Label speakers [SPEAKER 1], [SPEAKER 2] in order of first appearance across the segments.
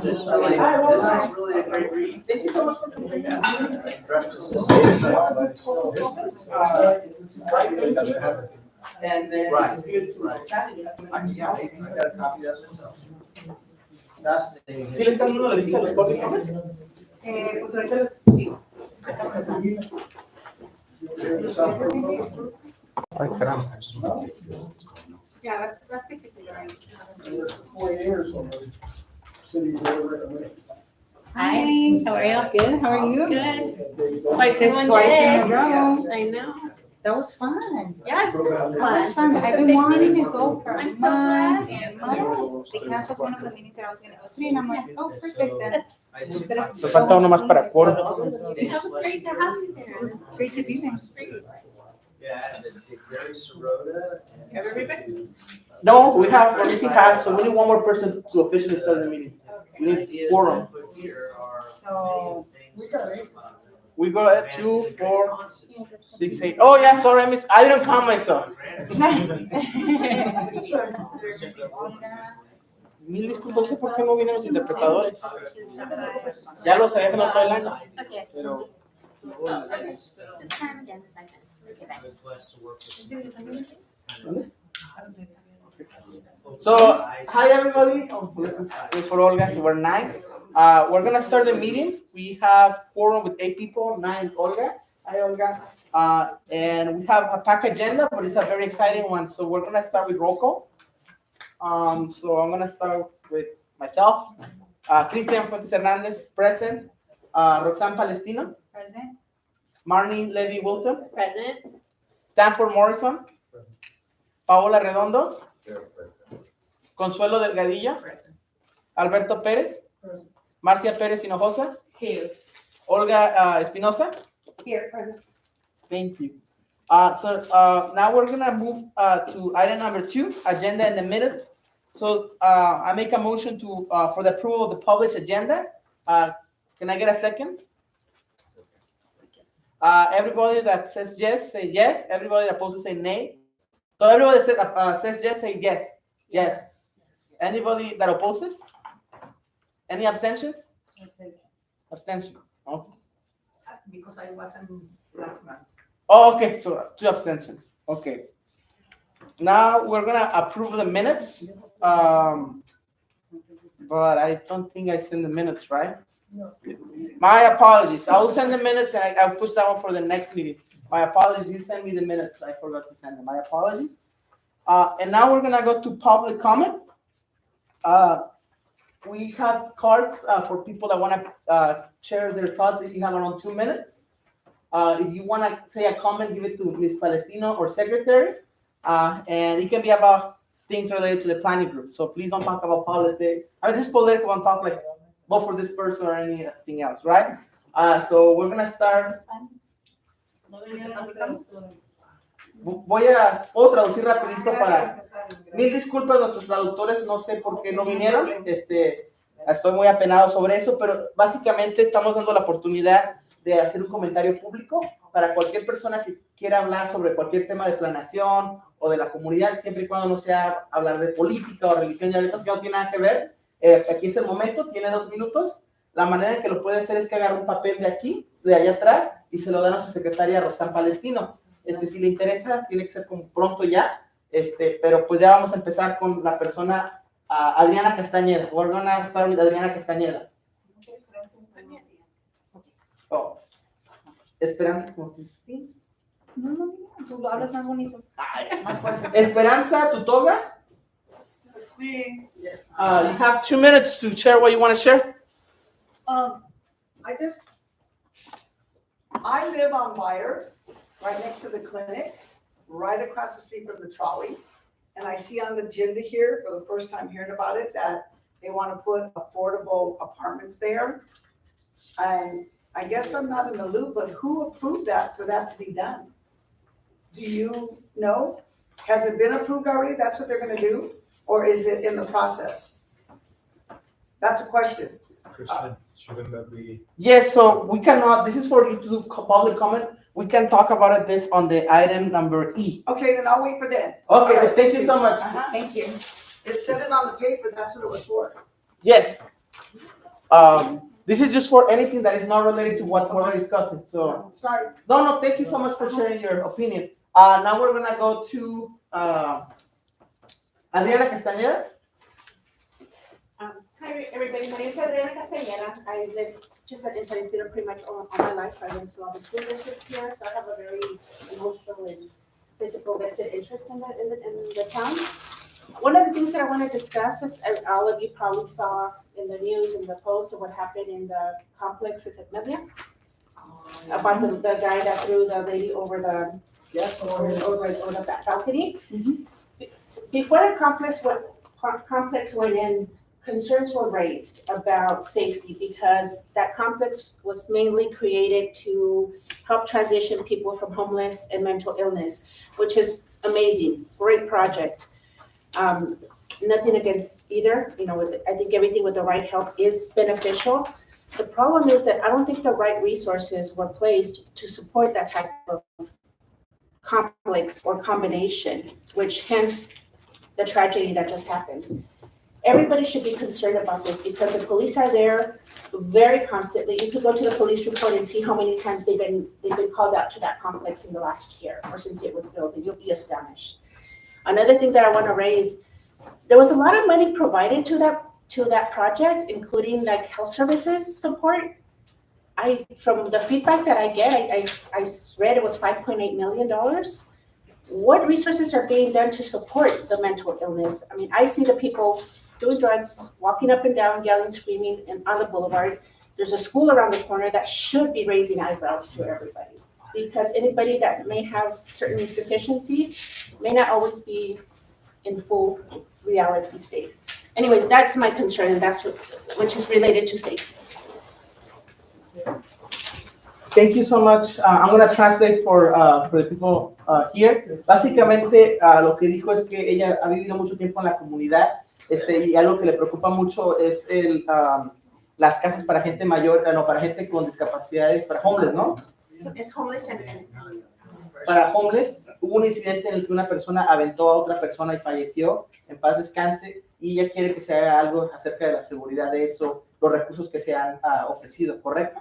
[SPEAKER 1] This is really a great read.
[SPEAKER 2] Thank you so much for coming. And then
[SPEAKER 1] Right.
[SPEAKER 2] it's good to
[SPEAKER 1] Right. Yeah, I got a copy of that myself. Fascinating.
[SPEAKER 2] ¿Sí le están dando la lista a los public comments?
[SPEAKER 3] Pues ahorita los, sí.
[SPEAKER 2] Ay, caramba.
[SPEAKER 3] Yeah, that's basically right.
[SPEAKER 4] 4 years on the city board.
[SPEAKER 3] Hi, how are you?
[SPEAKER 5] Good, how are you?
[SPEAKER 3] Good.
[SPEAKER 5] Twice in one
[SPEAKER 3] Twice in a
[SPEAKER 5] day.
[SPEAKER 3] row.
[SPEAKER 5] I know.
[SPEAKER 3] That was fun.
[SPEAKER 5] Yeah, it's
[SPEAKER 3] That was
[SPEAKER 5] fun.
[SPEAKER 3] fun. I've been wanting to go for
[SPEAKER 5] I'm so
[SPEAKER 3] months
[SPEAKER 5] glad.
[SPEAKER 3] and months. They canceled one of the meetings that I was gonna go to, and I'm like, oh, perfect then. Instead of-
[SPEAKER 2] Nos falta uno más para quórum.
[SPEAKER 5] It was great to have you
[SPEAKER 3] It
[SPEAKER 5] there.
[SPEAKER 3] was great to be there.
[SPEAKER 1] Yeah, and Gary Sirota.
[SPEAKER 3] Have everybody?
[SPEAKER 2] No, we're missing half, so we need one more person to officially start the meeting. We need
[SPEAKER 1] Ideas
[SPEAKER 2] quorum.
[SPEAKER 1] that put here are
[SPEAKER 3] So,
[SPEAKER 1] many things.
[SPEAKER 2] We go at 2, 4, 6, 8. Oh, yeah, sorry, I didn't count myself. Mil disculpas, no sé por qué no vienen los interpretadores. Ya los había ganado todo el año.
[SPEAKER 5] Okay.
[SPEAKER 2] Pero,
[SPEAKER 5] Just time again. Okay,
[SPEAKER 1] I
[SPEAKER 5] thanks.
[SPEAKER 1] was blessed to work with.
[SPEAKER 2] so, hi everybody. Oh, this is for Olga, so we're 9. We're gonna start the meeting. We have quorum with 8 people, 9 Olga. Hi Olga. And we have a packed agenda, but it's a very exciting one. So we're gonna start with roll call. So I'm gonna start with myself. Cristian Fuentes Hernandez, present. Roxanne Palestino.
[SPEAKER 3] present?
[SPEAKER 2] Marnie Levy Wilton.
[SPEAKER 5] Present.
[SPEAKER 2] Stanford Morrison. Paola Redondo. Consuelo Delgadillo. Alberto Pérez. Marcia Pérez Hinojosa.
[SPEAKER 3] Here.
[SPEAKER 2] Olga Espinosa.
[SPEAKER 3] Here, present.
[SPEAKER 2] Thank you. So now we're gonna move to item number 2, agenda and the minutes. So I make a motion to for the approval of the published agenda. Can I get a second? Everybody that says yes, say yes. Everybody that opposes, say nay. So everybody that says yes, say yes. Yes. Anybody that opposes? Any abstentions? Abstention. Okay.
[SPEAKER 3] Because I wasn't last month.
[SPEAKER 2] Oh, okay. So 2 abstentions. Okay. Now we're gonna approve the minutes. But I don't think I send the minutes, right?
[SPEAKER 4] No.
[SPEAKER 2] My apologies. I will send the minutes and I'll push that one for the next meeting. My apologies. You send me the minutes. I forgot to send them. My apologies. And now we're gonna go to public comment. We have cards for people that want to share their thoughts. If you have around 2 minutes. If you want to say a comment, give it to Ms. Palestino or secretary. And it can be about things related to the planning group. So please don't talk about politics. I mean, this is political. Don't talk like vote for this person or anything else, right? So we're gonna start. Puedo traducir rapidito para. Mil disculpas, nuestros traductores, no sé por qué no vinieron. Estoy muy apenado sobre eso, pero básicamente estamos dando la oportunidad de hacer un comentario público para cualquier persona que quiera hablar sobre cualquier tema de planeación o de la comunidad, siempre y cuando no sea hablar de política o religión y cosas que no tiene nada que ver. Aquí es el momento, tiene 2 minutos. La manera en que lo puede hacer es que agarre un papel de aquí, de allá atrás, y se lo dan a su secretaria Roxanne Palestino. Si le interesa, tiene que ser como pronto ya, pero pues ya vamos a empezar con la persona Adriana Castañeda. We're gonna start with Adriana Castañeda. Oh. Esperanza.
[SPEAKER 3] Sí. No, tú lo hablas más bonito. Más fuerte.
[SPEAKER 2] Esperanza Tutoga.
[SPEAKER 6] That's me.
[SPEAKER 2] Yes. You have 2 minutes to share what you want to share.
[SPEAKER 6] I live on Meyer, right next to the clinic, right across the street from the trolley. And I see on the agenda here, for the first time hearing about it, that they want to put affordable apartments there. And I guess I'm not in the loop, but who approved that for that to be done? Do you know? Has it been approved already? That's what they're gonna do? Or is it in the process? That's a question.
[SPEAKER 7] Christian, shouldn't that be?
[SPEAKER 2] Yes, so we cannot, this is for you to do public comment. We can talk about this on the item number E.
[SPEAKER 6] Okay, then I'll wait for that.
[SPEAKER 2] Okay, well, thank you so much.
[SPEAKER 6] Uh-huh.
[SPEAKER 3] Thank you.
[SPEAKER 6] It said it on the paper, that's what it was for.
[SPEAKER 2] Yes. This is just for anything that is not related to what we're discussing. So,
[SPEAKER 6] Sorry.
[SPEAKER 2] no, thank you so much for sharing your opinion. Now we're gonna go to Adriana Castañeda.
[SPEAKER 5] Hi, everybody. My name is Adriana Castañeda. I live just in San Ysidro pretty much all my life. I went to all the school districts here, so I have a very emotional and physical vested interest in the town. One of the things that I want to discuss is, all of you probably saw in the news and the post of what happened in the complex, is it Media? About the guy that threw the lady over the balcony. Before the complex went in, concerns were raised about safety because that complex was mainly created to help transition people from homeless and mental illness, which is amazing, great project. Nothing against either, I think everything with the right help is beneficial. The problem is that I don't think the right resources were placed to support that type of complex or combination, which hence the tragedy that just happened. Everybody should be concerned about this because the police are there very constantly. You could go to the police report and see how many times they've been called out to that complex in the last year or since it was built, and you'll be astonished. Another thing that I want to raise, there was a lot of money provided to that project, including like health services support. From the feedback that I get, I read it was $5.8 million. What resources are being done to support the mental illness? I mean, I see the people doing drugs, walking up and down, yelling, screaming, and on the boulevard. There's a school around the corner that should be raising eyebrows to everybody, because anybody that may have certain deficiency may not always be in full reality state. Anyways, that's my concern, and that's which is related to safety.
[SPEAKER 2] Thank you so much. I'm going to translate for the people here. Básicamente, lo que dijo es que ella ha vivido mucho tiempo en la comunidad, y algo que le preocupa mucho es las casas para gente mayor, no, para gente con discapacidades, para homeless, ¿no?
[SPEAKER 5] Es homeless and
[SPEAKER 2] Para homeless, hubo un incidente en el que una persona aventó a otra persona y falleció, en paz descanse, y ella quiere que se haga algo acerca de la seguridad de eso, los recursos que se han ofrecido, ¿correcto?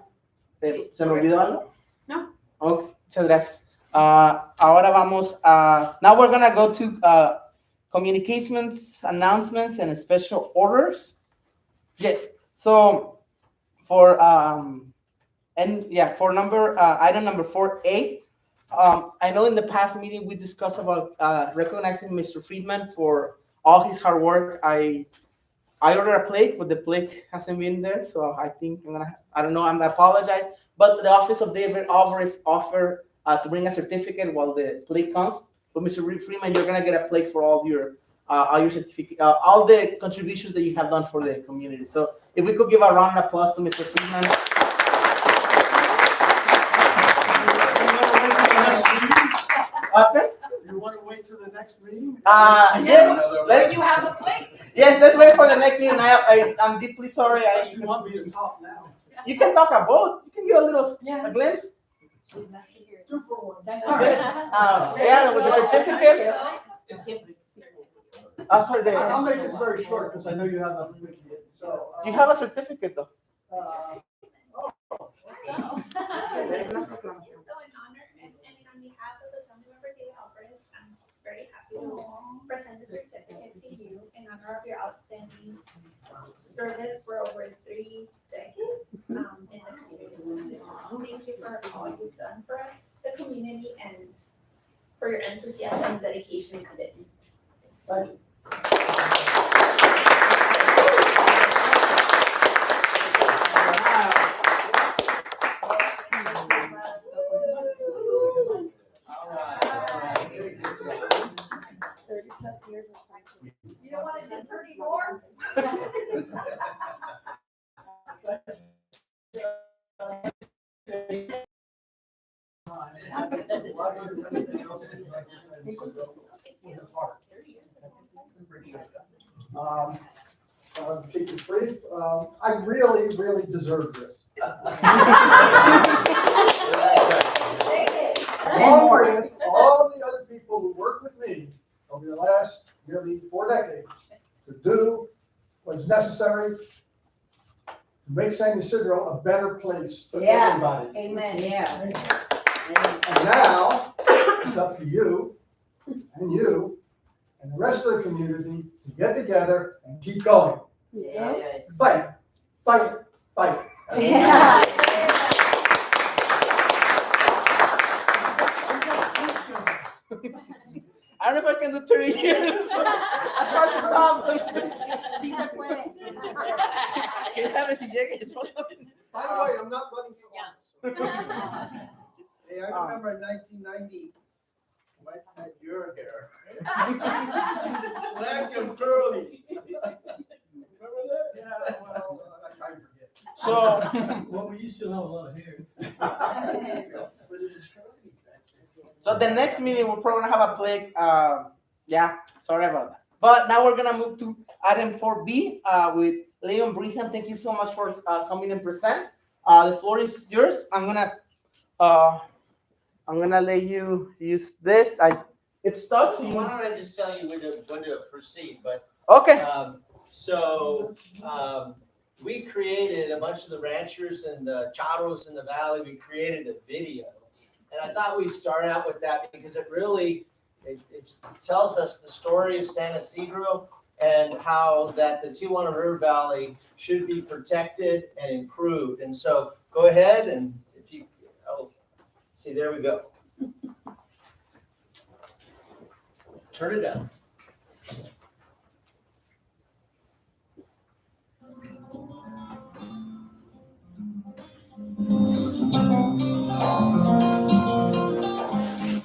[SPEAKER 5] Sí,
[SPEAKER 2] ¿Se me olvidó algo?
[SPEAKER 5] No.
[SPEAKER 2] Okay, muchas gracias. Ahora vamos a, now we're gonna go to communications, announcements, and special orders. Yes, so for, for item number 4A, I know in the past meeting we discussed about recognizing Mr. Friedman for all his hard work. I ordered a plate, but the plate hasn't been there, so I think I apologize. But the office of David Alvarez offered to bring a certificate while the plate comes. But Mr. Freeman, you're gonna get a plate for all your certificate, all the contributions that you have done for the community. So if we could give a round of applause to Mr. Freeman. Okay.
[SPEAKER 4] You want to wait till the next meeting?
[SPEAKER 2] Yes.
[SPEAKER 5] You have a plate.
[SPEAKER 2] Yes, let's wait for the next meeting. I'm deeply sorry.
[SPEAKER 4] You want me to talk now?
[SPEAKER 2] You can talk about. You can give a little a glimpse.
[SPEAKER 4] 2 for 1.
[SPEAKER 2] Yeah, with the certificate. Sorry,
[SPEAKER 4] I'll make this very short because I know you have a. So
[SPEAKER 2] you have a certificate though.
[SPEAKER 8] So in honor and on behalf of the Assemblymember David Alvarez, I'm very happy to present the certificate to you in honor of your outstanding service for over 3 decades in the community. Thank you for all you've done for the community and for your enthusiasm, dedication, and commitment.
[SPEAKER 4] Thank you.
[SPEAKER 8] You don't want to do 34?
[SPEAKER 4] Keep it brief. I really deserve this. Along with all the other people who worked with me over the last nearly 4 decades to do what's necessary make San Ysidro a better place for
[SPEAKER 6] Yeah.
[SPEAKER 4] everybody.
[SPEAKER 6] Amen.
[SPEAKER 3] Yeah.
[SPEAKER 4] And now, it's up to you and you and the rest of the community to get together and keep going. Fight, fight, fight.
[SPEAKER 6] Yeah.
[SPEAKER 2] I don't know if I can do 30 years. That's hard to stop.
[SPEAKER 3] Sí se puede.
[SPEAKER 2] ¿Quién sabe si llegue solo?
[SPEAKER 4] By the way, I'm not running for office.
[SPEAKER 1] Hey, I remember in 1990, Mike had your hair. Black and curly. Remember that?
[SPEAKER 4] Yeah, well, I try to forget.
[SPEAKER 2] So,
[SPEAKER 7] Well, you still have a lot of hair.
[SPEAKER 1] But it was curly back then.
[SPEAKER 2] so the next meeting, we're probably gonna have a plague. Yeah, sorry about that. But now we're gonna move to item 4B with Leon Brigham. Thank you so much for coming and present. The floor is yours. I'm gonna let you use this. It starts.
[SPEAKER 9] Why don't I just tell you when to proceed, but,
[SPEAKER 2] Okay.
[SPEAKER 9] we created a bunch of the ranchers and the charros in the valley, we created a video. And I thought we'd start out with that because it really, it tells us the story of San Ysidro and how that the Tijuana River Valley should be protected and improved. And so go ahead and if you, see, there we go. Turn it up.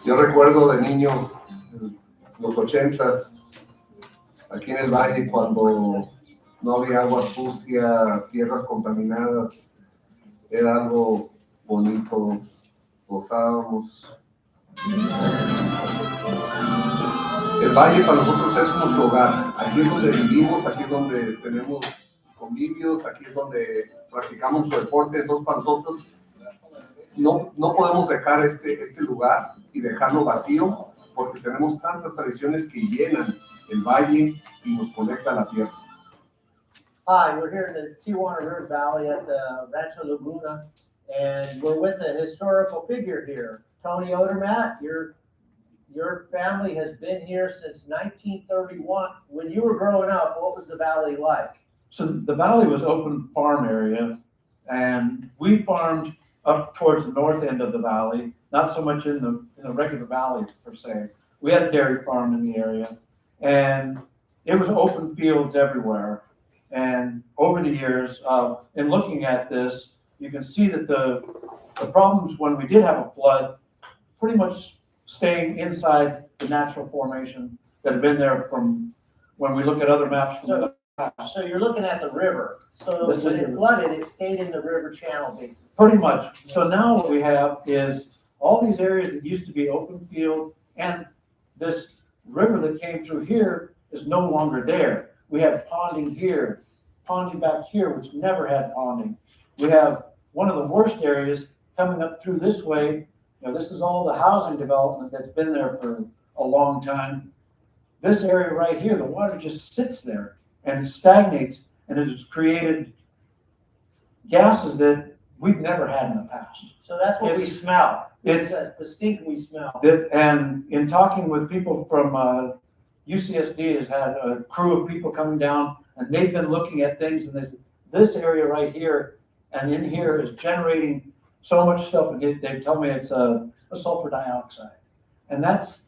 [SPEAKER 10] Yo recuerdo de niño, en los 80s, aquí en el valle, cuando no había agua sucia, tierras contaminadas, era algo bonito, gozábamos. El valle para nosotros es nuestro hogar. Aquí es donde vivimos, aquí es donde tenemos convivios, aquí es donde practicamos nuestro deporte. Entonces, para nosotros no podemos dejar este lugar y dejarlo vacío porque tenemos tantas tradiciones que llenan el valle y nos conecta a la tierra.
[SPEAKER 11] Hi, we're here in the Tijuana River Valley at the Rancho Laguna, and we're with a historical figure here. Tony Odermatt, your family has been here since 1931. When you were growing up, what was the valley like?
[SPEAKER 12] So the valley was open farm area, and we farmed up towards the north end of the valley, not so much in the regular valley per se. We had a dairy farm in the area, and it was open fields everywhere. And over the years, in looking at this, you can see that the problems when we did have a flood, pretty much staying inside the natural formation that had been there from when we look at other maps from the past.
[SPEAKER 11] So you're looking at the river. So
[SPEAKER 12] This
[SPEAKER 11] when
[SPEAKER 12] is
[SPEAKER 11] it
[SPEAKER 12] the-
[SPEAKER 11] flooded, it stayed in the river channel basically.
[SPEAKER 12] Pretty much. So now what we have is all these areas that used to be open field, and this river that came through here is no longer there. We have ponding here, ponding back here, which never had ponding. We have one of the worst areas coming up through this way. You know, this is all the housing development that's been there for a long time. This area right here, the water just sits there and stagnates, and it has created gases that we've never had in the past.
[SPEAKER 11] So that's what we
[SPEAKER 12] It's-
[SPEAKER 11] smell.
[SPEAKER 12] it's-
[SPEAKER 11] the stink we smell.
[SPEAKER 12] And in talking with people from UCSD has had a crew of people coming down, and they've been looking at things, and this area right here and in here is generating so much stuff, and they tell me it's a sulfur dioxide. And that's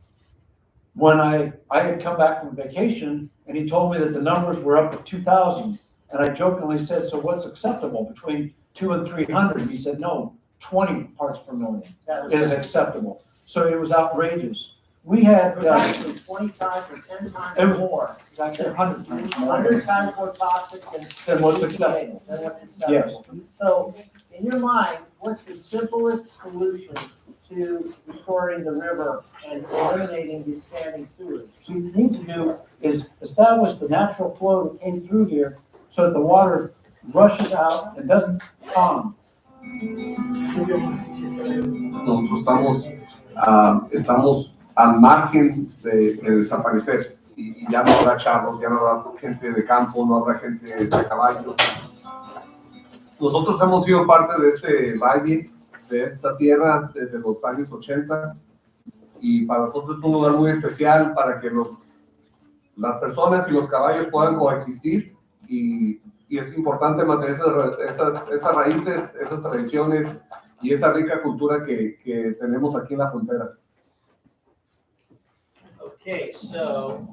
[SPEAKER 12] when I had come back from vacation, and he told me that the numbers were up at 2,000. And I jokingly said, so what's acceptable, between 200 and 300? He said, no, 20 parts per million
[SPEAKER 11] That was
[SPEAKER 12] is
[SPEAKER 11] it.
[SPEAKER 12] acceptable. So it was outrageous. We had,
[SPEAKER 11] It was actually 20 times or 10 times
[SPEAKER 12] It was-
[SPEAKER 11] more.
[SPEAKER 12] actually 100 times more.
[SPEAKER 11] 100 times more toxic
[SPEAKER 12] Than what's
[SPEAKER 11] EPA,
[SPEAKER 12] acceptable.
[SPEAKER 11] Than what's acceptable. So in your mind, what's the simplest solution to restoring the river and eliminating these standing sewers?
[SPEAKER 12] So what you need to do is establish the natural flow that came through here so that the water rushes out and doesn't pond.
[SPEAKER 10] Nosotros estamos al margen de desaparecer y ya no habrá charros, ya no habrá gente de campo, no habrá gente de caballo. Nosotros hemos sido parte de este valle, de esta tierra desde los años 80 y para nosotros es un lugar muy especial para que las personas y los caballos puedan coexistir y es importante mantener esas raíces, esas tradiciones y esa rica cultura que tenemos aquí en la frontera.
[SPEAKER 9] Okay, so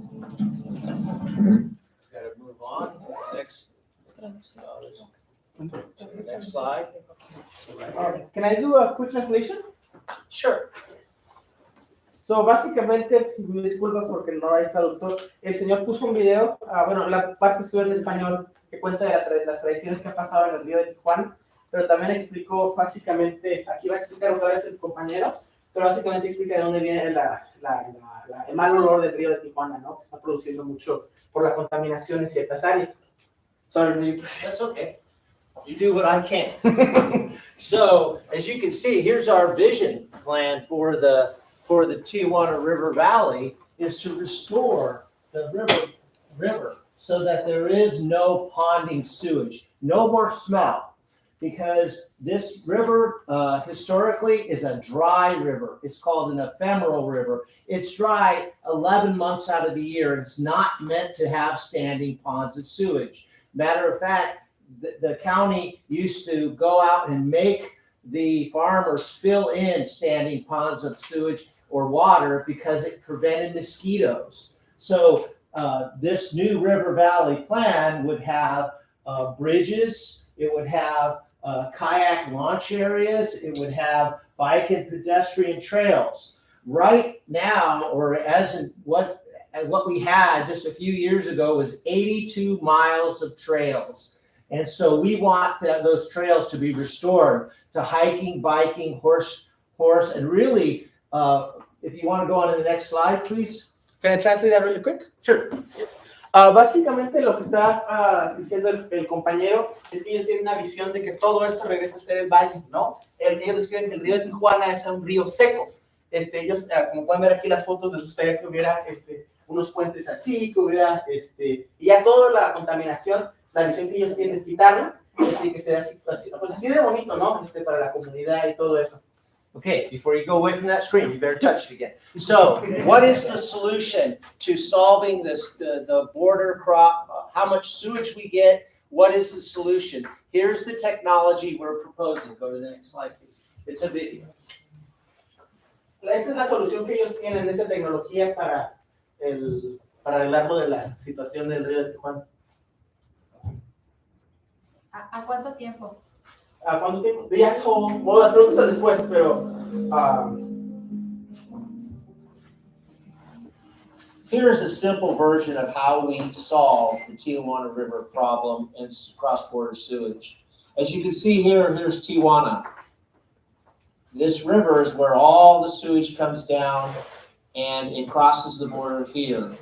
[SPEAKER 9] gotta move on. Next slide.
[SPEAKER 2] Can I do a quick translation?
[SPEAKER 9] Sure.
[SPEAKER 2] So, básicamente, me disculpa porque no hay traductor. El señor puso un video, bueno, la parte estuvo en español, que cuenta de las tradiciones que han pasado en el río de Tijuana, pero también explicó básicamente, aquí va a explicar otra vez el compañero, pero básicamente explica de dónde viene el mal olor del río de Tijuana, ¿no? Que está produciendo mucho por la contaminación en ciertas áreas. Sorry,
[SPEAKER 9] That's okay. You do what I can. So, as you can see, here's our vision plan for the Tijuana River Valley is to restore the river so that there is no ponding sewage, no more smell, because this river historically is a dry river. It's called an ephemeral river. It's dry 11 months out of the year. It's not meant to have standing ponds of sewage. Matter of fact, the county used to go out and make the farmers fill in standing ponds of sewage or water because it prevented mosquitoes. So this new River Valley plan would have bridges, it would have kayak launch areas, it would have bike and pedestrian trails. Right now, or as in what we had just a few years ago was 82 miles of trails. And so we want those trails to be restored to hiking, biking, horse, and really, if you want to go on to the next slide, please.
[SPEAKER 2] Can I translate that really quick?
[SPEAKER 9] Sure.
[SPEAKER 2] Básicamente lo que está diciendo el compañero es que ellos tienen una visión de que todo esto regresa a ser el valle, ¿no? Ellos describen que el río de Tijuana es un río seco. Ellos, como pueden ver aquí las fotos, les gustaría que hubiera unos puentes así, que hubiera, y ya toda la contaminación, la visión que ellos tienen es quitarla, que sea así, pues así de bonito, ¿no? Para la comunidad y todo eso.
[SPEAKER 9] Okay, before you go away from that screen, you better touch it again. So, what is the solution to solving this, the border crop, how much sewage we get? What is the solution? Here's the technology we're proposing. Go to the next slide, please. It's a video.
[SPEAKER 2] Esta es la solución que ellos tienen, esa tecnología para arreglarlo de la situación del río de Tijuana.
[SPEAKER 3] ¿A cuánto tiempo?
[SPEAKER 2] ¿A cuánto tiempo? Ya son, las preguntas después, pero...
[SPEAKER 11] Here's a simple version of how we solve the Tijuana River problem and cross-border sewage. As you can see here, here's Tijuana. This river is where all the sewage comes down and it crosses the border here.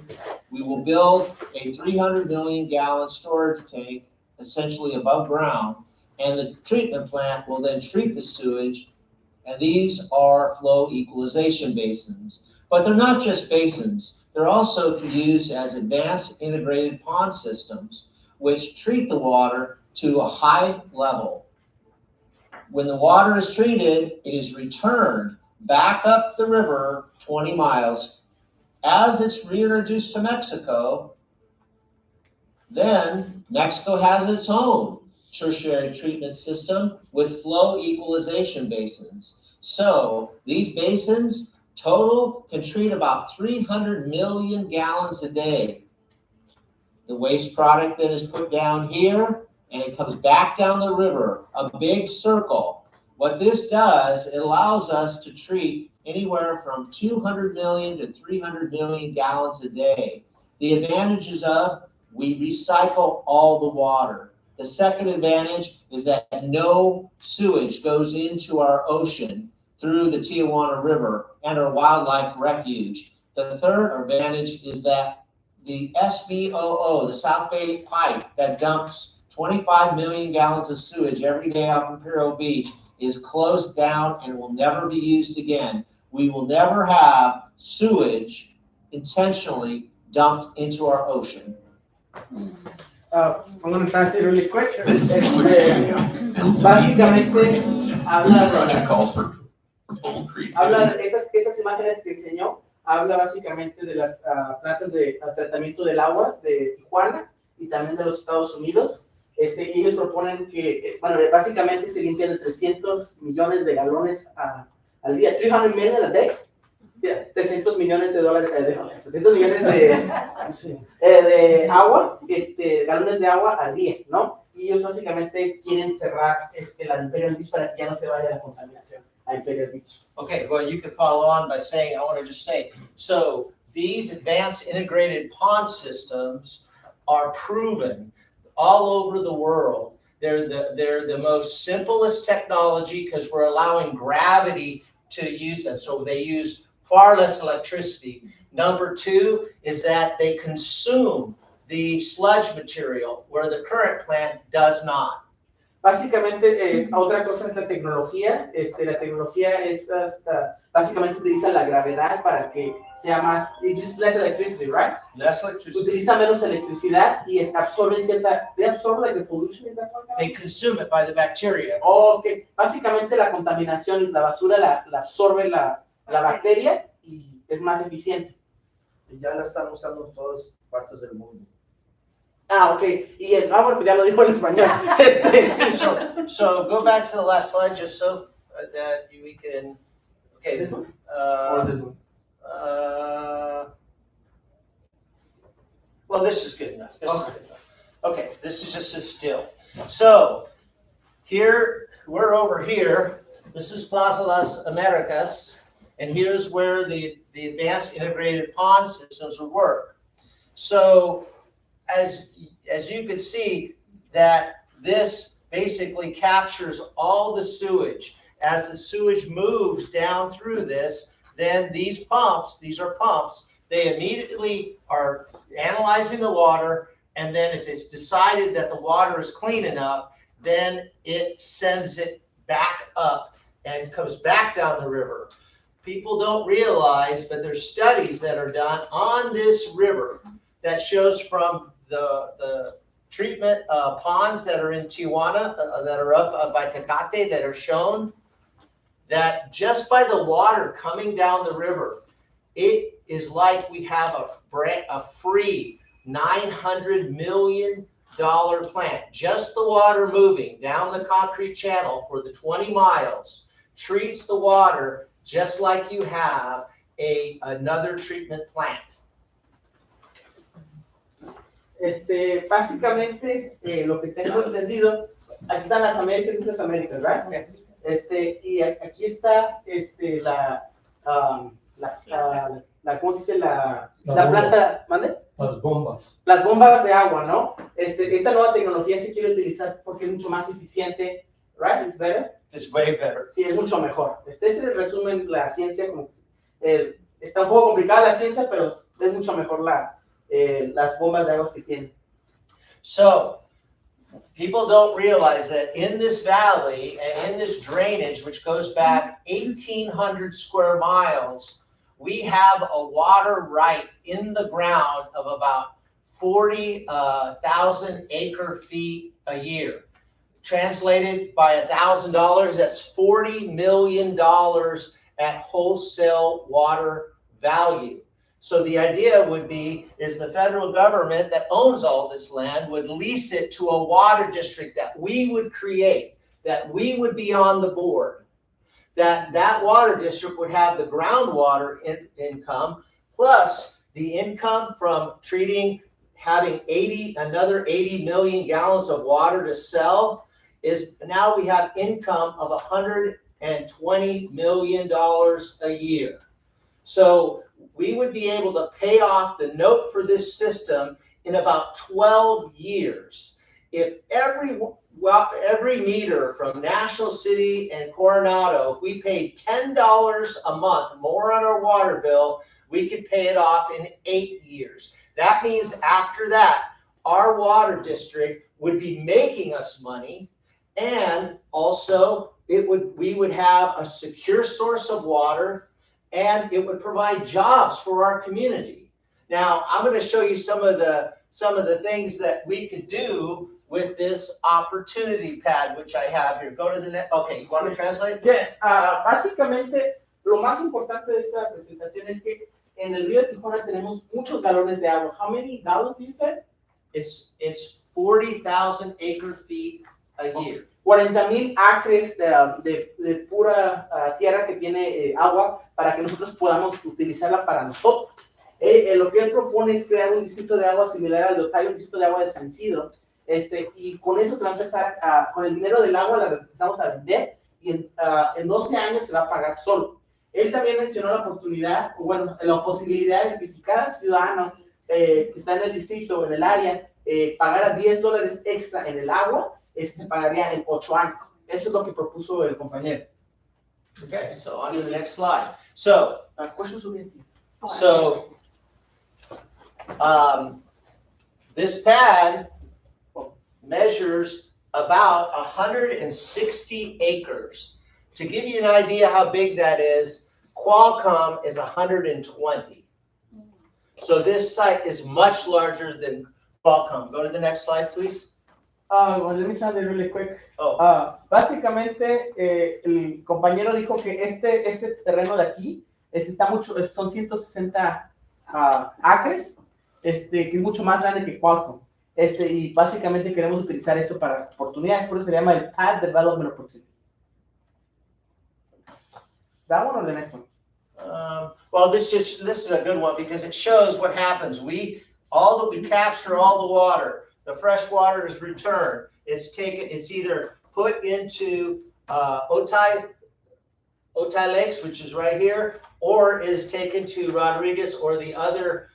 [SPEAKER 11] We will build a 300 million gallon storage tank, essentially above ground, and the treatment plant will then treat the sewage, and these are flow equalization basins. But they're not just basins, they're also used as advanced integrated pond systems, which treat the water to a high level. When the water is treated, it is returned back up the river 20 miles. As it's reintroduced to Mexico, then Mexico has its own tertiary treatment system with flow equalization basins. So these basins total can treat about 300 million gallons a day. The waste product then is put down here and it comes back down the river, a big circle. What this does, it allows us to treat anywhere from 200 million to 300 million gallons a day. The advantages of, we recycle all the water. The second advantage is that no sewage goes into our ocean through the Tijuana River and our wildlife refuge. The third advantage is that the SBOO, the South Bay Pipe that dumps 25 million gallons of sewage every day off Imperial Beach is closed down and will never be used again. We will never have sewage intentionally dumped into our ocean.
[SPEAKER 2] I'm going to translate really quick.
[SPEAKER 10] This is what
[SPEAKER 2] Básicamente habla de
[SPEAKER 13] project calls for full creativity.
[SPEAKER 2] habla de esas imágenes que enseñó, habla básicamente de las plantas de tratamiento del agua de Tijuana y también de los Estados Unidos. Y ellos proponen que, bueno, básicamente se limpian de 300 millones de galones al día, 300 million a day. 300 millones de dólares, 300 millones de agua, galones de agua al día, ¿no? Y ellos básicamente quieren cerrar la Imperial Beach para que ya no se vaya la contaminación a Imperial Beach.
[SPEAKER 9] Okay, well, you can follow on by saying, I want to just say, so these advanced integrated pond systems are proven all over the world. They're the most simplest technology because we're allowing gravity to use them. So they use far less electricity. Number two is that they consume the sludge material where the current plant does not.
[SPEAKER 2] Básicamente, otra cosa es la tecnología. La tecnología es básicamente utiliza la gravedad para que sea más, it uses less electricity, right?
[SPEAKER 9] Less electricity.
[SPEAKER 2] Utiliza menos electricidad y absorben they absorb like the pollution, is that right?
[SPEAKER 9] They consume it by the bacteria.
[SPEAKER 2] Okay. Básicamente la contaminación, la basura la absorbe la bacteria y es más eficiente.
[SPEAKER 1] Y ya la están usando en todas partes del mundo.
[SPEAKER 2] Ok. Y bueno, pues ya lo dijo en español.
[SPEAKER 9] So go back to the last slide just so that we can, okay.
[SPEAKER 2] This one? Or this one?
[SPEAKER 9] Well, this is good enough. This is good enough. Okay, this is just a still. So here, we're over here. This is Plaza Las Americas. And here's where the advanced integrated pond systems would work. So as you can see, that this basically captures all the sewage. As the sewage moves down through this, then these are pumps, they immediately are analyzing the water, and then if it's decided that the water is clean enough, then it sends it back up and comes back down the river. People don't realize that there's studies that are done on this river that shows from the treatment ponds that are in Tijuana, that are up by Tecate, that are shown that just by the water coming down the river, it is like we have a free $900 million plant. Just the water moving down the concrete channel for the 20 miles treats the water just like you have another treatment plant.
[SPEAKER 2] Básicamente, lo que tengo entendido, aquí están las Américas, right? Y aquí está ¿cómo se dice? La planta, ¿mande?
[SPEAKER 12] Las bombas.
[SPEAKER 2] Las bombas de agua, ¿no? Esta nueva tecnología se quiere utilizar porque es mucho más eficiente, right? It's better.
[SPEAKER 9] It's way better.
[SPEAKER 2] Sí, es mucho mejor. Ese resumen la ciencia, como, está un poco complicada la ciencia, pero es mucho mejor las bombas de agua que tienen.
[SPEAKER 9] So, people don't realize that in this valley and in this drainage, which goes back 1,800 square miles, we have a water right in the ground of about 40,000 acre feet a year. Translated by $1,000, that's $40 million at wholesale water value. So the idea would be is the federal government that owns all this land would lease it to a water district that we would create, that we would be on the board, that water district would have the groundwater income plus the income from treating, having another 80 million gallons of water to sell. Is now we have income of $120 million a year. So we would be able to pay off the note for this system in about 12 years. If every meter from National City and Coronado, if we paid $10 a month more on our water bill, we could pay it off in 8 years. That means after that, our water district would be making us money, and also we would have a secure source of water, and it would provide jobs for our community. Now, I'm going to show you some of the things that we could do with this opportunity pad, which I have here. Go to the next. Okay, you want to translate?
[SPEAKER 2] Yes, básicamente lo más importante de esta presentación es que en el río de Tijuana tenemos muchos galones de agua. How many gallons you said?
[SPEAKER 9] It's 40,000 acre feet a year.
[SPEAKER 2] 40,000 acres de pura tierra que tiene agua para que nosotros podamos utilizarla para nosotros. Lo que él propone es crear un distrito de agua similar al de Ohio, un distrito de agua de San Isidro, y con eso se va a empezar, con el dinero del agua la empezamos a vender y en 12 años se va a pagar solo. Él también mencionó la oportunidad, bueno, la posibilidad de que si cada ciudadano que está en el distrito o en el área pagara $10 extra en el agua, se pagaría en 8 años. Eso es lo que propuso el compañero.
[SPEAKER 9] Okay, so on to the next slide. So, this pad measures about 160 acres. To give you an idea how big that is, Qualcomm is 120. So this site is much larger than Qualcomm. Go to the next slide, please.
[SPEAKER 2] Well, let me try that really quick. Básicamente, el compañero dijo que este terreno de aquí está mucho, son 160 acres, que es mucho más grande que Qualcomm. Y básicamente queremos utilizar esto para oportunidades, por eso se llama el Pad Development Opportunity. That one or the next one?
[SPEAKER 9] Well, this is a good one because it shows what happens. We capture all the water. The fresh water is returned. It's either put into Otay Lakes, which is right here, or it is taken to Rodriguez or the other,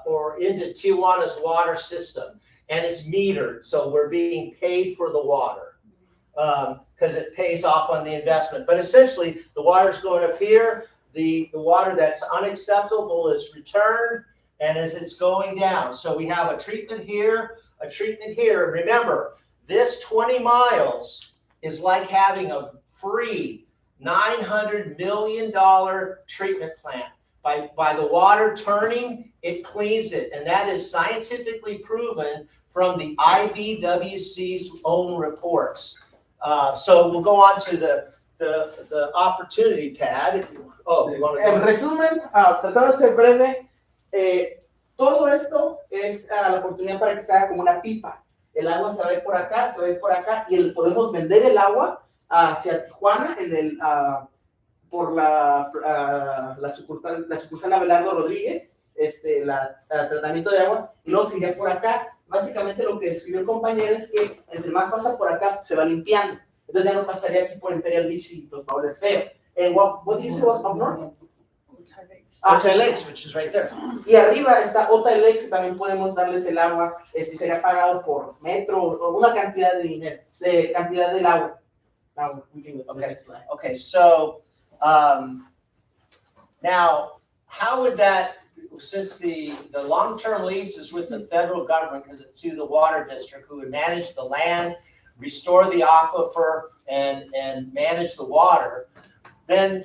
[SPEAKER 9] or into Tijuana's water system. And it's metered, so we're being paid for the water because it pays off on the investment. But essentially, the water's going up here. The water that's unacceptable is returned, and as it's going down. So we have a treatment here, a treatment here. Remember, this 20 miles is like having a free $900 million treatment plant. By the water turning, it cleans it, and that is scientifically proven from the IBWC's own reports. So we'll go on to the opportunity pad.
[SPEAKER 2] En resumen, tratando de ser breve, todo esto es la oportunidad para que se haga como una pipa. El agua se va a ir por acá, se va a ir por acá, y podemos vender el agua hacia Tijuana por la sucursal Abelardo Rodríguez, el tratamiento de agua, y luego se iría por acá. Básicamente lo que escribió el compañero es que entre más pasa por acá, se va limpiando. Entonces ya no pasaría aquí por Imperial Beach y los va a oler feo. What did you say was up north?
[SPEAKER 9] Otay Lakes, which is right there.
[SPEAKER 2] Y arriba está Otay Lakes, que también podemos darles el agua, sería pagado por metro o una cantidad de dinero, de cantidad del agua. Now we can go to the next slide.
[SPEAKER 9] Okay, so now how would that, since the long-term lease is with the federal government because it's to the water district who would manage the land, restore the aquifer, and manage the water, then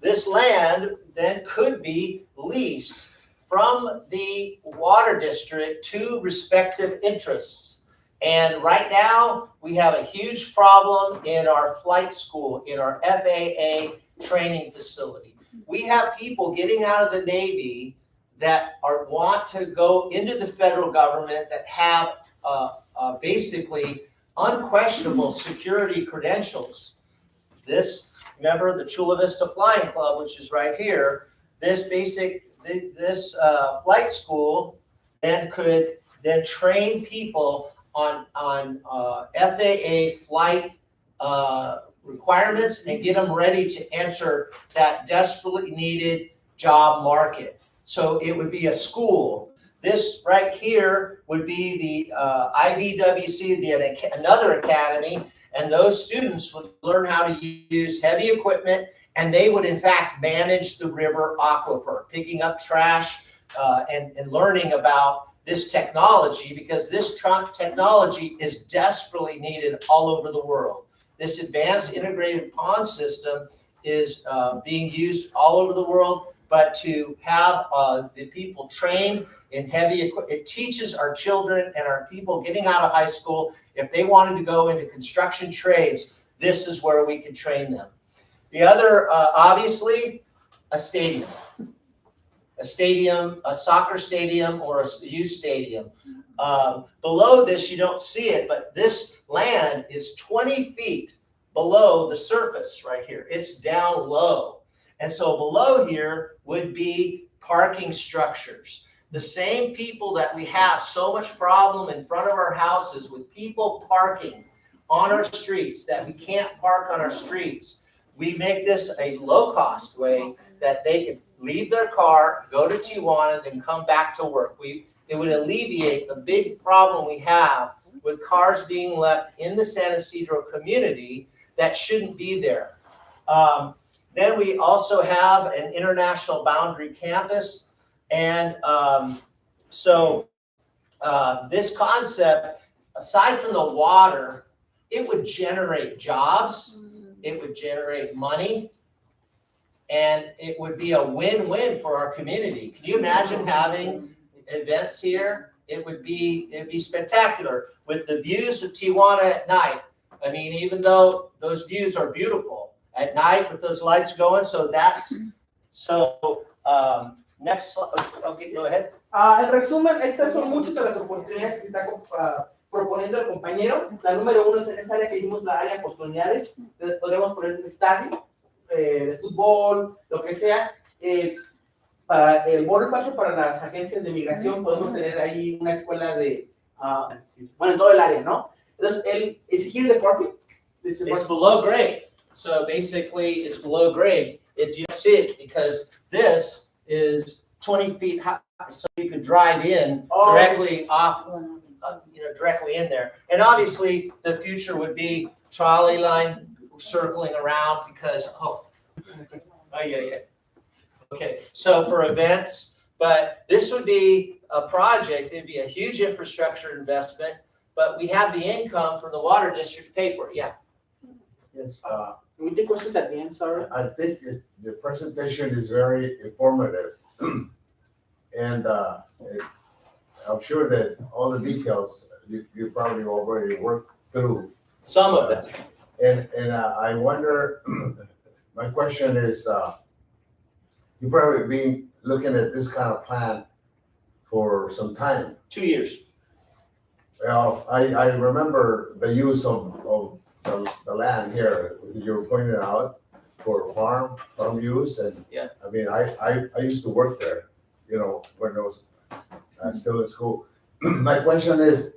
[SPEAKER 9] this land then could be leased from the water district to respective interests. And right now, we have a huge problem in our flight school, in our FAA training facility. We have people getting out of the Navy that want to go into the federal government that have basically unquestionable security credentials. Remember the Chula Vista Flying Club, which is right here. This flight school then could train people on FAA flight requirements and get them ready to enter that desperately needed job market. So it would be a school. This right here would be the IBWC, another academy, and those students would learn how to use heavy equipment, and they would in fact manage the river aquifer, picking up trash and learning about this technology, because this technology is desperately needed all over the world. This advanced integrated pond system is being used all over the world, but to have the people trained in heavy equipment. It teaches our children and our people getting out of high school, if they wanted to go into construction trades, this is where we can train them. The other, obviously, a stadium. A stadium, a soccer stadium, or a youth stadium. Below this, you don't see it, but this land is 20 feet below the surface right here. It's down low. And so below here would be parking structures. The same people that we have so much problem in front of our houses with people parking on our streets, that we can't park on our streets. We make this a low-cost way that they can leave their car, go to Tijuana, then come back to work. It would alleviate the big problem we have with cars being left in the San Ysidro community that shouldn't be there. Then we also have an international boundary campus. And this concept, aside from the water, it would generate jobs, it would generate money, and it would be a win-win for our community. Can you imagine having events here? It'd be spectacular with the views of Tijuana at night. I mean, even though those views are beautiful at night with those lights going, next slide. Okay, go ahead.
[SPEAKER 2] En resumen, estas son muchas de las oportunidades que está proponiendo el compañero. La número 1 es en esa área que vimos, la área de oportunidades. Podremos poner un estadio de fútbol, lo que sea. Para el Border Patrol, para las agencias de migración, podemos tener ahí una escuela de, bueno, en todo el área, ¿no? Entonces, is here the parking?
[SPEAKER 9] It's below grade. So basically, it's below grade. You don't see it because this is 20 feet high, so you could drive in directly off, directly in there. And obviously, the future would be trolley line circling around because, yeah. Okay, so for events, but this would be a project, it'd be a huge infrastructure investment, but we have the income from the water district to pay for it, yeah.
[SPEAKER 14] Yes,
[SPEAKER 2] we take questions at the end, sorry.
[SPEAKER 14] I think the presentation is very informative. And I'm sure that all the details you probably already worked through.
[SPEAKER 9] Some of them.
[SPEAKER 14] And I wonder, my question is, you've probably been looking at this kind of plan for some time.
[SPEAKER 9] 2 years.
[SPEAKER 14] Well, I remember the use of the land here, you were pointing out, for farm use, and
[SPEAKER 9] yeah.
[SPEAKER 14] I mean, I used to work there, when I was still in school. My question is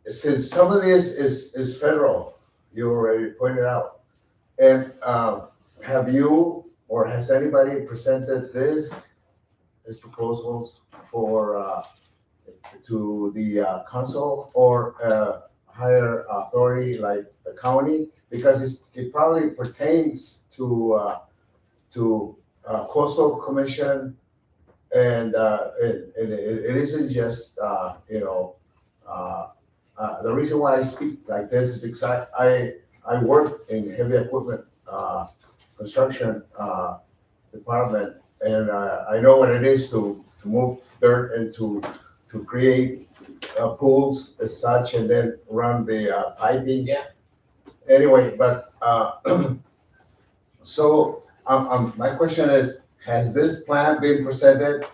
[SPEAKER 14] since some of this is federal, you already pointed out, and have you or has anybody presented these proposals for to the council or higher authority like the county? Because it probably pertains to coastal commission, and it isn't just the reason why I speak like this is because I work in heavy equipment construction department, and I know what it is to move dirt and to create pools as such, and then run the piping.
[SPEAKER 9] Yeah.
[SPEAKER 14] Anyway, but so my question is, has this plan been presented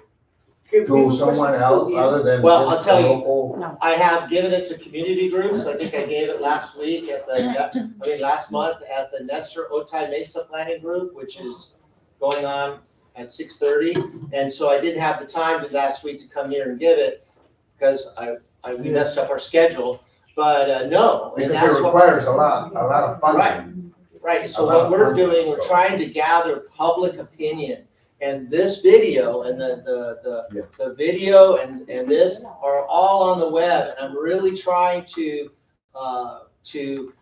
[SPEAKER 14] to someone else other than?
[SPEAKER 9] Well, I'll
[SPEAKER 14] just
[SPEAKER 9] tell you,
[SPEAKER 14] local?
[SPEAKER 9] I have given it to community groups. I think I gave it last week last month at the Nestor Otay Mesa Planning Group, which is going on at 6:30. And so I didn't have the time last week to come here and give it because we messed up our schedule. But no.
[SPEAKER 14] Because it requires a lot of funding.
[SPEAKER 9] Right. So what we're doing, we're trying to gather public opinion. And this video and the video and this are all on the web, and I'm really trying to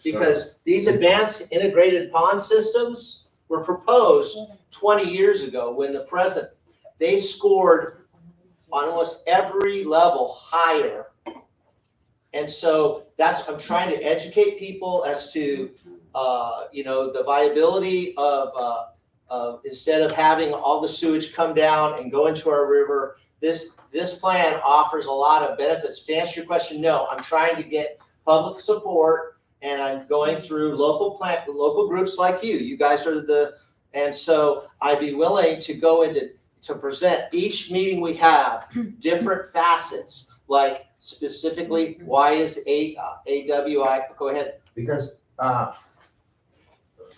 [SPEAKER 9] because these advanced integrated pond systems were proposed 20 years ago when the president, they scored on almost every level higher. And so I'm trying to educate people as to the viability of instead of having all the sewage come down and go into our river, this plan offers a lot of benefits. To answer your question, no, I'm trying to get public support, and I'm going through local groups like you. You guys are and so I'd be willing to go to present each meeting we have different facets, like specifically why is AWI, go ahead.
[SPEAKER 14] Because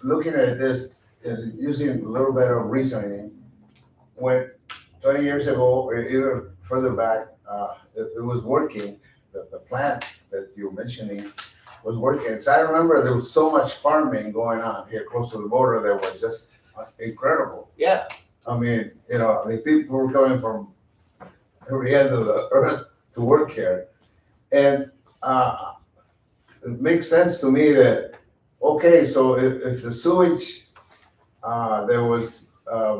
[SPEAKER 14] looking at this and using a little bit of reasoning, when 20 years ago or even further back, it was working, the plant that you're mentioning was working. So I remember there was so much farming going on here close to the border that was just incredible.
[SPEAKER 9] Yeah.
[SPEAKER 14] I mean, people were coming from every end of the earth to work here. And it makes sense to me that, okay, so if the sewage that was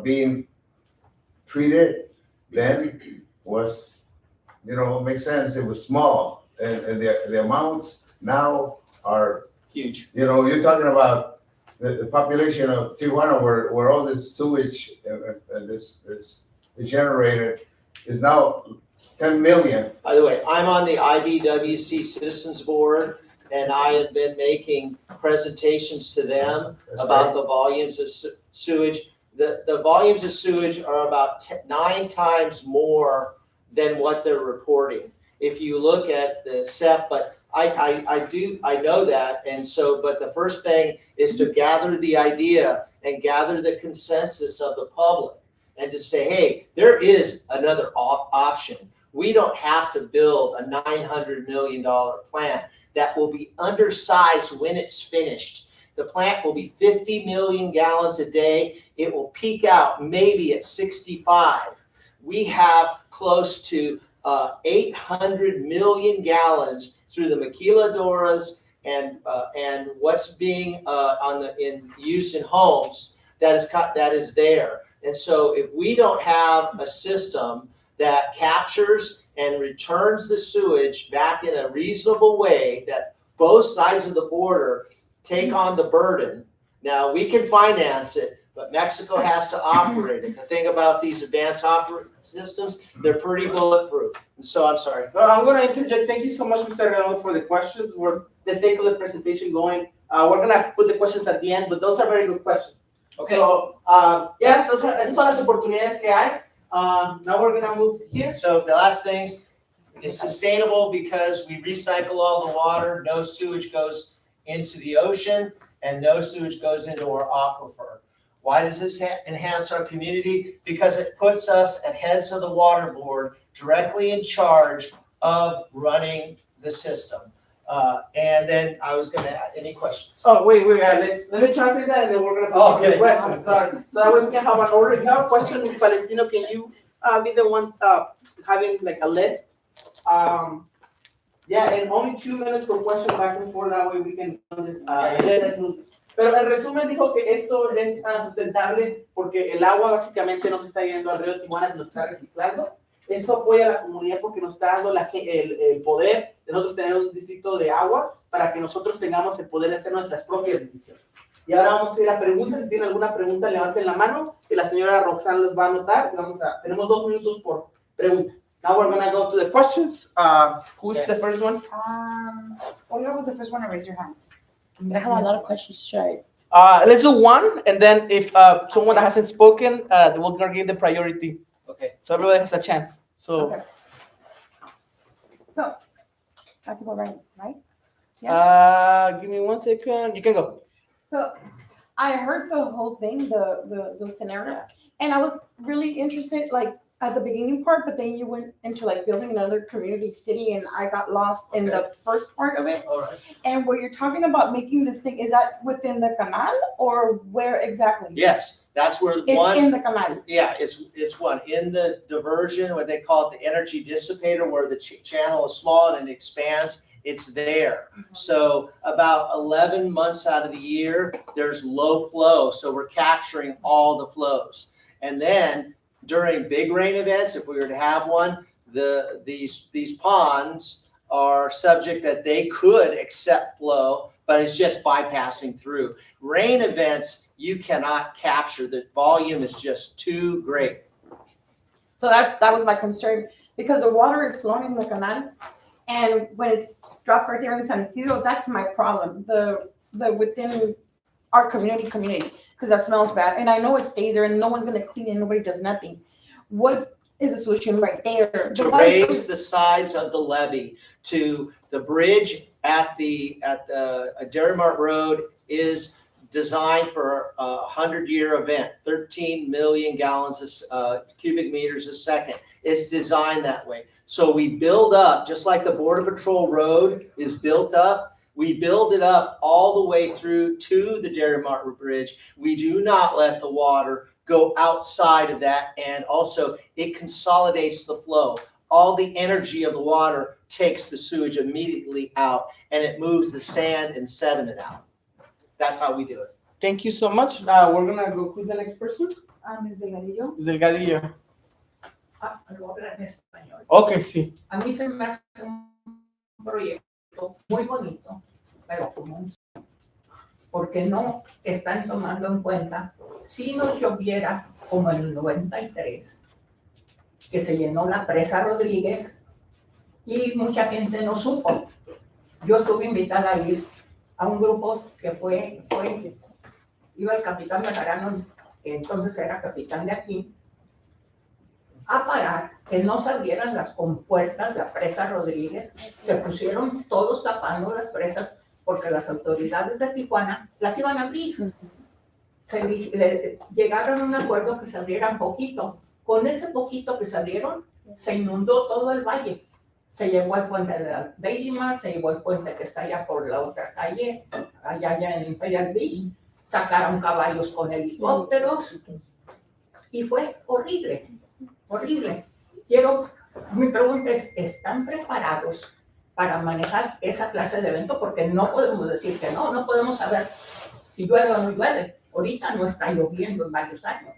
[SPEAKER 14] being treated then was, it makes sense, it was small. And the amounts now are
[SPEAKER 9] huge.
[SPEAKER 14] You're talking about the population of Tijuana where all this sewage and this is generated is now 10 million.
[SPEAKER 9] By the way, I'm on the IBWC Citizens Board, and I have been making presentations to them about the volumes of sewage. The volumes of sewage are about 9 times more than what they're reporting. If you look at the SEP, but I know that, and so, but the first thing is to gather the idea and gather the consensus of the public, and to say, hey, there is another option. We don't have to build a $900 million plant that will be undersized when it's finished. The plant will be 50 million gallons a day. It will peak out maybe at 65. We have close to 800 million gallons through the maquiladoras and what's being in use in homes that is there. And so if we don't have a system that captures and returns the sewage back in a reasonable way, that both sides of the border take on the burden. Now, we can finance it, but Mexico has to operate it. The thing about these advanced operating systems, they're pretty bulletproof. And so I'm sorry.
[SPEAKER 2] No, I'm going to interject. Thank you so much, Mr. Redondo, for the questions. For the sake of the presentation going, we're going to put the questions at the end, but those are very good questions.
[SPEAKER 9] Okay.
[SPEAKER 2] So, esas son las oportunidades que hay. Now we're going to move here.
[SPEAKER 9] So the last things is sustainable because we recycle all the water. No sewage goes into the ocean and no sewage goes into our aquifer. Why does this enhance our community? Because it puts us at heads of the water board directly in charge of running the system. And then I was going to add any questions.
[SPEAKER 2] Oh, wait, let me translate that and then we're going to put the questions. Sorry. So that way we can have an order. If you have a question, Ms. Palestino, can you be the one having like a list? And only 2 minutes per question back and forth. That way we can Pero en resumen dijo que esto es sustentable porque el agua básicamente no se está yendo al río Tijuana, se lo está reciclando. Esto apoya a la comunidad porque nos está dando el poder de nosotros tener un distrito de agua para que nosotros tengamos el poder de hacer nuestras propias decisiones. Y ahora vamos a ir a preguntas. Si tienen alguna pregunta, levanten la mano, que la señora Roxanne los va a anotar. Tenemos 2 minutos por pregunta. Now we're going to go to the questions. Who's the first one?
[SPEAKER 3] Olga was the first one to raise your hand.
[SPEAKER 15] I have a lot of questions to try.
[SPEAKER 2] Let's do one, and then if someone that hasn't spoken, we'll give the priority.
[SPEAKER 9] Okay.
[SPEAKER 2] So everybody has a chance. So,
[SPEAKER 3] okay. So I have to go right?
[SPEAKER 2] Give me 1 second. You can go.
[SPEAKER 3] So I heard the whole thing, the scenario, and I was really interested, like at the beginning part, but then you went into like building another community city, and I got lost in the first part of it.
[SPEAKER 9] All right.
[SPEAKER 3] And what you're talking about making this thing, is that within the canal or where exactly?
[SPEAKER 9] Yes, that's where
[SPEAKER 3] it's in the canal.
[SPEAKER 9] Yeah, it's one in the diversion, what they call it, the energy dissipator, where the channel is small and it expands. It's there. Mm-hmm. So about 11 months out of the year, there's low flow. So we're capturing all the flows. And then during big rain events, if we were to have one, these ponds are subject that they could accept flow, but it's just bypassing through. Rain events, you cannot capture. The volume is just too great.
[SPEAKER 3] So that was my concern, because the water is flowing in the canal, and when it's dropped right there in San Ysidro, that's my problem. The within our community, because that smells bad, and I know it stays there, and no one's gonna clean it, nobody does nothing. What is the solution right there?
[SPEAKER 9] To raise the sides of the levee to the bridge at Dairy Mart Road is designed for a 100-year event, 13 million gallons cubic meters a second. It's designed that way. So we build up, just like the Border Patrol Road is built up, we build it up all the way through to the Dairy Mart Bridge. We do not let the water go outside of that, and also it consolidates the flow. All the energy of the water takes the sewage immediately out, and it moves the sand and sediment out. That's how we do it.
[SPEAKER 2] Thank you so much. We're gonna go with the next person.
[SPEAKER 16] Ms. Delgadillo.
[SPEAKER 2] Ms. Delgadillo.
[SPEAKER 16] Lo voy a hablar en español.
[SPEAKER 2] Okay, sí.
[SPEAKER 16] A mí se me hace un proyecto muy bonito, pero común, porque no están tomando en cuenta, si nos lloviera como en el 93, que se llenó la presa Rodríguez y mucha gente no supo. Yo estuve invitada a ir a un grupo que iba el capitán Bejarano, que entonces era capitán de aquí, a parar que no se abrieran las compuertas de la presa Rodríguez. Se pusieron todos tapando las presas porque las autoridades de Tijuana las iban a abrir. Llegaron a un acuerdo que se abrieran poquito. Con ese poquito que se abrieron, se inundó todo el valle. Se llevó el puente de la Dairy Mart, se llevó el puente que está allá por la otra calle, allá en Imperial Beach. Sacaron caballos con helicópteros y fue horrible, horrible. Mi pregunta es, ¿están preparados para manejar esa clase de evento? Porque no podemos decir que no podemos saber si llueve o no llueve. Ahorita no está lloviendo en varios años.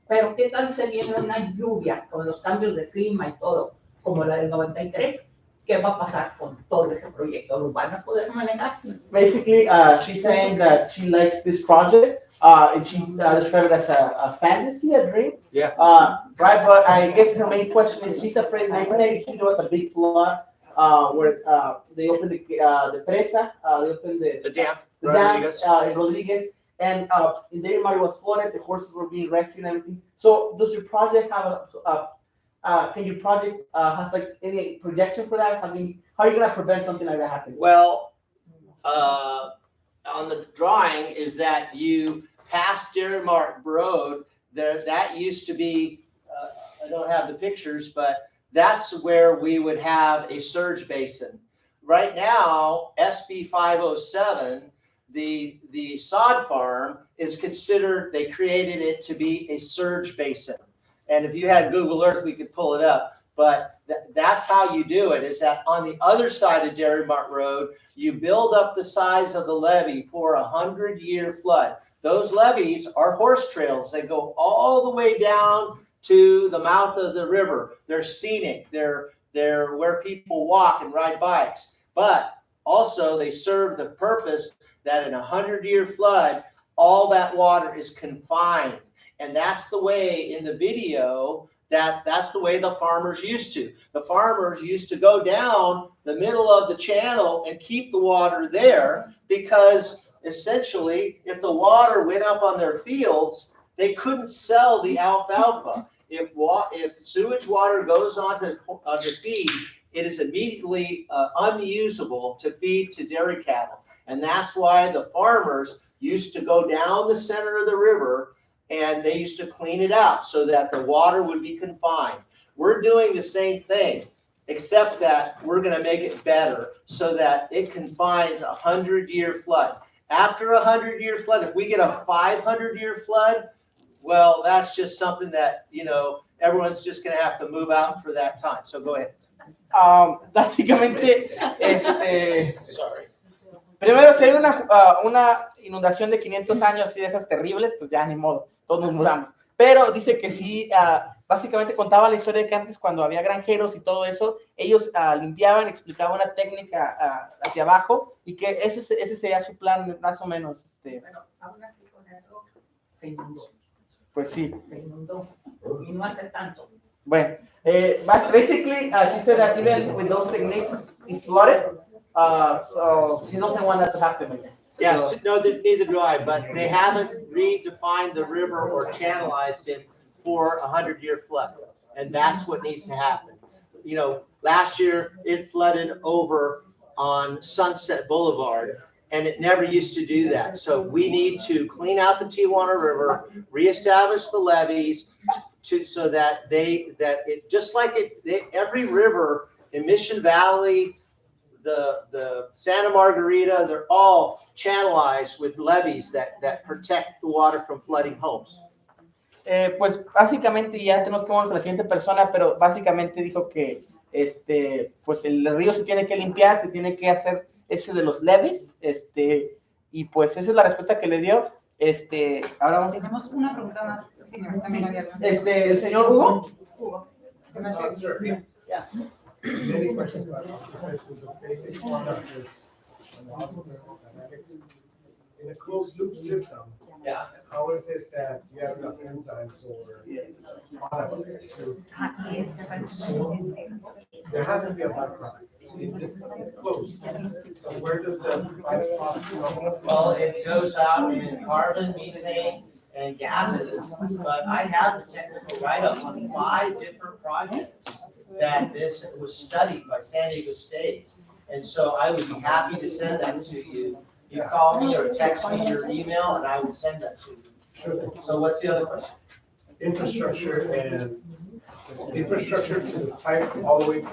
[SPEAKER 16] Pero ¿qué tal se viene una lluvia con los cambios de clima y todo, como la del 93? ¿Qué va a pasar con todo ese proyecto? ¿Lo van a poder manejar?
[SPEAKER 2] Basically, she's saying that she likes this project, and she described it as a fantasy, a dream.
[SPEAKER 9] Yeah.
[SPEAKER 2] Right, but I guess her main question is she's afraid maybe there was a big flood where they opened the presa, they opened the
[SPEAKER 9] dam,
[SPEAKER 2] in Rodriguez, and in Dairy Mart was flooded, the horses were being rescued and everything. So does your project have can your project has like any projection for that? I mean, how are you gonna prevent something like that happening?
[SPEAKER 9] Well, on the drawing is that you pass Dairy Mart Road. That used to be, I don't have the pictures, but that's where we would have a surge basin. Right now, SB 507, the sod farm is considered, they created it to be a surge basin. And if you had Google Earth, we could pull it up. But that's how you do it, is that on the other side of Dairy Mart Road, you build up the sides of the levee for a 100-year flood. Those levees are horse trails. They go all the way down to the mouth of the river. They're scenic. They're where people walk and ride bikes. But also they serve the purpose that in a 100-year flood, all that water is confined. And that's the way in the video, that's the way the farmers used to. The farmers used to go down the middle of the channel and keep the water there, because essentially if the water went up on their fields, they couldn't sell the alfalfa. If sewage water goes onto feed, it is immediately unusable to feed to dairy cattle. And that's why the farmers used to go down the center of the river and they used to clean it out so that the water would be confined. We're doing the same thing, except that we're going to make it better so that it confines a 100-year flood. After a 100-year flood, if we get a 500-year flood, well, that's just something that, everyone's just going to have to move out for that time. So go ahead.
[SPEAKER 2] Básicamente,
[SPEAKER 9] Sorry.
[SPEAKER 2] Primero, si hay una inundación de 500 años y de esas terribles, pues ya ni modo, todos nos mudamos. pero dice que sí, básicamente contaba la historia de que antes cuando había granjeros y todo eso, ellos limpiaban, explicaban una técnica hacia abajo y que ese sería su plan más o menos.
[SPEAKER 16] Bueno, aún así con eso se inundó.
[SPEAKER 2] Pues sí.
[SPEAKER 16] Se inundó. Y no hace tanto.
[SPEAKER 2] Bueno, but basically, she said that even with those techniques, it flooded, so she doesn't want that to happen again.
[SPEAKER 9] Yes, no, neither do I, but they haven't redefined the river or channelized it for 100-year flood. And that's what needs to happen. You know, last year it flooded over on Sunset Boulevard and it never used to do that. So we need to clean out the Tijuana River, reestablish the levees so that just like every river in Mission Valley, the Santa Margarita, they're all channelized with levees that protect the water from flooding homes.
[SPEAKER 2] Pues básicamente ya tenemos que vamos a la siguiente persona, pero básicamente dijo que pues el río se tiene que limpiar, se tiene que hacer ese de los levees, y pues esa es la respuesta que le dio. Ahora
[SPEAKER 17] tenemos una pregunta más, señor, también había.
[SPEAKER 2] El señor Hugo.
[SPEAKER 17] Hugo.
[SPEAKER 1] Yeah. Many questions about the basic one of this dynamics. In a closed loop system,
[SPEAKER 9] yeah,
[SPEAKER 1] how is it that you have enough enzymes or product to there has to be a byproduct. It's closed. So where does the byproduct go?
[SPEAKER 9] Well, it goes out in carbon, methane, and gases, but I have the technical write-up on 5 different projects that this was studied by San Diego State. And so I would be happy to send that to you. You call me or text me your email and I will send that to you.
[SPEAKER 1] Sure.
[SPEAKER 9] So what's the other question?
[SPEAKER 1] Infrastructure to the pipe all the way to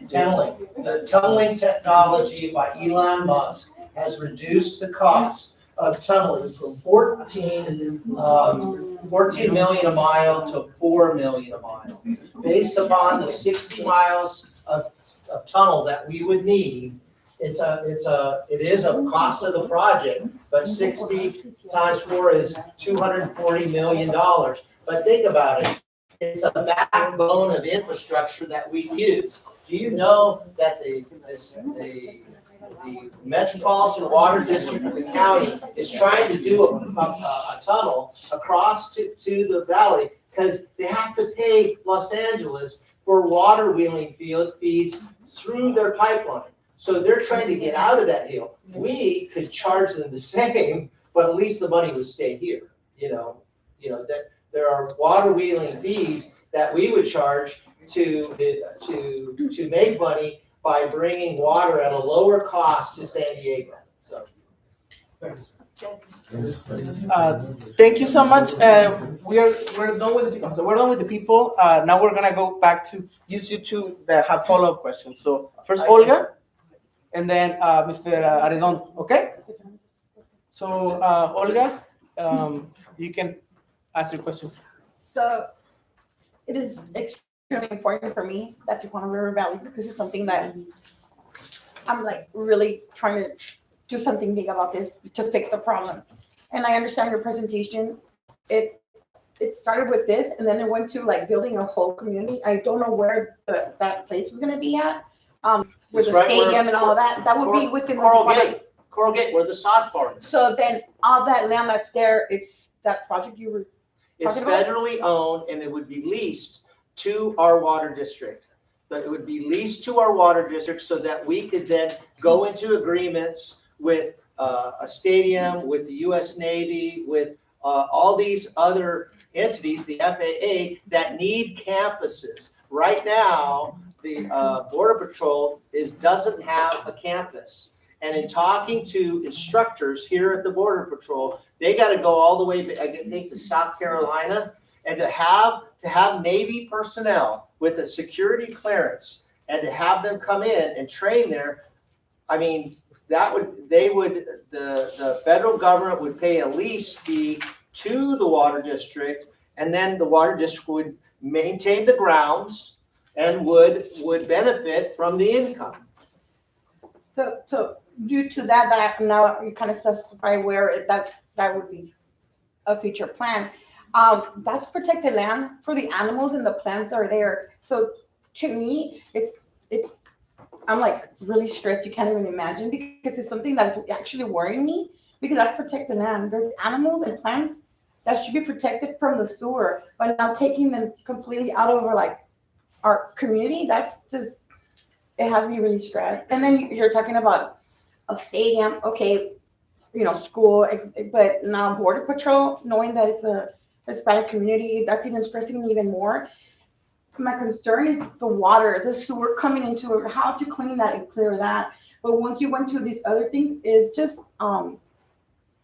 [SPEAKER 9] Tunneling. The tunneling technology by Elon Musk has reduced the cost of tunneling from 14 million a mile to 4 million a mile. Based upon the 60 miles of tunnel that we would need, it is a cost of the project, but 60 times 4 is $240 million. But think about it. It's a backbone of infrastructure that we use. Do you know that the Metropolitan Water District of the county is trying to do a tunnel across to the valley because they have to pay Los Angeles for water wheeling feeds through their pipeline. So they're trying to get out of that deal. We could charge them the same, but at least the money would stay here. You know that there are water wheeling fees that we would charge to make money by bringing water at a lower cost to San Diego. So,
[SPEAKER 1] thanks.
[SPEAKER 2] Thank you so much. We're done with the people. So we're done with the people. Now we're gonna go back to use you two that have follow-up questions. So first Olga, and then Mr. Arredondo. Okay. So Olga, you can ask your question.
[SPEAKER 3] So it is extremely important for me that Tijuana River Valley, this is something that I'm like really trying to do something big about this to fix the problem. And I understand your presentation. It started with this and then it went to like building a whole community. I don't know where that place was gonna be at. With the stadium and all that. That would be within the
[SPEAKER 9] Coral Gate, where the sod farm is.
[SPEAKER 3] So then all that land that's there, it's that project you were
[SPEAKER 9] It's federally owned and it would be leased to our water district. But it would be leased to our water district so that we could then go into agreements with a stadium, with the U.S. Navy, with all these other entities, the FAA, that need campuses. Right now, the Border Patrol doesn't have a campus. And in talking to instructors here at the Border Patrol, they got to go all the way, I think, to South Carolina, and to have Navy personnel with a security clearance and to have them come in and train there. I mean, the federal government would pay a lease fee to the water district, and then the water district would maintain the grounds and would benefit from the income.
[SPEAKER 3] So due to that now you kind of specify where that would be a future plan. That's protected land for the animals and the plants that are there. So to me, it's I'm like really stressed. You can't even imagine because it's something that's actually worrying me because that's protected land. There's animals and plants that should be protected from the sewer, but now taking them completely out of like our community, that's just it has me really stressed. And then you're talking about a stadium, okay, school, but now border patrol, knowing that it's a Hispanic community, that's even stressing me even more. My concern is the water, the sewer coming into it, how to clean that and clear that. But once you went to these other things, it's just I'm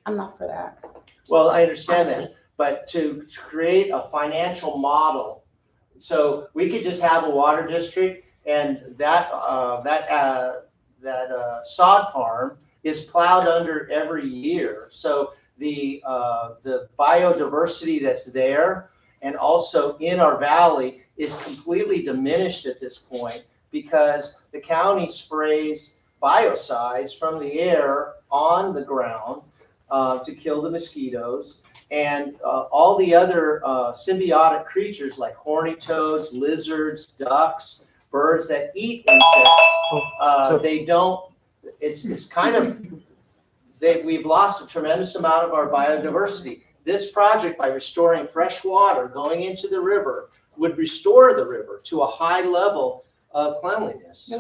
[SPEAKER 3] not for that.
[SPEAKER 9] Well, I understand
[SPEAKER 3] Honestly.
[SPEAKER 9] that, but to create a financial model, so we could just have a water district and that sod farm is plowed under every year. So the biodiversity that's there and also in our valley is completely diminished at this point because the county sprays biocides from the air on the ground to kill the mosquitoes and all the other symbiotic creatures like horny toads, lizards, ducks, birds that eat insects. They don't. It's kind of we've lost a tremendous amount of our biodiversity. This project, by restoring fresh water going into the river, would restore the river to a high level of cleanliness.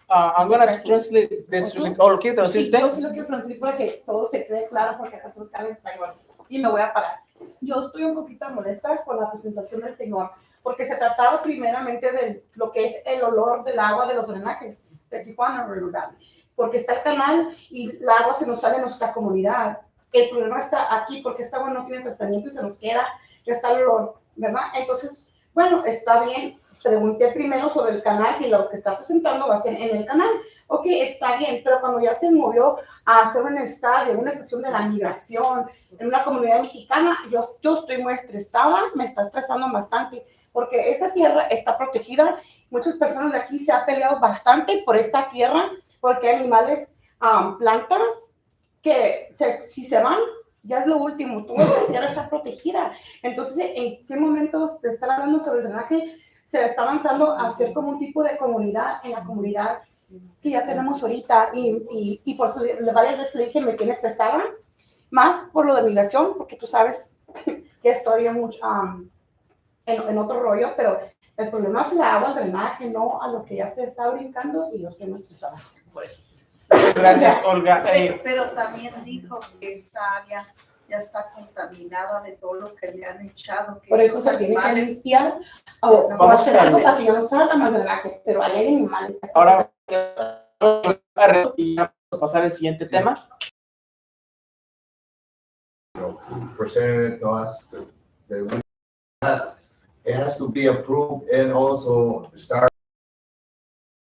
[SPEAKER 2] I'm gonna translate this. ¿O quiere traducir usted?
[SPEAKER 3] Yo sí lo quiero traducir para que todo se quede claro porque acaso está en español. Y me voy a parar. Yo estoy un poquito molesta con la presentación del señor porque se trataba primeramente de lo que es el olor del agua de los drenajes de Tijuana River Valley. Porque está el canal y el agua se nos sale en nuestra comunidad. El problema está aquí porque esta agua no tiene tratamiento y se nos queda, ya está el olor, ¿verdad? Entonces, bueno, está bien. Pregunté primero sobre el canal, si lo que está presentando va a ser en el canal. Ok, está bien, pero cuando ya se movió a hacer un estadio, una estación de la migración, en una comunidad mexicana, yo estoy muy estresada, me está estresando bastante, porque esa tierra está protegida. Muchas personas de aquí se han peleado bastante por esta tierra, porque hay animales, plantas, que si se van, ya es lo último, toda esta tierra está protegida. Entonces, ¿en qué momento de estar hablando sobre el drenaje se está avanzando a hacer como un tipo de comunidad en la comunidad que ya tenemos ahorita? Y por eso varias veces le dije, me tiene estresada, más por lo de migración, porque tú sabes que estoy en otro rollo, pero el problema es el agua, el drenaje, no a lo que ya se está brincando y yo estoy muy estresada por eso.
[SPEAKER 2] Gracias, Olga.
[SPEAKER 6] Pero también dijo que esa área ya está contaminada de todo lo que le han echado. Que
[SPEAKER 3] por eso se tiene que limpiar o hacer algo para que ya no salga más drenaje, pero ahí hay animales.
[SPEAKER 2] Ahora y pasar al siguiente tema.
[SPEAKER 14] Presented it to us that it has to be approved and also start.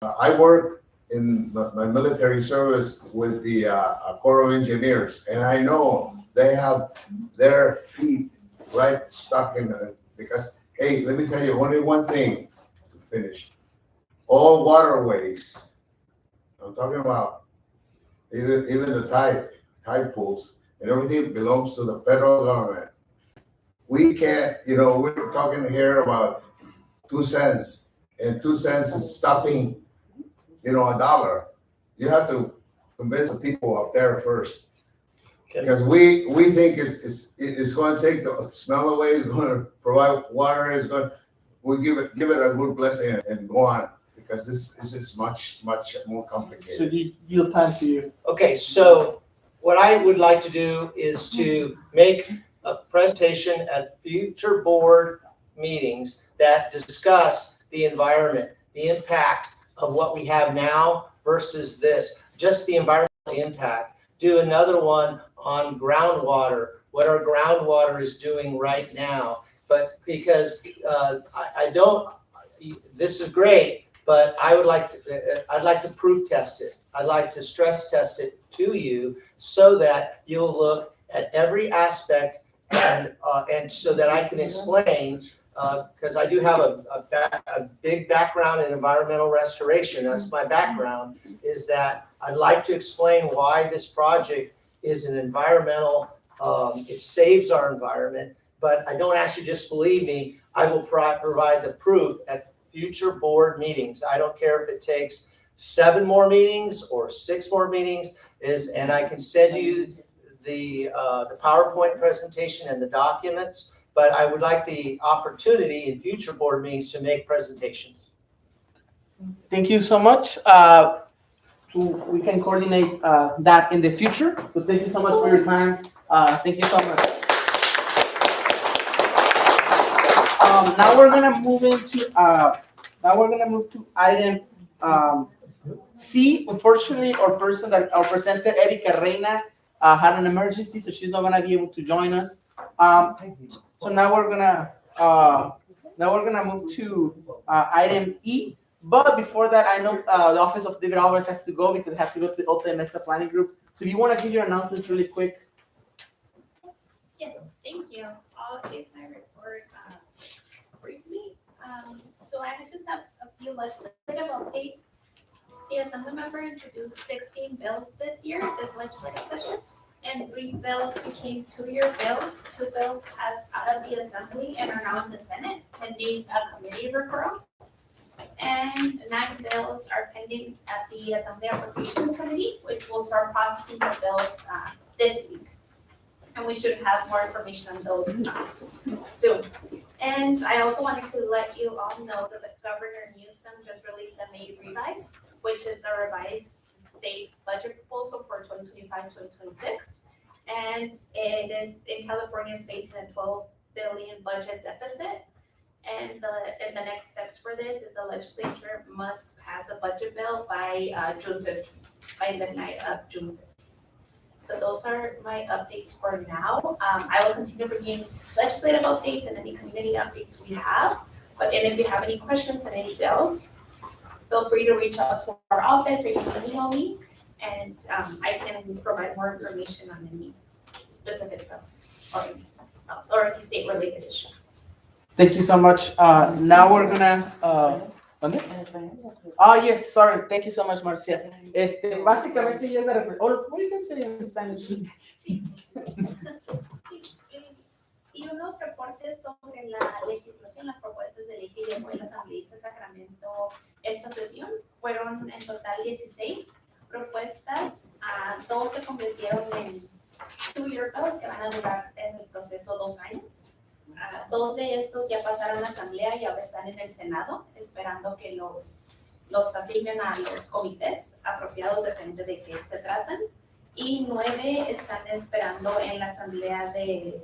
[SPEAKER 14] I work in my military service with the Corps of Engineers, and I know they have their feet right stuck in it because, hey, let me tell you only one thing to finish. All waterways, I'm talking about even the tide pools and everything belongs to the federal government. We can't, we're talking here about 2 cents, and 2 cents is stopping, $1. You have to convince the people up there first. Because we think it's going to take the smell away, it's going to provide water, we give it a good blessing and go on, because this is much more complicated.
[SPEAKER 2] So yield time to you.
[SPEAKER 9] Okay, so what I would like to do is to make a presentation at future board meetings that discuss the environment, the impact of what we have now versus this, just the environmental impact. Do another one on groundwater, what our groundwater is doing right now. But because this is great, but I'd like to proof test it. I'd like to stress test it to you so that you'll look at every aspect and so that I can explain, because I do have a big background in environmental restoration. That's my background, is that I'd like to explain why this project is an environmental, it saves our environment, but I don't ask you just believe me. I will provide the proof at future board meetings. I don't care if it takes 7 more meetings or 6 more meetings, and I can send you the PowerPoint presentation and the documents, but I would like the opportunity in future board meetings to make presentations.
[SPEAKER 2] Thank you so much. So we can coordinate that in the future. So thank you so much for your time. Thank you so much. Now we're gonna move to item C. Unfortunately, our presenter Erika Reina had an emergency, so she's not gonna be able to join us. So now we're gonna move to item E. But before that, I know the office of David Alvarez has to go because I have to go to the Alta Mesa Planning Group. So if you want to give your announcements really quick.
[SPEAKER 8] Yes, thank you. I'll give my report briefly. So I just have a few legislative updates. The Assembly member introduced 16 bills this legislative session, and 3 bills became 2-year bills. 2 bills passed out of the Assembly and are now in the Senate pending a committee referral. And 9 bills are pending at the Assembly Appropriations Committee, which will start processing the bills this week. And we should have more information on those soon. And I also wanted to let you all know that the Governor Newsom just released a May revise, which is the revised state budget proposal for 2025-2026. And it is in California is facing a $12 billion budget deficit. And the next steps for this is the legislature must pass a budget bill by June 15th, by midnight of June 15th. So those are my updates for now. I will continue bringing legislative updates and any community updates we have. And if you have any questions and any bills, feel free to reach out to our office or you can email me, and I can provide more information on any specific bills or any state-related issues.
[SPEAKER 2] Thank you so much. Now we're gonna. Yes, sorry. Thank you so much, Marcia. Básicamente ya es la what do you can say in Spanish?
[SPEAKER 8] Y unos reportes sobre la legislación, las propuestas de ley que llevó el asambleísta Sacramento esta sesión. Fueron en total 16 propuestas. 2 se convirtieron en 2-year bills que van a durar en el proceso 2 años. 2 de esos ya pasaron a la asamblea y ahora están en el Senado, esperando que los asignen a los comités apropiados, depende de qué se tratan. Y 9 están esperando en la asamblea de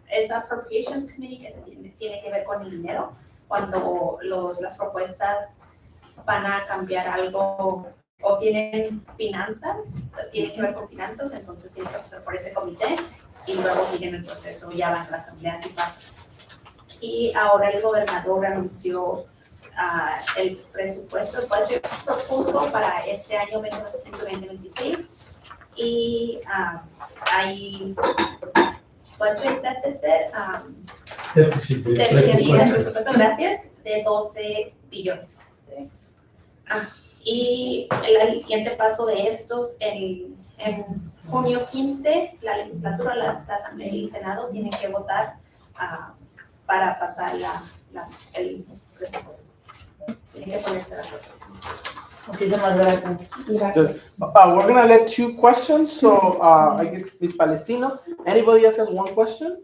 [SPEAKER 8] esa Appropriations Committee que tiene que ver con el dinero, cuando las propuestas van a cambiar algo o tienen finanzas, tienen que ver con finanzas, entonces tienen que pasar por ese comité y luego siguen el proceso, ya van a la asamblea si pasa. Y ahora el gobernador anunció el presupuesto, el budget propuso para este año 2025-2026 y hay budget deficit, presupuesto, gracias, de 12 billones. Y el siguiente paso de estos, en junio 15, la legislatura, la Asamblea y el Senado tienen que votar para pasar el presupuesto. Tienen que ponerse de acuerdo.
[SPEAKER 15] Muchísimas gracias.
[SPEAKER 2] We're gonna let 2 questions. So I guess Ms. Palestino. Anybody else has 1 question?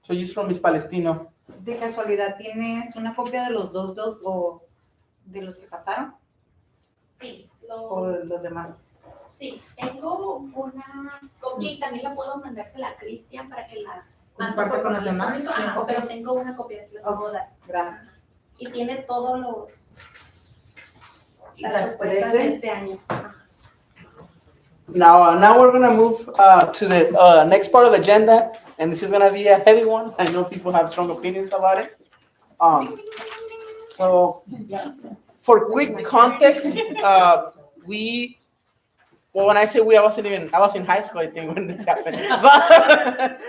[SPEAKER 2] So just from Ms. Palestino.
[SPEAKER 17] De casualidad, ¿tienes una copia de los 2 bills o de los que pasaron?
[SPEAKER 8] Sí.
[SPEAKER 17] ¿O de los demás?
[SPEAKER 8] Sí, tengo una copia y también la puedo mandársela a Cristian para que la
[SPEAKER 17] comparte con los demás.
[SPEAKER 8] Pero tengo una copia, se las puedo dar.
[SPEAKER 17] Gracias.
[SPEAKER 8] Y tiene todos
[SPEAKER 17] las
[SPEAKER 8] propuestas de este año.
[SPEAKER 2] Now we're gonna move to the next part of the agenda, and this is gonna be a heavy one. I know people have strong opinions about it. So for quick context, when I say we, I was in high school, I think, when this happened. But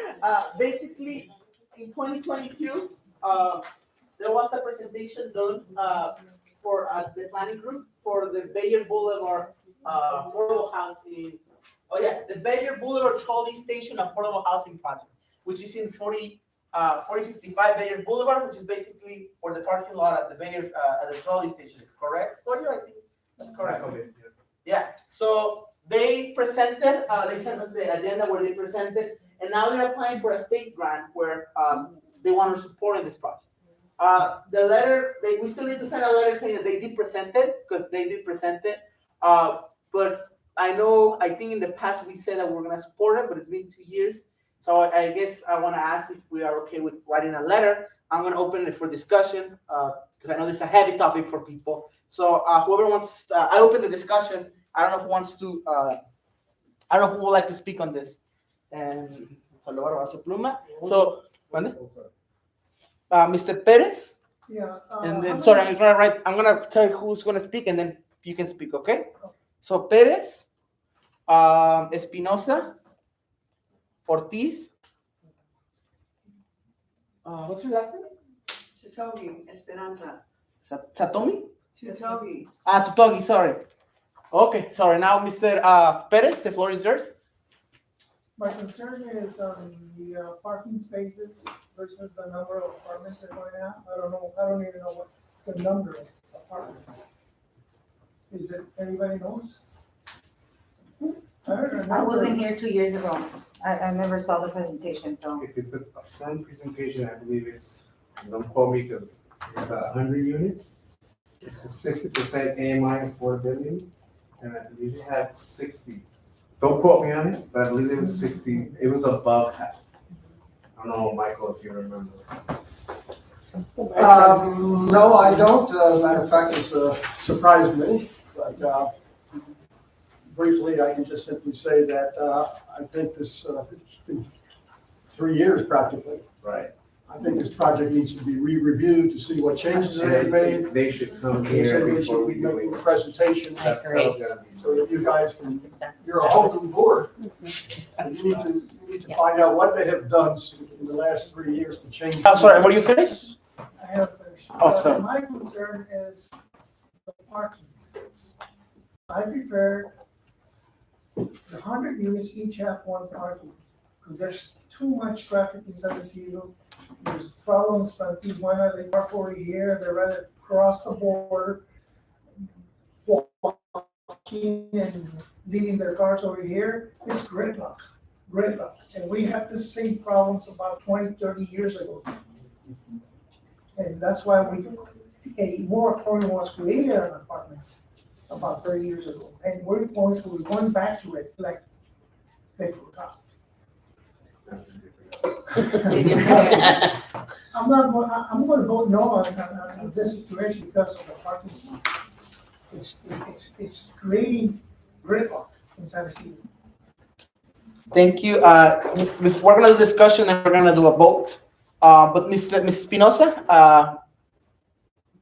[SPEAKER 2] basically, in 2022, there was a presentation done for the planning group for the Bayer Boulevard affordable housing. The Bayer Boulevard Trolley Station affordable housing project, which is in 4055 Bayer Boulevard, which is basically where the parking lot at the Bayer, at the trolley station is, correct? Claudio, I think that's correct. Yeah, so they presented, they sent us the agenda where they presented, and now they're applying for a state grant where they want to support in this project. The letter, we still need to send a letter saying that they did present it, because they did present it. But I think in the past we said that we were gonna support it, but it's been 2 years. So I guess I wanna ask if we are okay with writing a letter. I'm gonna open it for discussion, because I know this is a heavy topic for people. So whoever wants, I open the discussion. I don't know who wants to, I don't know who would like to speak on this. And so, Mr. Perez?
[SPEAKER 1] Yeah.
[SPEAKER 2] And then, sorry, I'm gonna tell you who's gonna speak, and then you can speak, okay? So Perez, Espinosa, Ortiz. What's your last name?
[SPEAKER 6] Tutogi, Esperanza.
[SPEAKER 2] Satomi?
[SPEAKER 6] Tutogi.
[SPEAKER 2] Tutogi, sorry. Okay, sorry. Now, Mr. Perez, the floor is yours.
[SPEAKER 1] My concern is the parking spaces versus the number of apartments they're going to have. I don't even know what's the number of apartments. Is it, anybody knows?
[SPEAKER 17] I wasn't here 2 years ago. I never saw the presentation, so.
[SPEAKER 7] If it's a firm presentation, I believe it's, don't quote me because it's 100 units. It's a 60% AMI affordability, and I believe it had 60. Don't quote me on it, but I believe it was 60. It was above half. I don't know, Michael, if you remember.
[SPEAKER 4] No, I don't. Matter of fact, it's surprised me, but briefly, I can just simply say that I think this, it's been 3 years practically.
[SPEAKER 7] Right.
[SPEAKER 4] I think this project needs to be re-reviewed to see what changes they've made.
[SPEAKER 7] They should come here before we do
[SPEAKER 4] make a presentation.
[SPEAKER 7] I agree.
[SPEAKER 4] So that you guys can, you're a whole board. And you need to find out what they have done in the last 3 years to change.
[SPEAKER 2] I'm sorry, were you finished?
[SPEAKER 1] I have finished.
[SPEAKER 2] Oh, sorry.
[SPEAKER 1] My concern is the parking. I prefer the 100 units each have one parking, because there's too much traffic in San Ysidro. There's problems from Tijuana, they park over here, they're ready to cross the border, walking and leaving their cars over here. It's gridlock. And we had the same problems about 20, 30 years ago. And that's why a moratorium was created on apartments about 30 years ago. And we're going back to it like they forgot. I'm going to vote no on this situation because of the parking space. It's creating gridlock in San Ysidro.
[SPEAKER 2] Thank you. We're gonna do discussion and we're gonna do a vote. But Ms. Espinosa,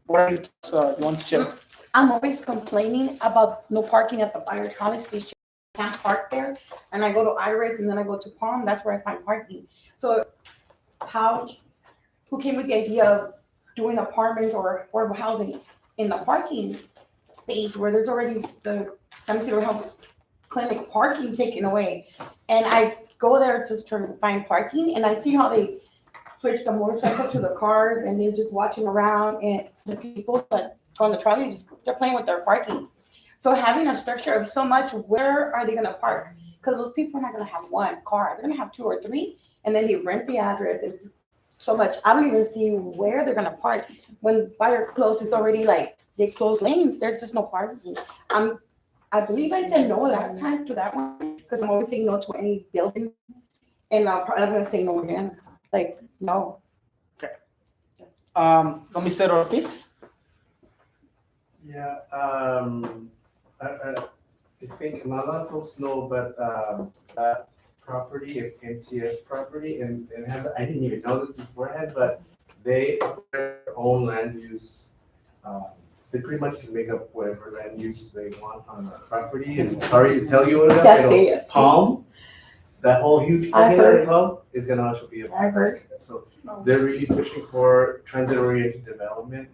[SPEAKER 2] what are you, you want to share?
[SPEAKER 3] I'm always complaining about no parking at the Bayer Trolley Station. I can't park there, and I go to Iris and then I go to Palm. That's where I find parking. So, who came with the idea of doing apartments or affordable housing in the parking space where there's already the San Ysidro Health Clinic parking taken away? And I go there just trying to find parking, and I see how they switch the motorcycle to the cars, and they're just watching around, and the people that go on the trolley, they're playing with their parking. So having a structure of so much, where are they gonna park? Because those people are not gonna have one car, they're gonna have 2 or 3, and then they rent the address. It's so much. I don't even see where they're gonna park. When Bayer closed, it's already like they close lanes. There's just no parking. I believe I said no last time to that one because I'm always saying no to any building, and I'm gonna say no again. Like no.
[SPEAKER 2] Okay. Mr. Ortiz.
[SPEAKER 7] Yeah. I think a lot of folks know, but that property is MTS property, and it has, I didn't even know this beforehand, but they operate their own land use. They pretty much can make up whatever land use they want on the property, and sorry to tell you what
[SPEAKER 3] Yes.
[SPEAKER 7] Palm, that whole huge
[SPEAKER 3] I've heard.
[SPEAKER 7] club is gonna also be a.
[SPEAKER 3] I've heard.
[SPEAKER 7] So they're really pushing for transit-oriented development,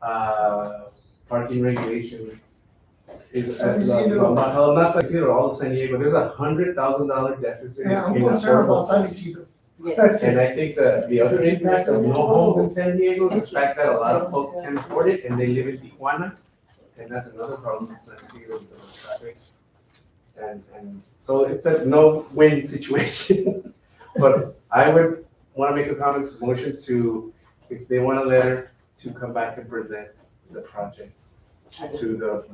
[SPEAKER 7] parking regulation. Is
[SPEAKER 1] San Ysidro.
[SPEAKER 7] not San Ysidro, all of San Diego. There's $100,000 deficit.
[SPEAKER 1] Yeah, I'm
[SPEAKER 7] in
[SPEAKER 1] concerned about
[SPEAKER 7] affordable
[SPEAKER 1] San
[SPEAKER 7] homes.
[SPEAKER 1] Ysidro. That's
[SPEAKER 7] And
[SPEAKER 1] it.
[SPEAKER 7] I think the other impact of no homes in San Diego is the fact that a lot of folks can't afford it and they live in Tijuana. And that's another problem in San Diego with the traffic. And so it's a no-win situation. But I would want to make a comment, motion to, if they want a letter, to come back and present the project to the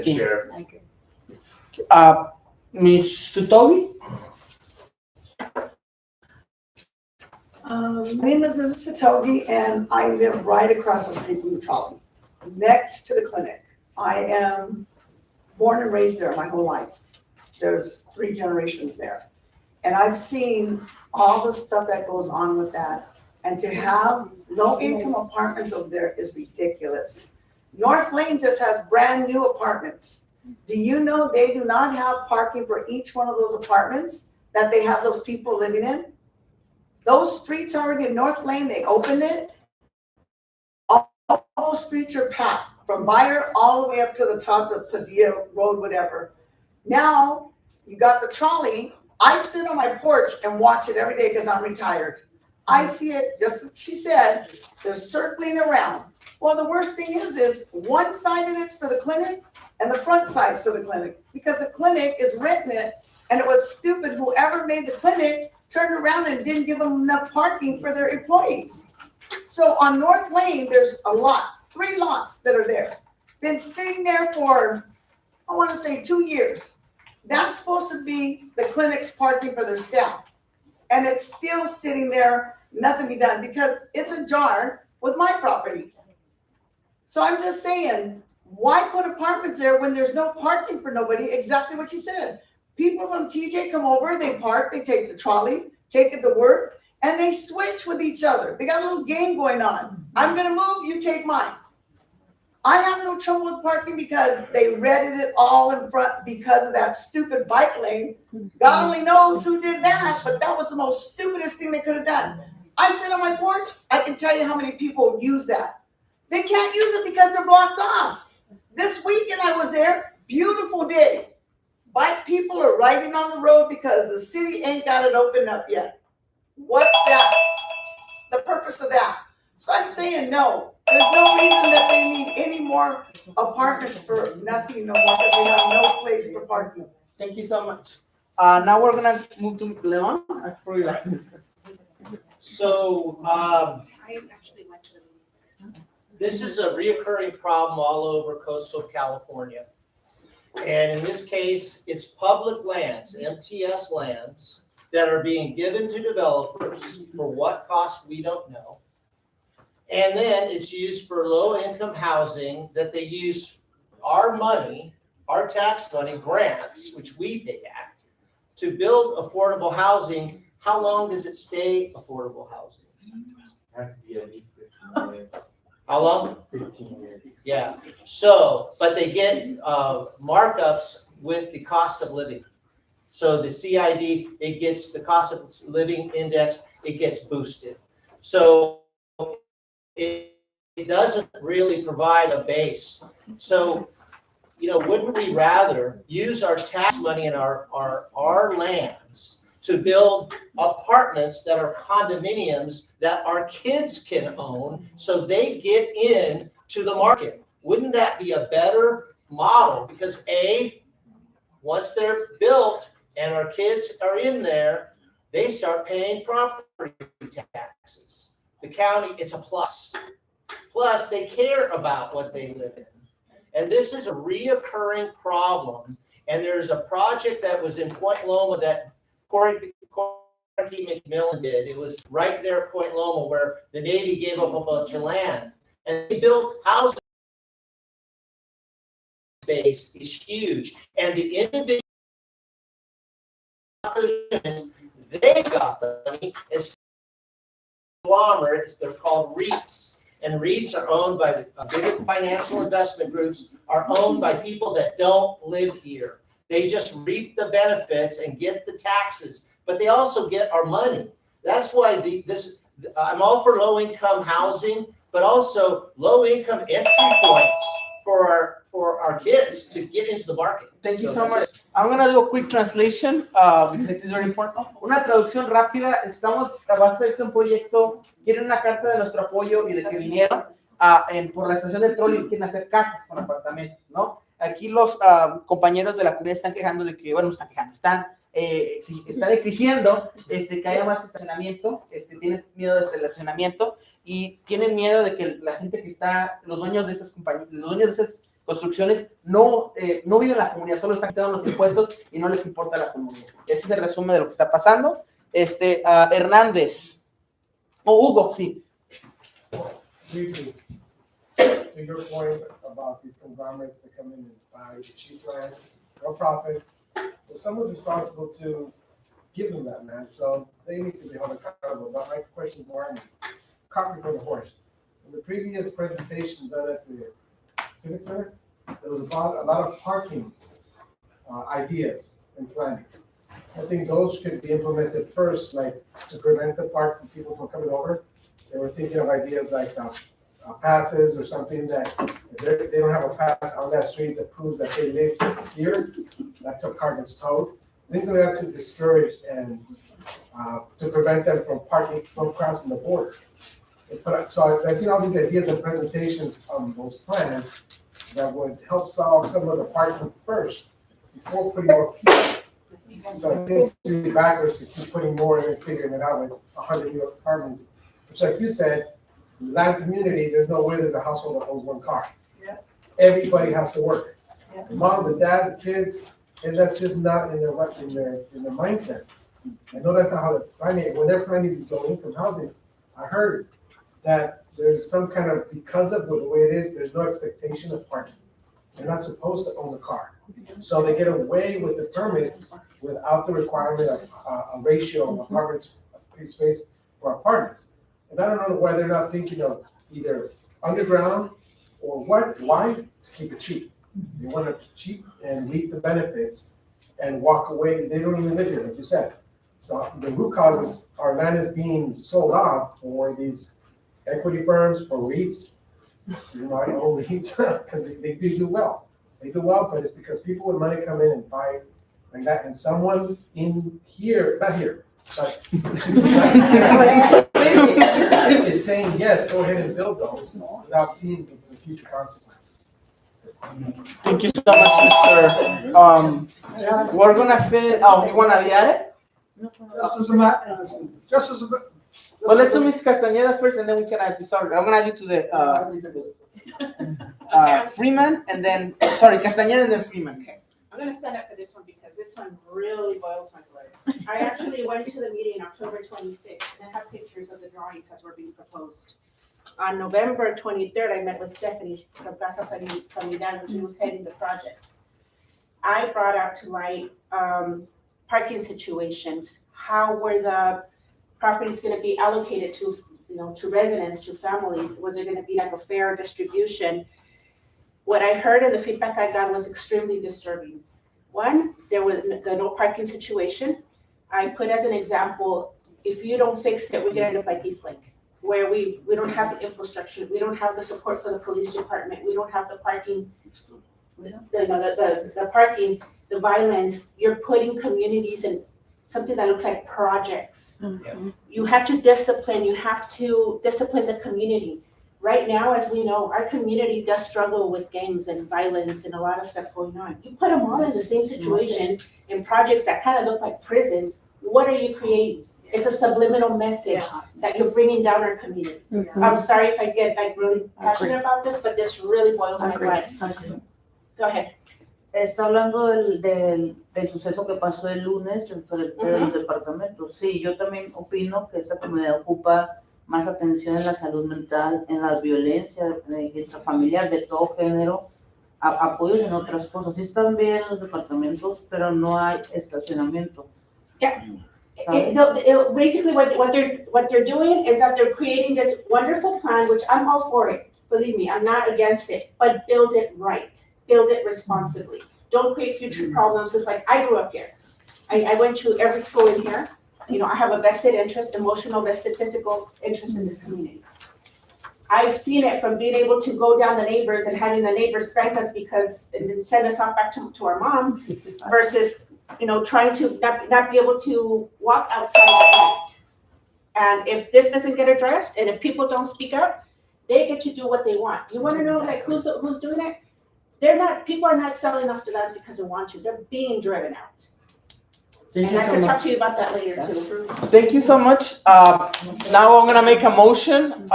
[SPEAKER 7] sheriff.
[SPEAKER 2] Ms. Tutobi?
[SPEAKER 6] My name is Mrs. Satogi, and I live right across the street from the trolley, next to the clinic. I am born and raised there my whole life. There's 3 generations there. And I've seen all the stuff that goes on with that. And to have low-income apartments over there is ridiculous. North Lane just has brand-new apartments. Do you know they do not have parking for each one of those apartments that they have those people living in? Those streets already in North Lane, they opened it. All those streets are packed, from Bayer all the way up to the top of Padilla Road, whatever. Now, you got the trolley. I sit on my porch and watch it every day because I'm retired. I see it, just like she said, they're circling around. Well, the worst thing is one side of it's for the clinic and the front side's for the clinic, because the clinic is renting it, and it was stupid. Whoever made the clinic turned around and didn't give them enough parking for their employees. So on North Lane, there's a lot, 3 lots that are there. Been sitting there for, I want to say 2 years. That's supposed to be the clinic's parking for their staff. And it's still sitting there, nothing be done, because it's a jar with my property. So I'm just saying, why put apartments there when there's no parking for nobody? Exactly what you said. People from TJ come over, they park, they take the trolley, take it to work, and they switch with each other. They got a little game going on. I'm gonna move, you take mine. I have no trouble with parking because they redded it all in front because of that stupid bike lane. God only knows who did that, but that was the most stupidest thing they could have done. I sit on my porch, I can tell you how many people use that. They can't use it because they're blocked off. This weekend I was there, beautiful day. Bike people are riding on the road because the city ain't got it opened up yet. What's that? The purpose of that? So I'm saying no. There's no reason that they need any more apartments for nothing no more, because we have no place for parking.
[SPEAKER 2] Thank you so much. Now we're gonna move to Leon. I forgot.
[SPEAKER 9] So,
[SPEAKER 5] I actually went to the
[SPEAKER 9] this is a reoccurring problem all over coastal California. And in this case, it's public lands, MTS lands, that are being given to developers for what cost we don't know. And then it's used for low-income housing that they use our money, our tax money, grants, which we pay back, to build affordable housing. How long does it stay affordable housing?
[SPEAKER 7] Has to be at least 15 years.
[SPEAKER 9] How long?
[SPEAKER 7] 15 years.
[SPEAKER 9] Yeah, so, but they get markups with the cost of living. So the CID, it gets the cost of living index, it gets boosted. So it doesn't really provide a base. So, wouldn't we rather use our tax money and our lands to build apartments that are condominiums that our kids can own so they get in to the market? Wouldn't that be a better model? Because once they're built and our kids are in there, they start paying property taxes. The county, it's a plus. Plus, they care about what they live in. And this is a reoccurring problem. And there's a project that was in Point Loma that Corey McMillan did. It was right there at Point Loma where the Navy gave up a bunch of land. And they built houses. Base is huge. And the individual, they got the money. It's conglomerates, they're called REITs. And REITs are owned by the big financial investment groups, are owned by people that don't live here. They just reap the benefits and get the taxes, but they also get our money. That's why I'm all for low-income housing, but also low-income entry points for our kids to get into the market.
[SPEAKER 2] Thank you so
[SPEAKER 9] that's
[SPEAKER 2] much.
[SPEAKER 9] it.
[SPEAKER 2] I'm gonna do a quick translation because it is very important. Una traducción rápida. Va a hacerse un proyecto. Quieren una carta de nuestro apoyo y de que vinieron por la estación del trolley. Quieren hacer casas con apartamentos, ¿no? Aquí los compañeros de la comunidad están quejando de que, bueno, están quejando, están exigiendo que haya más estacionamiento. Tienen miedo del estacionamiento y tienen miedo de que la gente que está, los dueños de esas compañías, los dueños de esas construcciones no viven en la comunidad, solo están quitando los impuestos y no les importa la comunidad. Ese es el resumen de lo que está pasando. Hernández. Hugo, sí.
[SPEAKER 18] Briefly, to your point about these conglomerates that come in and buy the cheap land, no profit, well, someone's responsible to give them that land, so they need to be held accountable. But my question is more on cart before the horse. In the previous presentation done at the Civic Center, there was a lot of parking ideas and planning. I think those could be implemented first, like to prevent the people from coming over. They were thinking of ideas like passes or something that if they don't have a pass on that street that proves that they live here, that car gets towed. Things like that to discourage and to prevent them from crossing the border. So I've seen all these ideas and presentations on those plans that would help solve some of the parking first before putting more people. So it seems to be backwards to keep putting more and then figuring it out with 100 new apartments. Which, like you said, in the land community, there's no way there's a household that owns one car.
[SPEAKER 6] Yeah.
[SPEAKER 18] Everybody has to work.
[SPEAKER 6] Yeah.
[SPEAKER 18] The mom, the dad, the kids, and that's just not in their mindset. I know that's not how they're planning it. When they're planning these low-income housing, I heard that there's some kind of, because of the way it is, there's no expectation of parking. They're not supposed to own a car. So they get away with the permits without the requirement of a ratio of apartments, space for apartments. And I don't know why they're not thinking of either underground or what, why? To keep it cheap. They want it cheap and reap the benefits and walk away. They don't even live here, like you said. So the root cause is our land is being sold off for these equity firms, for REITs. You know, I own REITs because they do well. They do well, but it's because people with money come in and buy like that. And someone in here, not here, but is saying, yes, go ahead and build those without seeing the future consequences.
[SPEAKER 2] Thank you so much, Mr. We're gonna finish. Oh, you wanna add it? Well, let's do Ms. Castañeda first, and then we can add you. Sorry, I'm gonna add you to the Freeman, and then Castañeda, and then Freeman.
[SPEAKER 5] Okay. I'm gonna stand up for this one because this one really boils my blood. I actually went to the meeting October 26th and I have pictures of the drawings that were being proposed. On November 23rd, I met with Stephanie from Casa Familiar, when she was heading the projects. I brought out to light parking situations. How were the properties gonna be allocated to, to residents, to families? Was it gonna be like a fair distribution? What I heard and the feedback I got was extremely disturbing. One, there was the no parking situation. I put as an example, if you don't fix it, we're gonna end up like Eastlake, where we don't have the infrastructure, we don't have the support for the police department, we don't have the parking, the parking, the violence. You're putting communities in something that looks like projects. Mm-hmm. You have to discipline the community. Right now, as we know, our community does struggle with gangs and violence and a lot of stuff going on. You put them all in the same situation in projects that kind of look like prisons, what are you creating? It's a subliminal message that you're bringing down our community. Mm-hmm. I'm sorry if I get really passionate about this, but this really boils my blood. Go ahead.
[SPEAKER 15] Está hablando del suceso que pasó el lunes en frente de los departamentos. Sí, yo también opino que esta comunidad ocupa más atención en la salud mental, en la violencia intrafamiliar de todo género, apoyos en otras cosas. Sí están bien los departamentos, pero no hay estacionamiento.
[SPEAKER 5] Yeah. Basically, what they're doing is that they're creating this wonderful plan, which I'm all for it. Believe me, I'm not against it, but build it right, build it responsibly. Don't create future problems. It's like I grew up here. I went to every school in here. I have a vested interest, emotional, vested, physical interest in this community. I've seen it from being able to go down the neighbors and having the neighbors spank us and then send us off back to our moms versus, trying to not be able to walk outside at night. And if this doesn't get addressed, and if people don't speak up, they get to do what they want. You wanna know who's doing it? People are not selling off the lands because they want to, they're being driven out.
[SPEAKER 2] Thank
[SPEAKER 5] And
[SPEAKER 2] you
[SPEAKER 5] I
[SPEAKER 2] so
[SPEAKER 5] can talk
[SPEAKER 2] much.
[SPEAKER 5] to you about that later too.
[SPEAKER 2] Thank you so much. Now I'm gonna make a motion.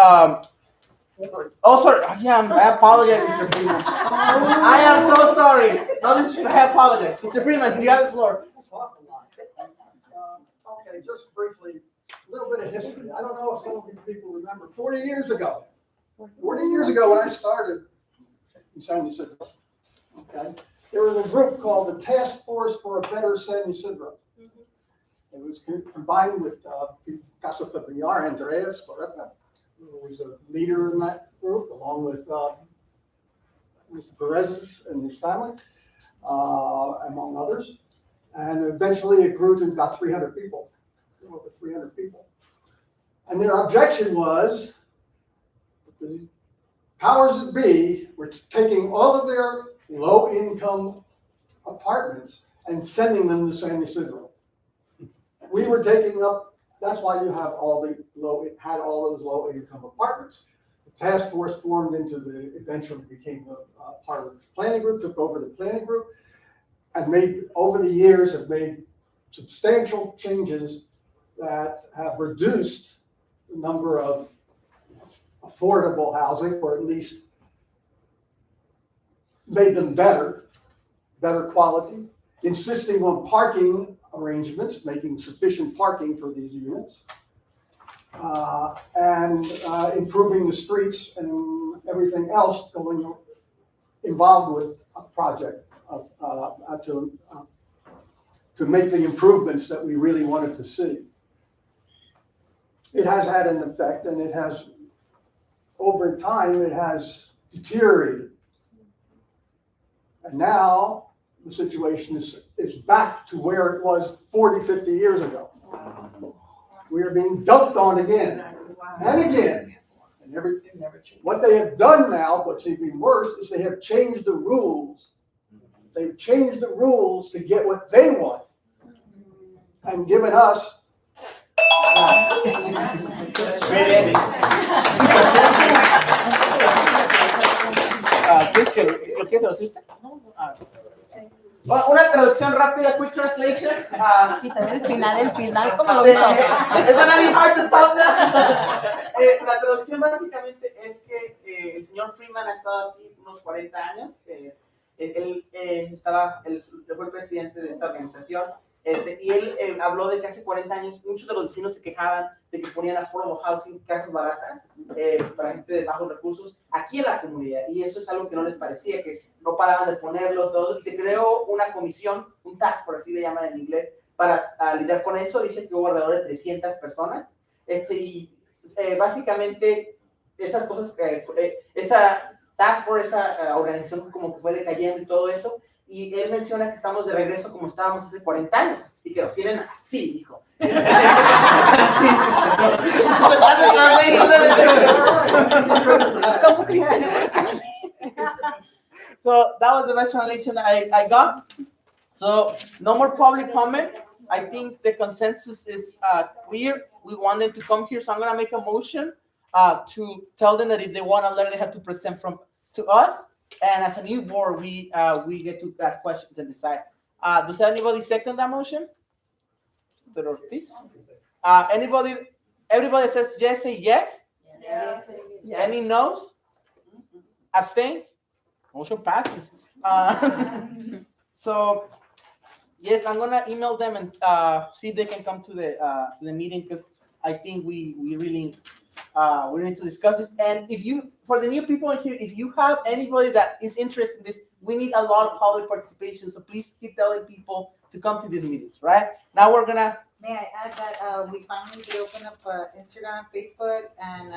[SPEAKER 2] Oh, sorry. I apologize, Mr. Freeman. I am so sorry. No, I apologize. Mr. Freeman, you have the floor.
[SPEAKER 4] Okay, just briefly, a little bit of history. I don't know if some of you people remember, 40 years ago when I started in San Ysidro, okay, there was a group called the Task Force for a Better San Ysidro. It was combined with Casa Familiar, Andreas, who was a leader in that group, along with Mr. Perez and his family, among others. And eventually it grew to about 300 people, over 300 people. And their objection was the powers that be were taking all of their low-income apartments and sending them to San Ysidro. We were taking up, that's why you have all those low-income apartments. The task force formed eventually became a part of the planning group, took over the planning group, and over the years have made substantial changes that have reduced the number of affordable housing, or at least made them better quality, insisting on parking arrangements, making sufficient parking for these units, and improving the streets and everything else involved with a project to make the improvements that we really wanted to see. It has had an effect, and it has, over time, it has deteriorated. And now the situation is back to where it was 40, 50 years ago. We are being dumped on again and again. And what they have done now, what's even worse, is they have changed the rules. They've changed the rules to get what they want and given us.
[SPEAKER 2] Una traducción rápida, quick translation.
[SPEAKER 3] El final, ¿cómo lo
[SPEAKER 2] It's gonna be hard to top that. La traducción básicamente es que el señor Freeman ha estado aquí unos 40 años. Él fue el presidente de esta organización. Y él habló de que hace 40 años muchos de los vecinos se quejaban de que ponían affordable housing, casas baratas, para gente de bajos recursos, aquí en la comunidad. Y eso es algo que no les parecía, que no paraban de ponerlos todos. Y se creó una comisión, un task, por así le llaman en inglés, para lidiar con eso. Dice que hubo alrededor de 300 personas. Básicamente, esas cosas, esa task force, esa organización como que fue decayendo y todo eso. Y él menciona que estamos de regreso como estábamos hace 40 años y que lo tienen así, dijo.
[SPEAKER 3] ¿Cómo cristiano?
[SPEAKER 2] So that was the best translation I got. So no more public comment. I think the consensus is clear. We want them to come here, so I'm going to make a motion to tell them that if they want a letter, they have to present to us. And as a new board, we get to ask questions and decide. Does anybody second that motion? Everybody says yes, say yes.
[SPEAKER 3] Yes.
[SPEAKER 2] Any no's? Abstains? Motion passes. So yes, I'm gonna email them and see if they can come to the meeting, because I think we really need to discuss this. And for the new people in here, if you have anybody that is interested in this, we need a lot of public participation. So please keep telling people to come to these meetings, right? Now we're gonna.
[SPEAKER 17] May I add that we finally did open up Instagram, Facebook, and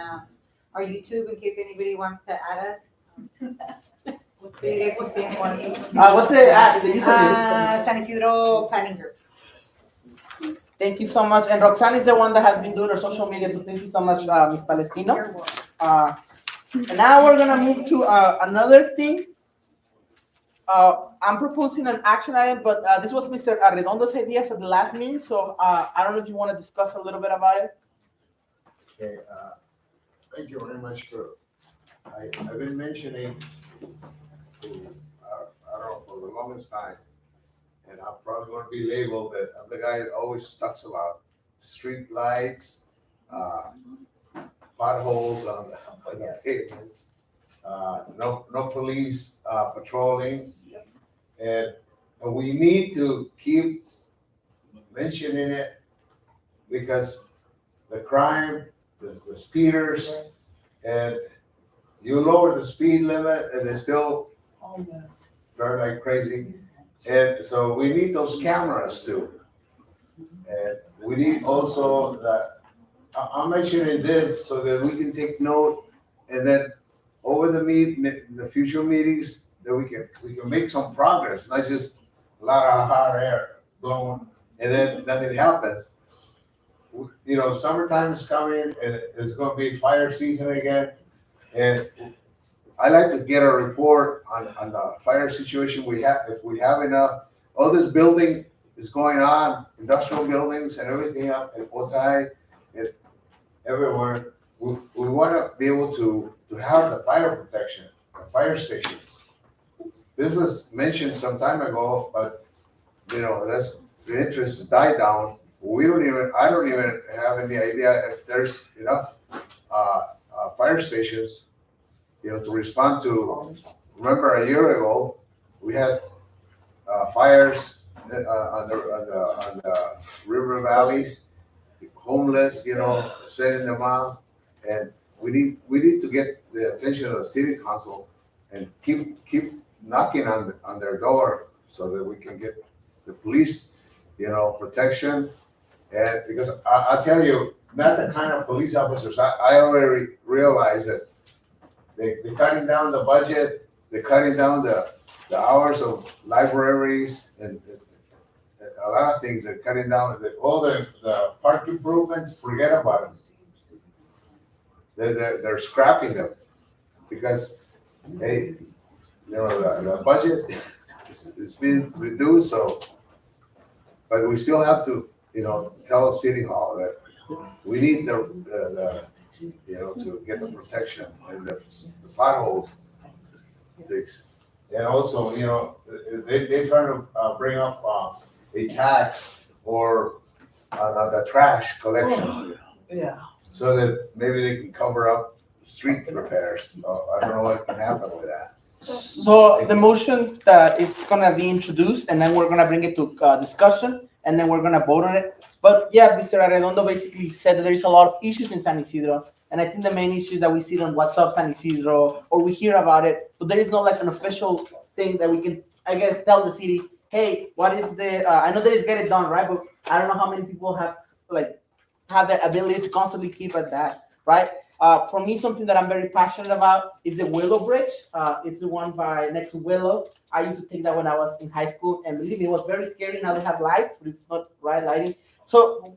[SPEAKER 17] our YouTube in case anybody wants to add us. So you guys can see more.
[SPEAKER 2] What's the ad?
[SPEAKER 17] San Ysidro Planning Group.
[SPEAKER 2] Thank you so much. And Roxanne is the one that has been doing our social media, so thank you so much, Ms. Palestino. And now we're gonna move to another thing. I'm proposing an action item, but this was Mr. Arredondo's ideas at the last meeting, so I don't know if you want to discuss a little bit about it.
[SPEAKER 14] Okay, thank you very much for, I've been mentioning to, I don't know, for the longest time, and I'm probably gonna be labeled that I'm the guy that always talks about street lights, potholes on the pavements, no police patrolling. And we need to keep mentioning it because the crime, the speeders, and you lower the speed limit and they still drive like crazy. And so we need those cameras too. And we need also that, I'm mentioning this so that we can take note, and then over the future meetings, that we can make some progress, not just a lot of hot air blowing and then nothing happens. You know, summertime is coming and it's gonna be fire season again. And I like to get a report on the fire situation we have, if we have enough. All this building is going on, industrial buildings and everything up in Otay and everywhere. We wanna be able to have the fire protection, the fire station. This was mentioned some time ago, but you know, the interest has died down. I don't even have any idea if there's enough fire stations, you know, to respond to. Remember a year ago, we had fires on the river valleys, homeless, you know, sending them out, and we need to get the attention of the city council and keep knocking on their door so that we can get the police, you know, protection. And because I'll tell you, not the kind of police officers, I already realize that they're cutting down the budget, they're cutting down the hours of libraries and a lot of things. They're cutting down all the park improvements, forget about them. They're scrapping them because, hey, you know, the budget is being reduced, so, but we still have to, you know, tell City Hall that we need the you know, to get the protection and the potholes fixed. And also, you know, they try to bring up a tax or the trash collection.
[SPEAKER 6] Yeah.
[SPEAKER 14] So that maybe they can cover up street repairs. I don't know what can happen with that.
[SPEAKER 2] So the motion that is gonna be introduced, and then we're gonna bring it to discussion, and then we're gonna vote on it. But yeah, Mr. Arredondo basically said that there is a lot of issues in San Ysidro, and I think the main issues that we see on What's Up San Ysidro, or we hear about it, but there is no like an official thing that we can, I guess, tell the city, hey, what is the? I know that it's get it done, right? But I don't know how many people have the ability to constantly keep at that, right? For me, something that I'm very passionate about is the Willow Bridge. It's the one next to Willow. I used to take that when I was in high school, and believe me, it was very scary. Now they have lights, but it's not right lighting. So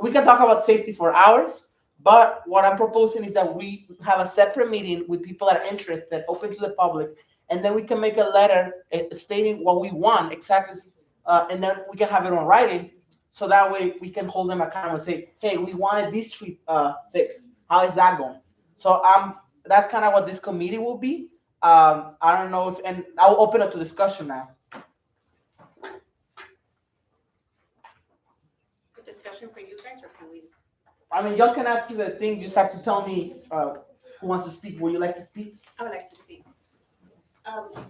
[SPEAKER 2] we can talk about safety for hours, but what I'm proposing is that we have a separate meeting with people that are interested, open to the public, and then we can make a letter stating what we want exactly, and then we can have it on writing. So that way we can hold them accountable and say, hey, we wanted this street fixed. How is that going? So that's kind of what this committee will be. I don't know if, and I'll open up to discussion now.
[SPEAKER 5] Discussion for you guys, or can we?
[SPEAKER 2] I mean, y'all can add to the thing. You just have to tell me who wants to speak. Would you like to speak?
[SPEAKER 5] I would like to speak.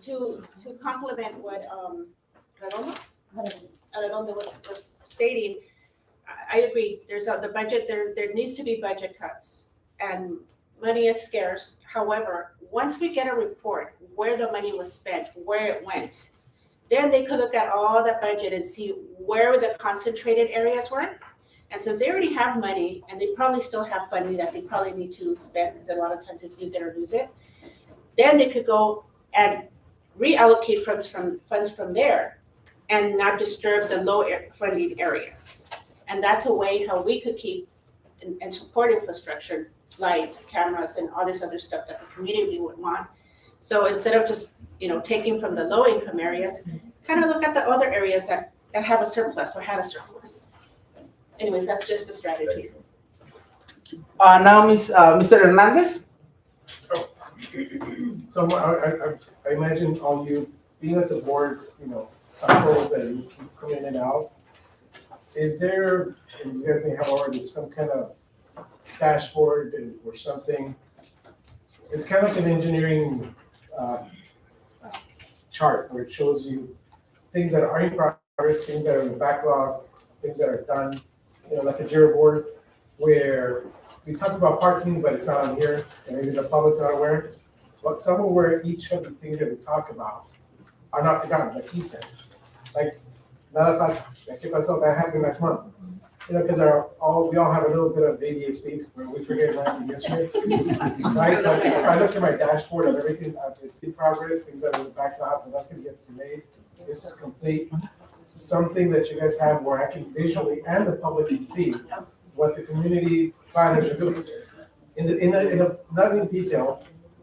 [SPEAKER 5] To complement what Arredondo was stating, I agree. There's the budget. There needs to be budget cuts, and money is scarce. However, once we get a report where the money was spent, where it went, then they could look at all that budget and see where the concentrated areas were. And since they already have money, and they probably still have funding that they probably need to spend, because a lot of times it's use it or lose it, then they could go and reallocate funds from there and not disturb the low funding areas. And that's a way how we could keep and support infrastructure, lights, cameras, and all this other stuff that the community would want. So instead of just, taking from the low income areas, kind of look at the other areas that have a surplus or had a surplus. Anyways, that's just a strategy.
[SPEAKER 2] Now, Mr. Hernandez.
[SPEAKER 18] So I imagine all you, being at the board, cycles that you keep coming in and out, is there, and you guys may have already some kind of dashboard or something, it's kind of like an engineering chart where it shows you things that are in progress, things that are in the backlog, things that are done, like a Jira board where we talk about parking, but it's not on here, and maybe the public's not aware. But somewhere where each of the things that we talk about are not forgotten, like he said. Like, nada pasa, ¿qué pasó? That happened last month. Because we all have a little bit of ADHD where we forget what happened yesterday. Right? Like, if I look at my dashboard of everything, it's in progress, things that are in the backlog, but that's gonna get delayed. This is complete. Something that you guys have where I can visually and the public can see what the community planners are doing. Not in detail,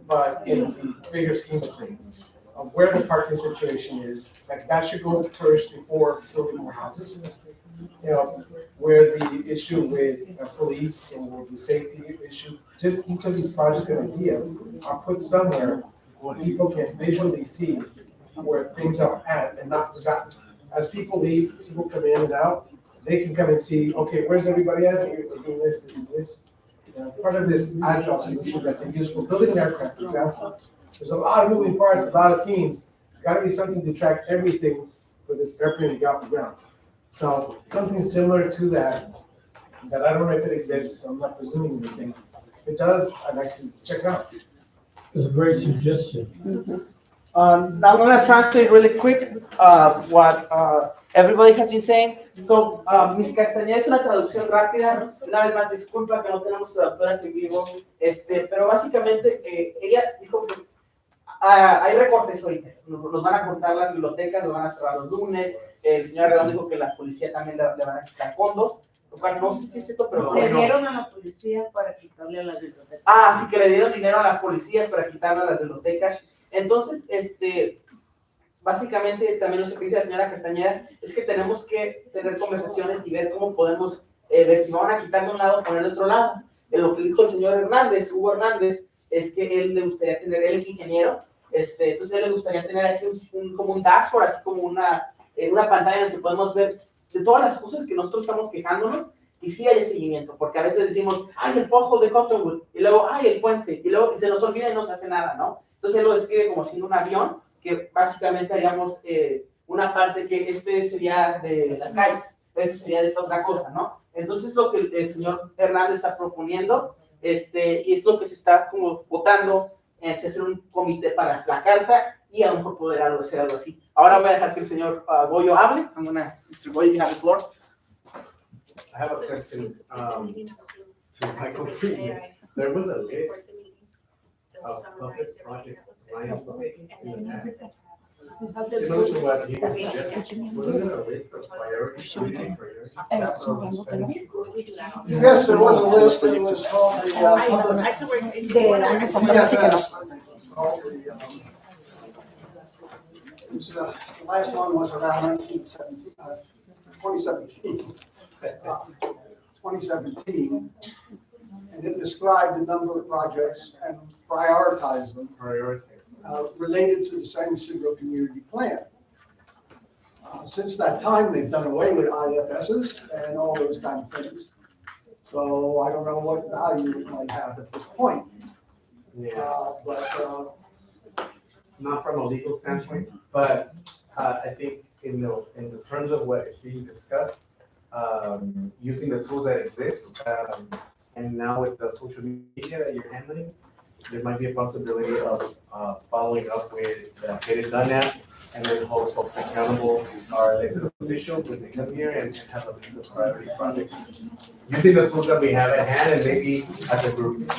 [SPEAKER 18] but in the bigger scheme of things, of where the parking situation is. Like, that should go first before building more houses. Where the issue with police or the safety issue, just each of these projects and ideas are put somewhere where people can visually see where things are at and not forgotten. As people leave, people come in and out, they can come and see, okay, where's everybody at? We're doing this, this, and this. Part of this agile solution that they use for building an aircraft, for example, there's a lot of moving parts, a lot of teams. There's got to be something to track everything for this airplane to get off the ground. So something similar to that I don't know if it exists, so I'm not presuming anything. If it does, I'd like to check it out.
[SPEAKER 12] It's a great suggestion.
[SPEAKER 2] Now I'm going to translate really quick what everybody has been saying. So, Miss Castañeda es una traducción rápida. Una vez más, disculpa que no tenemos traductoras en vivo, pero básicamente ella dijo que hay recortes ahorita. Nos van a cortar las bibliotecas, nos van a cerrar los lunes. El señor Arredondo dijo que la policía también le van a quitar fondos. Lo cual no sé si es cierto, pero
[SPEAKER 15] le dieron a la policía para quitarle a las bibliotecas.
[SPEAKER 2] Sí, que le dieron dinero a las policías para quitarle a las bibliotecas. Entonces, básicamente también lo que dice la señora Castañeda es que tenemos que tener conversaciones y ver cómo podemos ver si van a quitar de un lado o poner de otro lado. Lo que dijo el señor Hernández, Hugo Hernández, es que él le gustaría tener, él es ingeniero, entonces él le gustaría tener aquí como un dashboard, así como una pantalla en la que podemos ver de todas las cosas que nosotros estamos quejándonos y sí hay seguimiento, porque a veces decimos, ay, el pothole de Cottonwood, y luego, ay, el puente, y luego se nos olvida y no se hace nada, ¿no? Entonces él lo describe como siendo un avión, que básicamente haríamos una parte que sería de las calles, esto sería de esta otra cosa, ¿no? Entonces es lo que el señor Hernández está proponiendo, y es lo que se está como votando, hacer un comité para la carta y a lo mejor poder hacer algo así. Ahora voy a dejar que el señor Goyo hable. Mr. Goyo, you have the floor.
[SPEAKER 7] I have a question to Michael Friedman. There was a list of public projects lined up in the past. Similar to what you guys suggested, was there a list of priorities?
[SPEAKER 4] Yes, there was a list, it was called the the last one was around 2017, and it described a number of projects and prioritized them. Related to the San Ysidro Community Plan. Since that time, they've done away with IFSs and all those kind of things. So I don't know what value it might have at this point.
[SPEAKER 7] Not from a legal standpoint, but I think in the terms of what is being discussed, using the tools that exist, and now with the social media that you're handling, there might be a possibility of following up with the Get It Done app, and then hold folks accountable, our elected officials when they come here and have a list of priority projects. Using the tools that we have at hand and maybe as a group.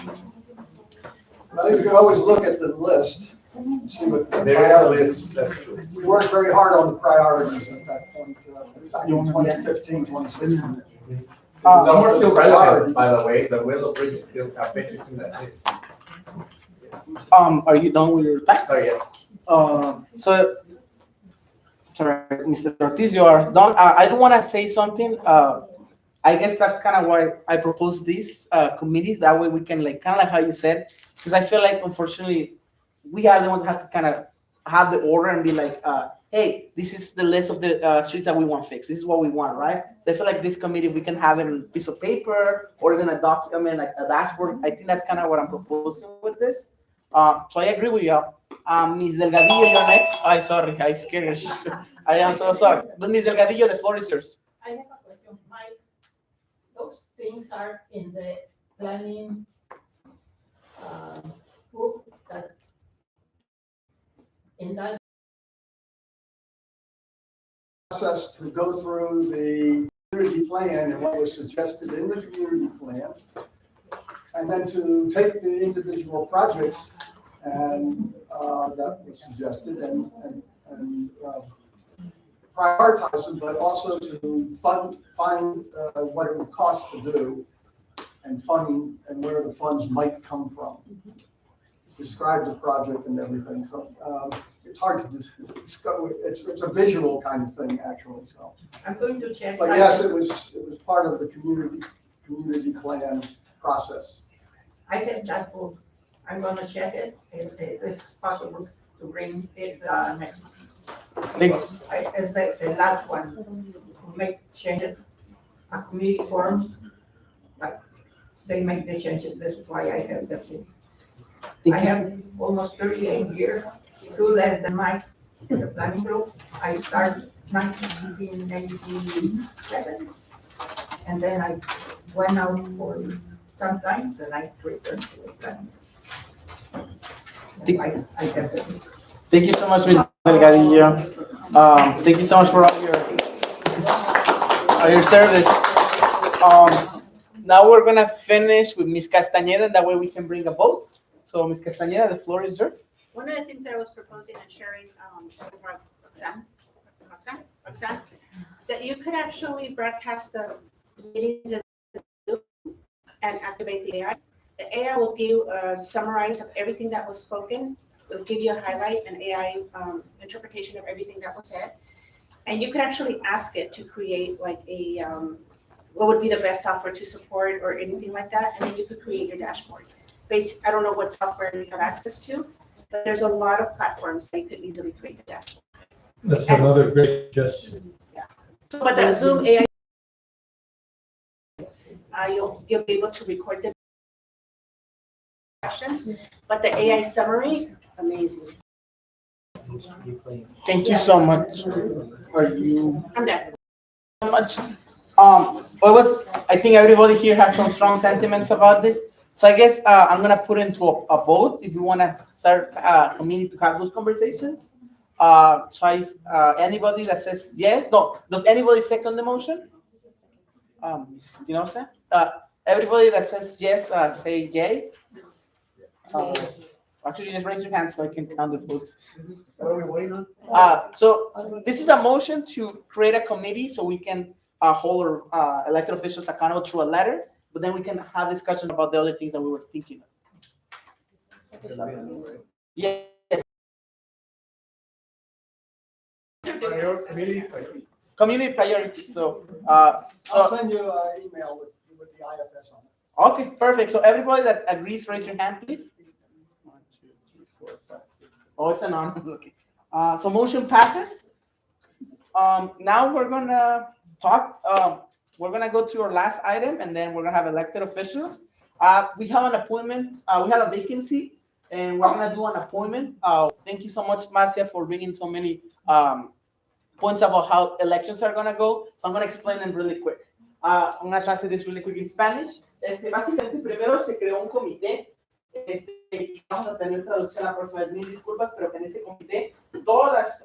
[SPEAKER 4] Well, you can always look at the list, see what.
[SPEAKER 7] There is a list, that's true.
[SPEAKER 4] We worked very hard on the priorities at that point, back in 2015, 2016.
[SPEAKER 7] Some are still relevant, by the way, the Willow Bridge still have pictures in that list.
[SPEAKER 2] Are you done with your time?
[SPEAKER 7] Sorry, yeah.
[SPEAKER 2] So, sorry, Mr. Ortiz, you are done. I do want to say something. I guess that's kind of why I proposed these committees. That way we can like, kind of like how you said, because I feel like unfortunately, we are the ones that have to kind of have the order and be like, hey, this is the list of the streets that we want fixed. This is what we want, right? So I feel like this committee, we can have it on a piece of paper or even a document, like a dashboard. I think that's kind of what I'm proposing with this. So I agree with you. Ms. Delgadillo, you're next. I'm sorry, I scared you. I am so sorry. But Ms. Delgadillo, the floor is yours.
[SPEAKER 16] I have a question, Mike. Those things are in the planning book that in that
[SPEAKER 4] Process to go through the community plan and what was suggested in the community plan, and then to take the individual projects and that was suggested and prioritize them, but also to find what it would cost to do and funding and where the funds might come from. Describe the project and everything. So it's hard to discover. It's a visual kind of thing, actually. So
[SPEAKER 16] I'm going to check.
[SPEAKER 4] but yes, it was part of the community plan process.
[SPEAKER 16] I have that book. I'm gonna check it if it's possible to bring it next month. It's the last one, make changes, a committee form, but they make the changes, that's why I have that book. I have almost 38 years, 2 less than Mike in the planning group. I started 1987, and then I went out for some time, and I returned to the planning. I get it.
[SPEAKER 2] Thank you so much, Ms. Delgadillo. Thank you so much for all your service. Now we're gonna finish with Ms. Castañeda, and that way we can bring a vote. So, Ms. Castañeda, the floor is yours.
[SPEAKER 5] One of the things that I was proposing and sharing with Roxanne, is that you could actually broadcast the meetings in Zoom and activate the AI. The AI will give a summarize of everything that was spoken. It'll give you a highlight and AI interpretation of everything that was said. And you could actually ask it to create like a, what would be the best software to support or anything like that. And then you could create your dashboard. I don't know what software you have access to, but there's a lot of platforms that you could easily create the dashboard.
[SPEAKER 12] That's another great suggestion.
[SPEAKER 5] Yeah. So, but the Zoom AI, you'll be able to record the questions, but the AI summary, amazing.
[SPEAKER 2] Thank you so much. Are you?
[SPEAKER 5] I'm done.
[SPEAKER 2] So much. I think everybody here has some strong sentiments about this. So I guess I'm gonna put into a vote if you wanna start a committee to have those conversations. Anybody that says yes, no, does anybody second the motion? You know what I'm saying? Everybody that says yes, say yay. Actually, just raise your hand so I can count the votes.
[SPEAKER 4] What are we waiting on?
[SPEAKER 2] So this is a motion to create a committee so we can hold our elected officials accountable through a letter, but then we can have discussions about the other things that we were thinking of. Yes. Community priorities. So,
[SPEAKER 4] I'll send you an email with the IFS on it.
[SPEAKER 2] Okay, perfect. So everybody that agrees, raise your hand, please. 1, 2, 3, 4, 5, 6. Oh, it's an on. Okay. So motion passes. Now we're gonna talk. We're gonna go to our last item, and then we're gonna have elected officials. We have an appointment. We have a vacancy, and we're gonna do an appointment. Thank you so much, Marcia, for bringing so many points about how elections are gonna go. So I'm gonna explain them really quick. I'm gonna translate this really quick in Spanish. Básicamente, primero se creó un comité. Vamos a tener traducción la próxima vez, mil disculpas, pero que en este comité todas las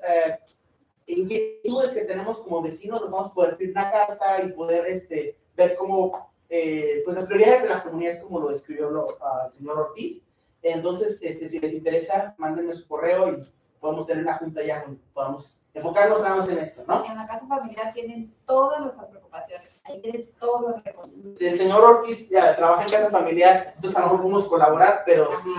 [SPEAKER 2] inquietudes que tenemos como vecinos las vamos a poder escribir una carta y poder ver cómo pues las prioridades de la comunidad es como lo describió el señor Ortiz. Entonces, si les interesa, mándenme su correo y podemos tener una junta ya donde podamos enfocarnos nada más en esto, ¿no?
[SPEAKER 17] En la casa familiar tienen todas nuestras preocupaciones.
[SPEAKER 5] ahí tiene todo lo que
[SPEAKER 2] El señor Ortiz trabaja en casa familiar, entonces a lo mejor podemos colaborar, pero sí.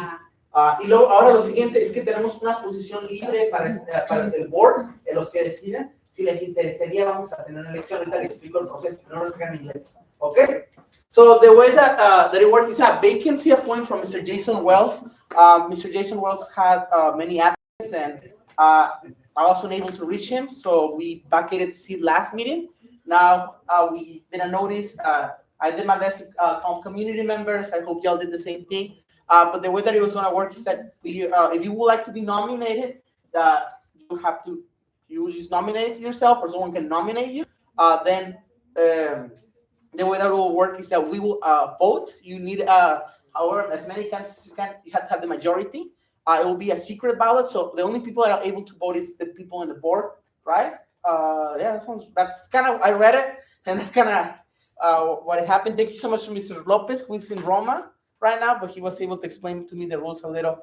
[SPEAKER 2] Y luego, ahora lo siguiente es que tenemos una posición libre para el board, los que deciden. Si les interesaría, vamos a tener una elección. Ahorita les explico el proceso, pero no lo explico en inglés. Okay? So the way that it works is a vacancy appointment from Mr. Jason Wells. Mr. Jason Wells had many applicants, and I wasn't able to reach him, so we vacated the seat last meeting. Now we did a notice. I did my best to call community members. I hope y'all did the same thing. But the way that it was going to work is that if you would like to be nominated, you have to just nominate yourself, or someone can nominate you. Then the way that it will work is that we will vote. You need, however, as many candidates as you can. You have to have the majority. It will be a secret ballot, so the only people that are able to vote is the people on the board, right? Yeah, that's kind of, I read it, and that's kind of what happened. Thank you so much to Mr. Lopez, who is in Roma right now, but he was able to explain to me the rules a little.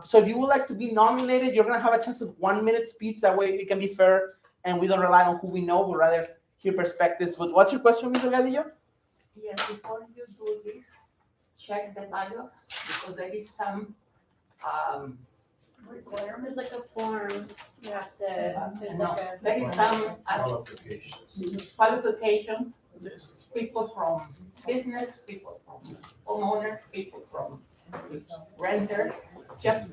[SPEAKER 2] So if you would like to be nominated, you're gonna have a chance of 1 minute speech. That way it can be fair, and we don't rely on who we know, but rather hear perspectives. But what's your question, Mr. Gadillo?
[SPEAKER 16] Yeah, before you do this, check the bios, because there is some,
[SPEAKER 3] There's like a form, you have to, there's
[SPEAKER 16] no,
[SPEAKER 3] like a.
[SPEAKER 16] there is some qualification, people from business, people from homeowners, people from renters, just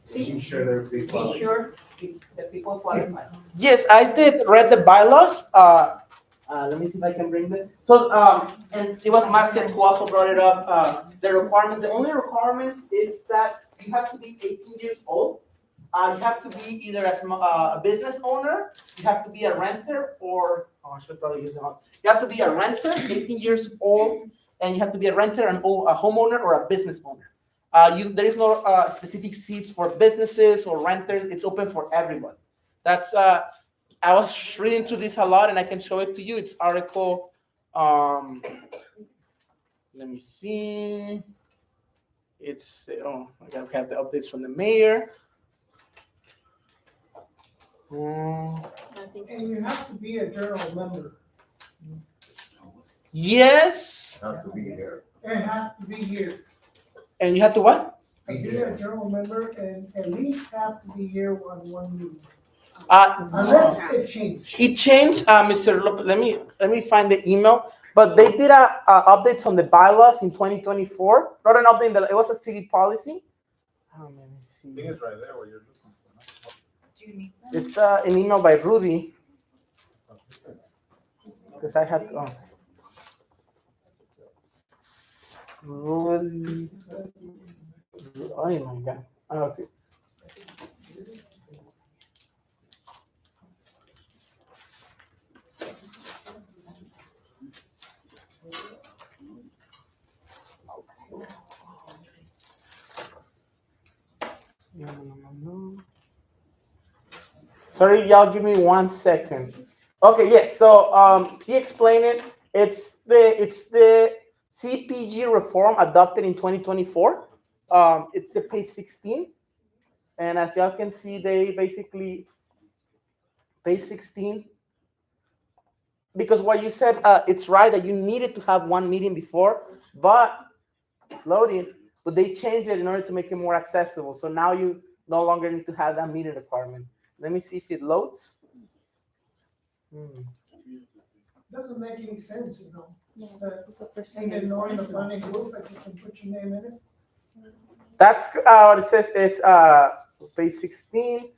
[SPEAKER 16] see,
[SPEAKER 7] Be sure they're
[SPEAKER 16] be sure the people qualify.
[SPEAKER 2] Yes, I did read the bylaws. Let me see if I can bring them. So, and it was Marcia who also brought it up. The requirements, the only requirements is that you have to be 18 years old. You have to be either as a business owner, you have to be a renter, or, I should probably use them all. You have to be a renter, 18 years old, and you have to be a renter, a homeowner, or a business owner. There is no specific seats for businesses or renters. It's open for everyone. That's, I was reading through this a lot, and I can show it to you. It's article, let me see. It's, I gotta have the updates from the mayor.
[SPEAKER 1] And you have to be a journal member.
[SPEAKER 2] Yes.
[SPEAKER 14] Have to be here.
[SPEAKER 1] And have to be here.
[SPEAKER 2] And you have to what?
[SPEAKER 1] Be a journal member and at least have to be here on one meeting. Unless it changed.
[SPEAKER 2] It changed, Mr. Lopez. Let me find the email. But they did updates on the bylaws in 2024. Not an update, it was a city policy. Let me see.
[SPEAKER 19] I think it's right there where you're looking for.
[SPEAKER 17] Do you need
[SPEAKER 2] It's an email by Rudy. Because I had Rudy. Oh my God. Okay. Sorry, y'all, give me 1 second. Okay, yes. So, he explained it. It's the CPG reform adopted in 2024. It's the page 16, and as y'all can see, they basically page 16. Because what you said, it's right that you needed to have one meeting before, but it's loading. But they changed it in order to make it more accessible. So now you no longer need to have that meeting requirement. Let me see if it loads.
[SPEAKER 1] Doesn't make any sense, you know. And ignoring the planning group, that you can put your name in it.
[SPEAKER 2] That's what it says. It's page 16.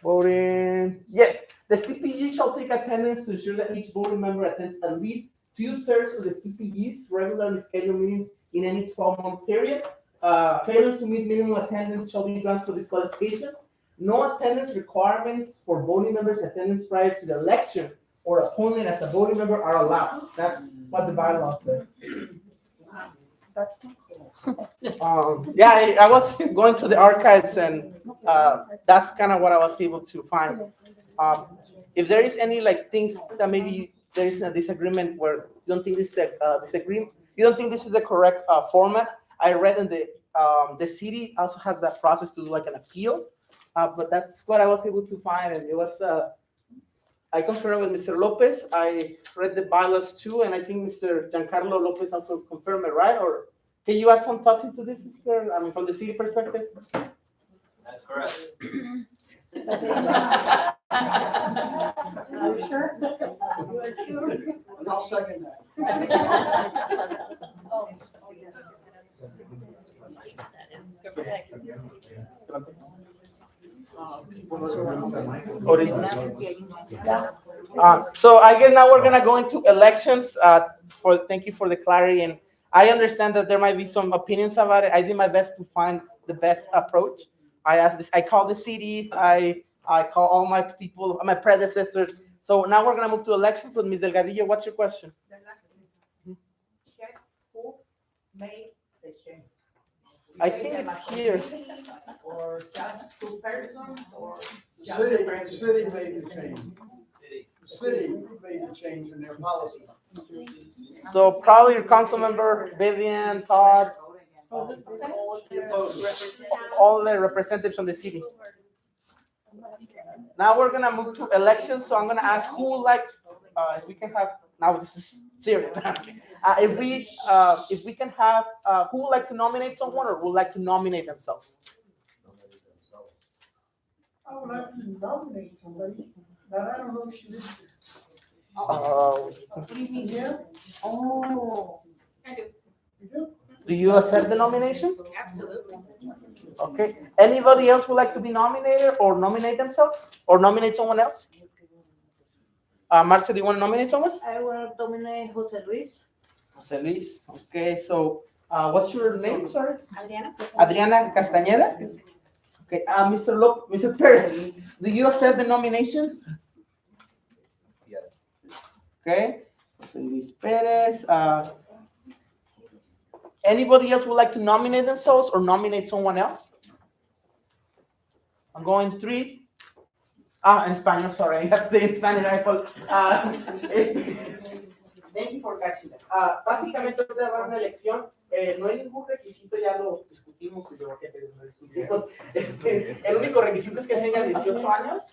[SPEAKER 2] Voting. Yes, the CPG shall take attendance to ensure that each voting member attends at least 2/3 of the CPG's regularly scheduled meetings in any 12-month period. Failure to meet minimum attendance shall be grounds for disqualification. No attendance requirements for voting members' attendance prior to the election or appointment as a voting member are allowed. That's what the bylaw says. Yeah, I was going to the archives, and that's kind of what I was able to find. If there is any things that maybe there is a disagreement where you don't think this is you don't think this is the correct format, I read in the city also has that process to do an appeal, but that's what I was able to find, and it was I confirmed with Mr. Lopez. I read the bylaws too, and I think Mr. Giancarlo Lopez also confirmed it, right? Or can you add some thoughts into this, Mr.? I mean, from the city perspective?
[SPEAKER 9] That's correct.
[SPEAKER 3] Are you sure?
[SPEAKER 6] I'll second that.
[SPEAKER 2] So I guess now we're gonna go into elections. Thank you for the clarity, and I understand that there might be some opinions about it. I did my best to find the best approach. I asked this. I called the city. I call all my people, my predecessors. So now we're gonna move to elections with Ms. Delgadillo. What's your question?
[SPEAKER 16] Check who made the change.
[SPEAKER 2] I think it's here.
[SPEAKER 16] Or just two persons, or
[SPEAKER 4] The
[SPEAKER 16] just
[SPEAKER 4] city,
[SPEAKER 16] the
[SPEAKER 4] the
[SPEAKER 16] president?
[SPEAKER 4] city made the change. The city made the change in their policy.
[SPEAKER 2] So probably your council member, Vivian, Todd, all the representatives from the city. Now we're gonna move to elections. So I'm gonna ask who would like, if we can have, now this is serious. If we can have, who would like to nominate someone or would like to nominate themselves?
[SPEAKER 1] I would like to nominate somebody, but I don't know if she lives here.
[SPEAKER 3] What do you mean?
[SPEAKER 1] Yeah,
[SPEAKER 3] Oh.
[SPEAKER 16] I do,
[SPEAKER 1] you do?
[SPEAKER 2] Do you accept the nomination?
[SPEAKER 16] absolutely.
[SPEAKER 2] Okay. Anybody else would like to be nominated or nominate themselves or nominate someone else? Marcia, do you want to nominate someone?
[SPEAKER 15] I will nominate Jose Luis.
[SPEAKER 2] Jose Luis. Okay, so what's your name? Sorry.
[SPEAKER 5] Adriana?
[SPEAKER 2] Adriana Castañeda. Okay, Mr. Perez, do you accept the nomination?
[SPEAKER 7] Yes.
[SPEAKER 2] Okay, Jose Luis Perez. Anybody else would like to nominate themselves or nominate someone else? I'm going 3. En español, sorry, I have to say in Spanish. Thank you for catching that. Básicamente, ahorita va a haber una elección. No hay ningún requisito, ya lo discutimos y yo que lo discutimos. El único requisito es que tenga 18 años,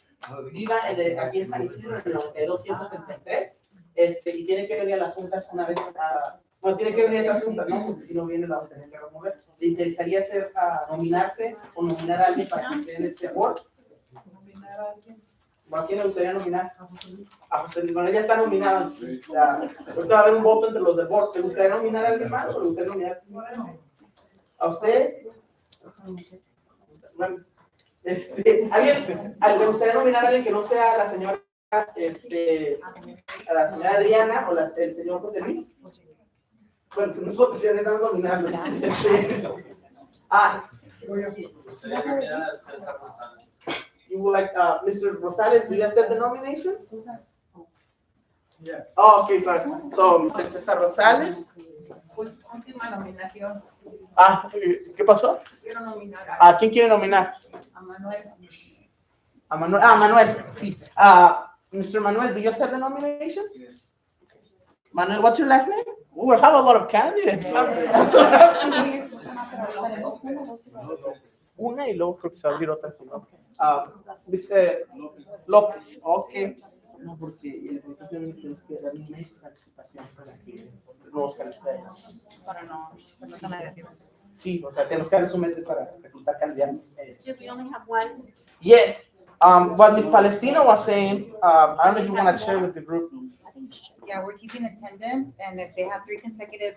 [SPEAKER 2] viva aquí en San Ysidro, en el 9263, y tiene que venir a las juntas una vez bueno, tiene que venir a estas juntas, ¿no? Porque si no viene la va a tener que remover. ¿Le interesaría nominarse o nominar a alguien para que esté en este board? ¿A quién le gustaría nominar? A José Luis. Bueno, ya está nominado. Ahorita va a haber un voto entre los del board. ¿Te gustaría nominar a alguien más o le gustaría nominar a usted? Bueno, ¿alguien le gustaría nominar a alguien que no sea la señora, a la señora Adriana o el señor José Luis? Bueno, nosotros ya estamos nominando. You would like, Mr. Rosales, do you accept the nomination?
[SPEAKER 18] Yes.
[SPEAKER 2] Oh, okay, sorry. So, Mr. César Rosales.
[SPEAKER 16] Pues, última nominación.
[SPEAKER 2] ¿Qué pasó?
[SPEAKER 16] Quiero nominar
[SPEAKER 2] ¿A quién quiere nominar?
[SPEAKER 16] a Manuel.
[SPEAKER 2] A Manuel. Manuel, sí. Mr. Manuel, do you accept the nomination?
[SPEAKER 7] Yes.
[SPEAKER 2] Manuel, what's your last name? Oh, we have a lot of candidates. Una y luego creo que se va a abrir otra. Mr. López, ok. No, porque tienes que dar un mes de participación para que nuevos candidatos.
[SPEAKER 17] Para no tener negativas.
[SPEAKER 2] Sí, o sea, tenemos que darles un mes para reclutar candidatos.
[SPEAKER 5] So we only have one.
[SPEAKER 2] Yes. What Ms. Palestino was saying, I don't know if you want to share with the group.
[SPEAKER 17] Yeah, we're keeping attendance, and if they have 3 consecutive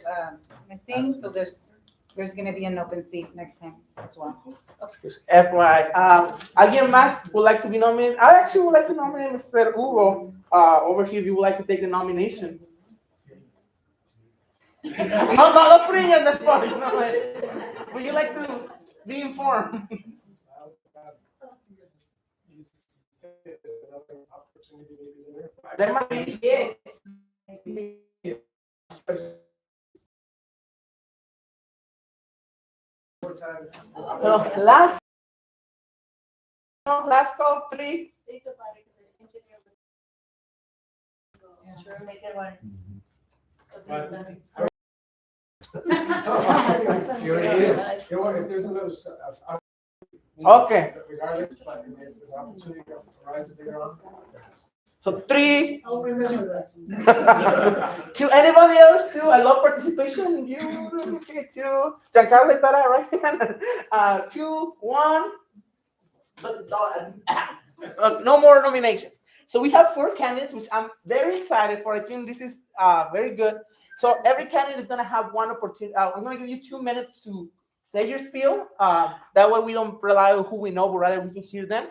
[SPEAKER 17] missing, so there's gonna be an open seat next time as well.
[SPEAKER 2] Just FYI. ¿Alguien más would like to be nominated? I actually would like to nominate Mr. Hugo over here if you would like to take the nomination. Not putting you on the spot. No, would you like to be informed? There might be. Last call, 3.
[SPEAKER 18] Here it is. If there's another,
[SPEAKER 2] Okay.
[SPEAKER 18] regardless, but if there's an opportunity to rise later on.
[SPEAKER 2] So 3.
[SPEAKER 1] I'll remember that.
[SPEAKER 2] To anybody else too? I love participation. You okay? 2. Giancarlo, is that all right? 2, 1. No more nominations. So we have 4 candidates, which I'm very excited for. I think this is very good. So every candidate is going to have one opportunity. I'm going to give you 2 minutes to say your spiel. That way we don't rely on who we know, but rather we can hear them.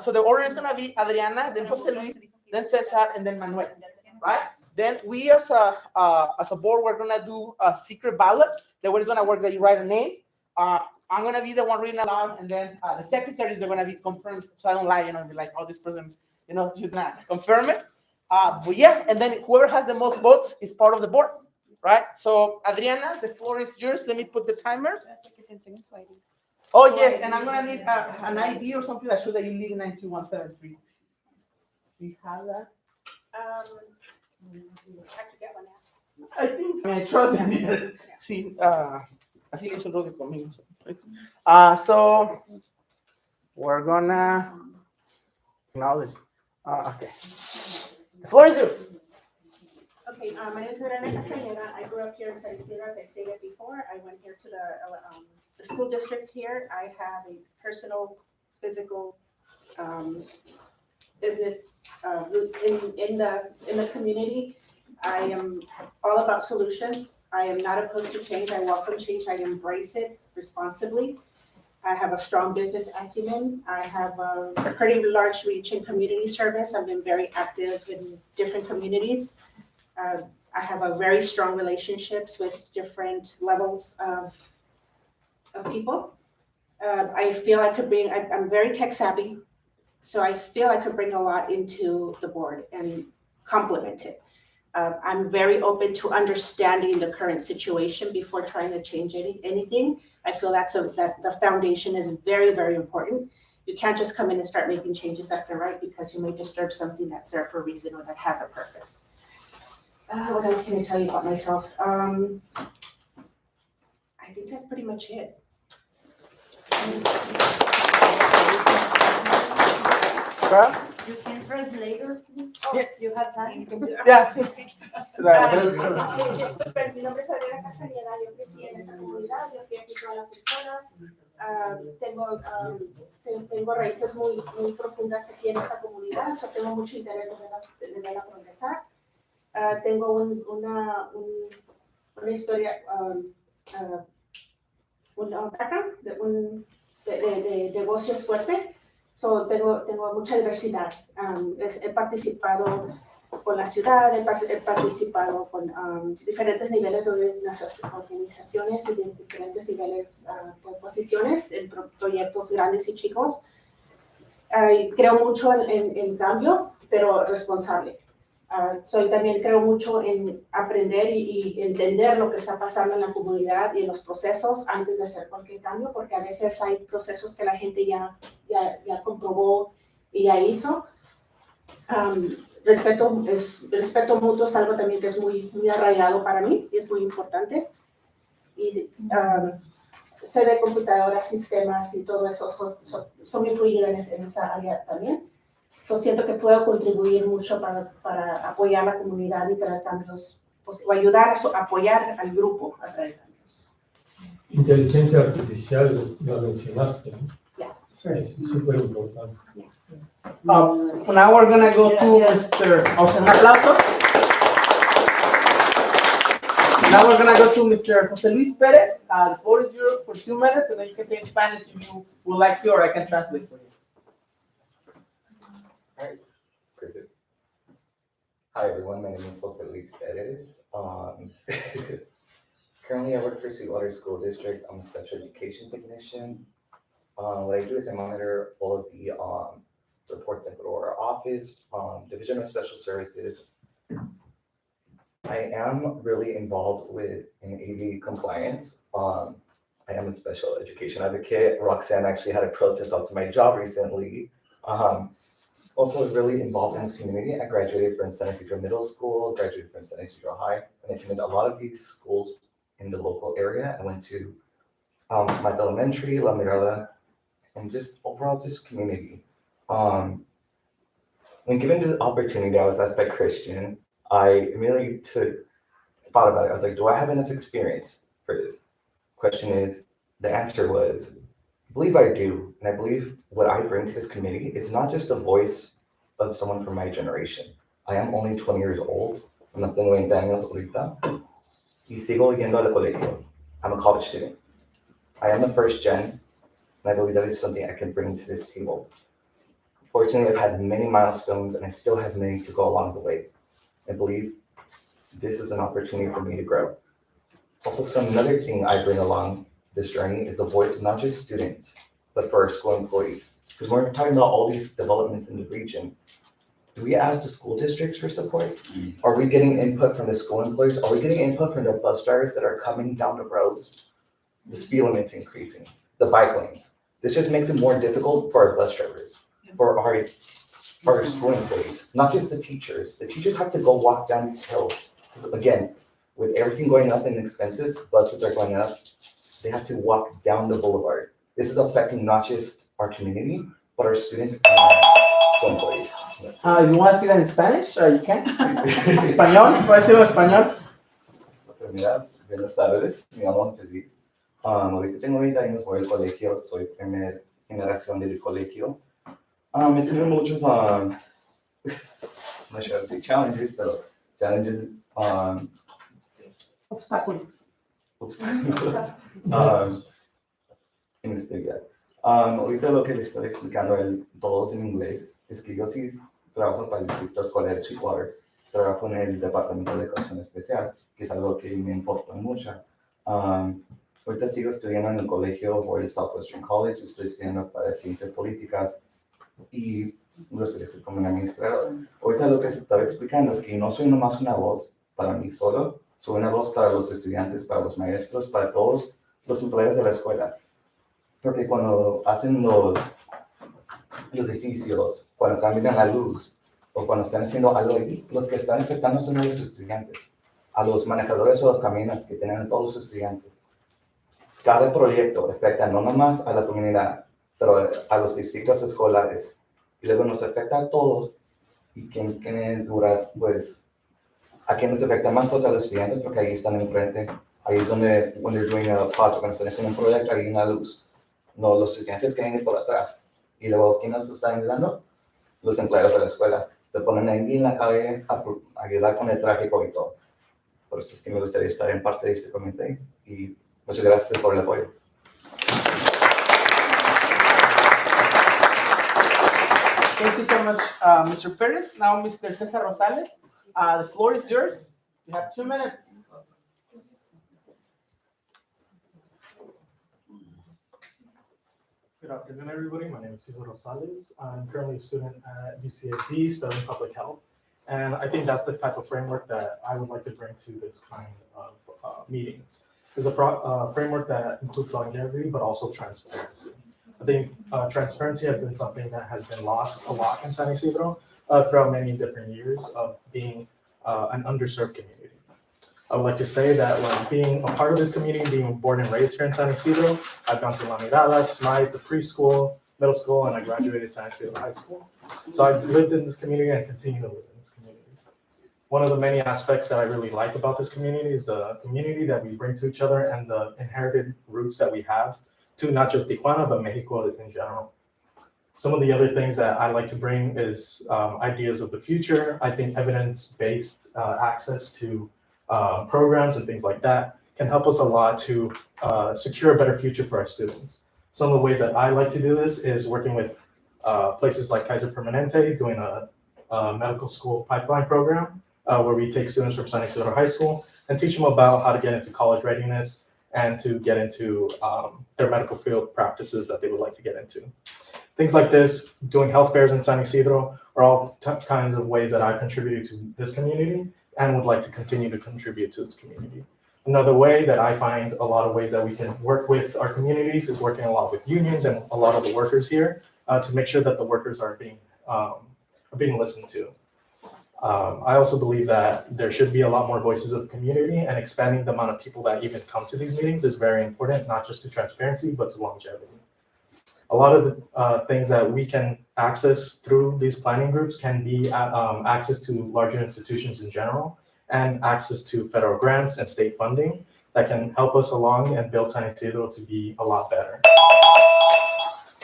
[SPEAKER 2] So the order is going to be Adriana, then Jose Luis, then Cesar, and then Manuel, right? Then we as a board, we're going to do a secret ballot. The way it's going to work that you write a name. I'm going to be the one reading aloud, and then the secretaries are going to be confirmed, so I don't lie, and be like, oh, this person, she's not. Confirm it. But yeah, and then whoever has the most votes is part of the board, right? So, Adriana, the floor is yours. Let me put the timer. Oh, yes, and I'm going to need an ID or something that shows that you live in 92173. Do you have that?
[SPEAKER 5] I could get one now.
[SPEAKER 2] I think, I trust him, yes. Sí, así le hizo lo que conmigo. So, we're gonna acknowledge. Okay. The floor is yours.
[SPEAKER 5] Okay, my name is Adriana Castañeda. I grew up here in Ysidro, as I stated before. I went here to the school districts here. I have a personal, physical, business roots in the community. I am all about solutions. I am not opposed to change. I welcome change. I embrace it responsibly. I have a strong business acumen. I have a pretty large reach in community service. I've been very active in different communities. I have a very strong relationships with different levels of people. I feel I could bring, I'm very tech savvy, so I feel I could bring a lot into the board and complement it. I'm very open to understanding the current situation before trying to change anything. I feel that the foundation is very, very important. You can't just come in and start making changes left and right because you may disturb something that's there for a reason or that has a purpose. What else can I tell you about myself? I think that's pretty much it.
[SPEAKER 15] You can translator.
[SPEAKER 2] Yes.
[SPEAKER 15] You have time.
[SPEAKER 2] Yeah.
[SPEAKER 5] Disculpen, mi nombre es Adriana Castañeda, yo crecí en esa comunidad, yo fui aquí todas las escuelas, tengo raíces muy profundas aquí en esa comunidad, so tengo mucho interés en verla progresar. Tengo una historia, un background de negocios fuerte. So, tengo mucha diversidad. He participado con la ciudad, he participado con diferentes niveles de organizaciones y de diferentes niveles de posiciones en proyectos grandes y chicos. Creo mucho en cambio, pero responsable. También creo mucho en aprender y entender lo que está pasando en la comunidad y en los procesos antes de hacer cualquier cambio, porque a veces hay procesos que la gente ya comprobó y ya hizo. Respeto mutuo es algo también que es muy arraigado para mí y es muy importante. Y sé de computadoras, sistemas y todo eso, son muy fluidas en esa área también. Siento que puedo contribuir mucho para apoyar a la comunidad y traer cambios, o ayudar a apoyar al grupo a traer cambios.
[SPEAKER 20] Inteligencia artificial, la mencionaste, ¿no?
[SPEAKER 5] Yeah.
[SPEAKER 20] Es súper importante.
[SPEAKER 2] Now we're gonna go to Mr. Un aplauso. Now we're gonna go to Mr. Jose Luis Perez. The floor is yours for 2 minutes, and then you can say in Spanish if you would like to, or I can translate for you.
[SPEAKER 21] Hi everyone, my name is Jose Luis Perez. Currently I work for Sweetwater School District. I'm a special education technician. What I do is I monitor all of the reports that go to our office, Division of Special Services. I am really involved with an AV compliance. I am a special education advocate. Roxanne actually had a protest out to my job recently. Also really involved in this community. I graduated from San Ysidro Middle School, graduated from San Ysidro High, and I attended a lot of these schools in the local area. I went to Smith Elementary, La Mirada, and just overall just community. When given the opportunity, I was asked by Christian, I immediately thought about it. I was like, do I have enough experience for this? The answer was, I believe I do. And I believe what I bring to this committee is not just the voice of someone from my generation. I am only 20 years old. Más tengo 20 años ahorita. Y sigo yendo al colegio. I'm a college student. I am the first gen, and I believe that is something I can bring to this table. Fortunately, I've had many milestones, and I still have many to go along the way. I believe this is an opportunity for me to grow. Also, another thing I bring along this journey is the voice of not just students, but for our school employees. Because when we're talking about all these developments in the region, do we ask the school districts for support? Are we getting input from the school employees? Are we getting input from the bus drivers that are coming down the roads? The speed limit's increasing, the bike lanes. This just makes it more difficult for our bus drivers, for our school employees, not just the teachers. The teachers have to go walk down these hills. Because again, with everything going up in expenses, buses are going up, they have to walk down the boulevard. This is affecting not just our community, but our students and our school employees.
[SPEAKER 2] You want to see that in Spanish? You can. Español, puedes decirlo en español.
[SPEAKER 21] Mira, buenas tardes, me llamo José Luis. Ahorita tengo 20 años, voy al colegio, soy primera generación del colegio. He tenido muchos, I'm not sure I'd say challenges, pero challenges,
[SPEAKER 2] Obstáculos.
[SPEAKER 21] En este día. Ahorita lo que les estoy explicando todos en inglés es que yo sí trabajo para el Ysidro Escolar Sweetwater, trabajo en el Departamento de Educación Especial, que es algo que me importa mucho. Ahorita sigo estudiando en el colegio Royal Southwestern College, estoy estudiando para ciencias políticas y me gustaría ser como un administrador. Ahorita lo que estaba explicando es que no soy nomás una voz para mí solo, soy una voz para los estudiantes, para los maestros, para todos los empleados de la escuela. Porque cuando hacen los edificios, cuando cambian la luz o cuando están haciendo algo ahí, los que están afectando son a los estudiantes, a los manejadores o los camiones que tienen a todos los estudiantes. Cada proyecto afecta no nomás a la comunidad, pero a los distritos escolares. Y luego nos afecta a todos. Y quien dura, pues, a quienes afecta más, pues a los estudiantes, porque ahí están enfrente. Ahí es donde, when they're doing a project, cuando están haciendo un proyecto, ahí hay una luz. No, los estudiantes que vienen por atrás. Y luego, ¿quién nos está ayudando? Los empleados de la escuela. Te ponen ahí en la calle a ayudar con el tráfico y todo. Por eso es que me gustaría estar en parte de este comité. Y muchas gracias por el apoyo.
[SPEAKER 2] Thank you so much, Mr. Perez. Now, Mr. Cesar Rosales, the floor is yours. You have 2 minutes.
[SPEAKER 11] Good afternoon, everybody. My name is Ysidro Rosales. I'm currently a student at UCSD studying public health. And I think that's the type of framework that I would like to bring to this kind of meetings. It's a framework that includes longevity, but also transparency. I think transparency has been something that has been lost a lot in San Ysidro throughout many different years of being an underserved community. I would like to say that when being a part of this community, being born and raised here in San Ysidro, I've gone through La Mirada, Smythe, the preschool, middle school, and I graduated San Ysidro High School. So I've lived in this community and continue to live in this community. One of the many aspects that I really like about this community is the community that we bring to each other and the inherited roots that we have to not just Tijuana, but Mexico in general. Some of the other things that I like to bring is ideas of the future. I think evidence-based access to programs and things like that can help us a lot to secure a better future for our students. Some of the ways that I like to do this is working with places like Kaiser Permanente, doing a medical school pipeline program where we take students from San Ysidro High School and teach them about how to get into college readiness and to get into their medical field practices that they would like to get into. Things like this, doing health fairs in San Ysidro, are all kinds of ways that I contributed to this community and would like to continue to contribute to this community. Another way that I find a lot of ways that we can work with our communities is working a lot with unions and a lot of the workers here to make sure that the workers are being listened to. I also believe that there should be a lot more voices of the community, and expanding the amount of people that even come to these meetings is very important, not just to transparency, but to longevity. a lot of the things that we can access through these planning groups can be access to larger institutions in general and access to federal grants and state funding that can help us along and build San Ysidro to be a lot better.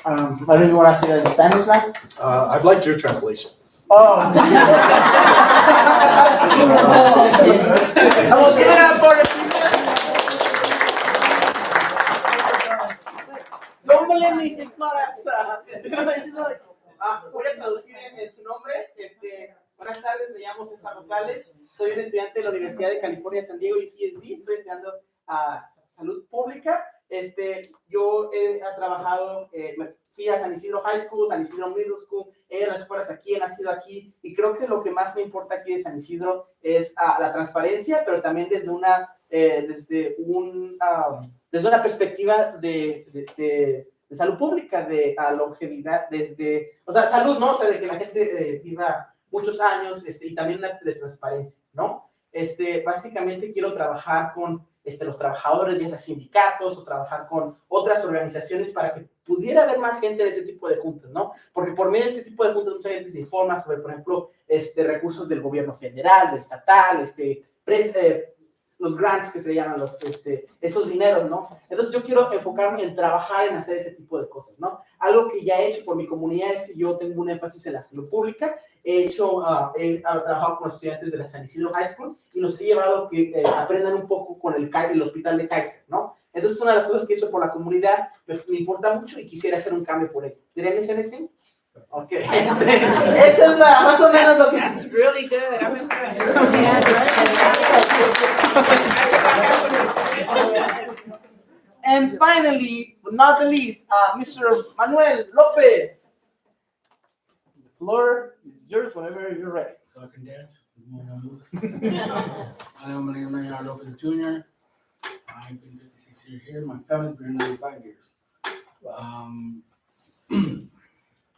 [SPEAKER 2] I don't know if you want to say it in Spanish now?
[SPEAKER 11] I'd like your translations.
[SPEAKER 2] Oh. Vamos, give it up for the teacher. Don't believe me if it's not as, voy a traducir en su nombre. Buenas tardes, me llamo César Rosales. Soy un estudiante de la Universidad de California, San Diego, YSD. Estoy estudiando salud pública. Yo he trabajado, fui a San Isidro High School, San Isidro Middle School, he ido a las escuelas aquí, he nacido aquí, y creo que lo que más me importa aquí de San Isidro es la transparencia, pero también desde una perspectiva de salud pública, de longevidad, o sea, salud, ¿no? O sea, de que la gente viva muchos años, y también de transparencia, ¿no? Básicamente quiero trabajar con los trabajadores, ya sea sindicatos, o trabajar con otras organizaciones para que pudiera haber más gente en este tipo de juntas, ¿no? Porque por medio de este tipo de juntas mucha gente se informa sobre, por ejemplo, recursos del gobierno federal, del estatal, los grants que se llaman, esos dineros, ¿no? Entonces yo quiero enfocarme en trabajar en hacer ese tipo de cosas, ¿no? Algo que ya he hecho por mi comunidad es que yo tengo un énfasis en la salud pública. He trabajado con los estudiantes de la San Isidro High School y los he llevado a que aprendan un poco con el hospital de Kaiser, ¿no? Entonces es una de las cosas que he hecho por la comunidad, me importa mucho y quisiera hacer un cambio por ello. ¿Did I miss anything? Ok. Eso es más o menos lo que...
[SPEAKER 5] That's really good. I'm impressed.
[SPEAKER 2] And finally, but not the least, Mr. Manuel Lopez. The floor is yours whenever you're ready.
[SPEAKER 10] So I can dance. I am Manuel Lopez Jr. I've been 56 years here. My family's been 95 years.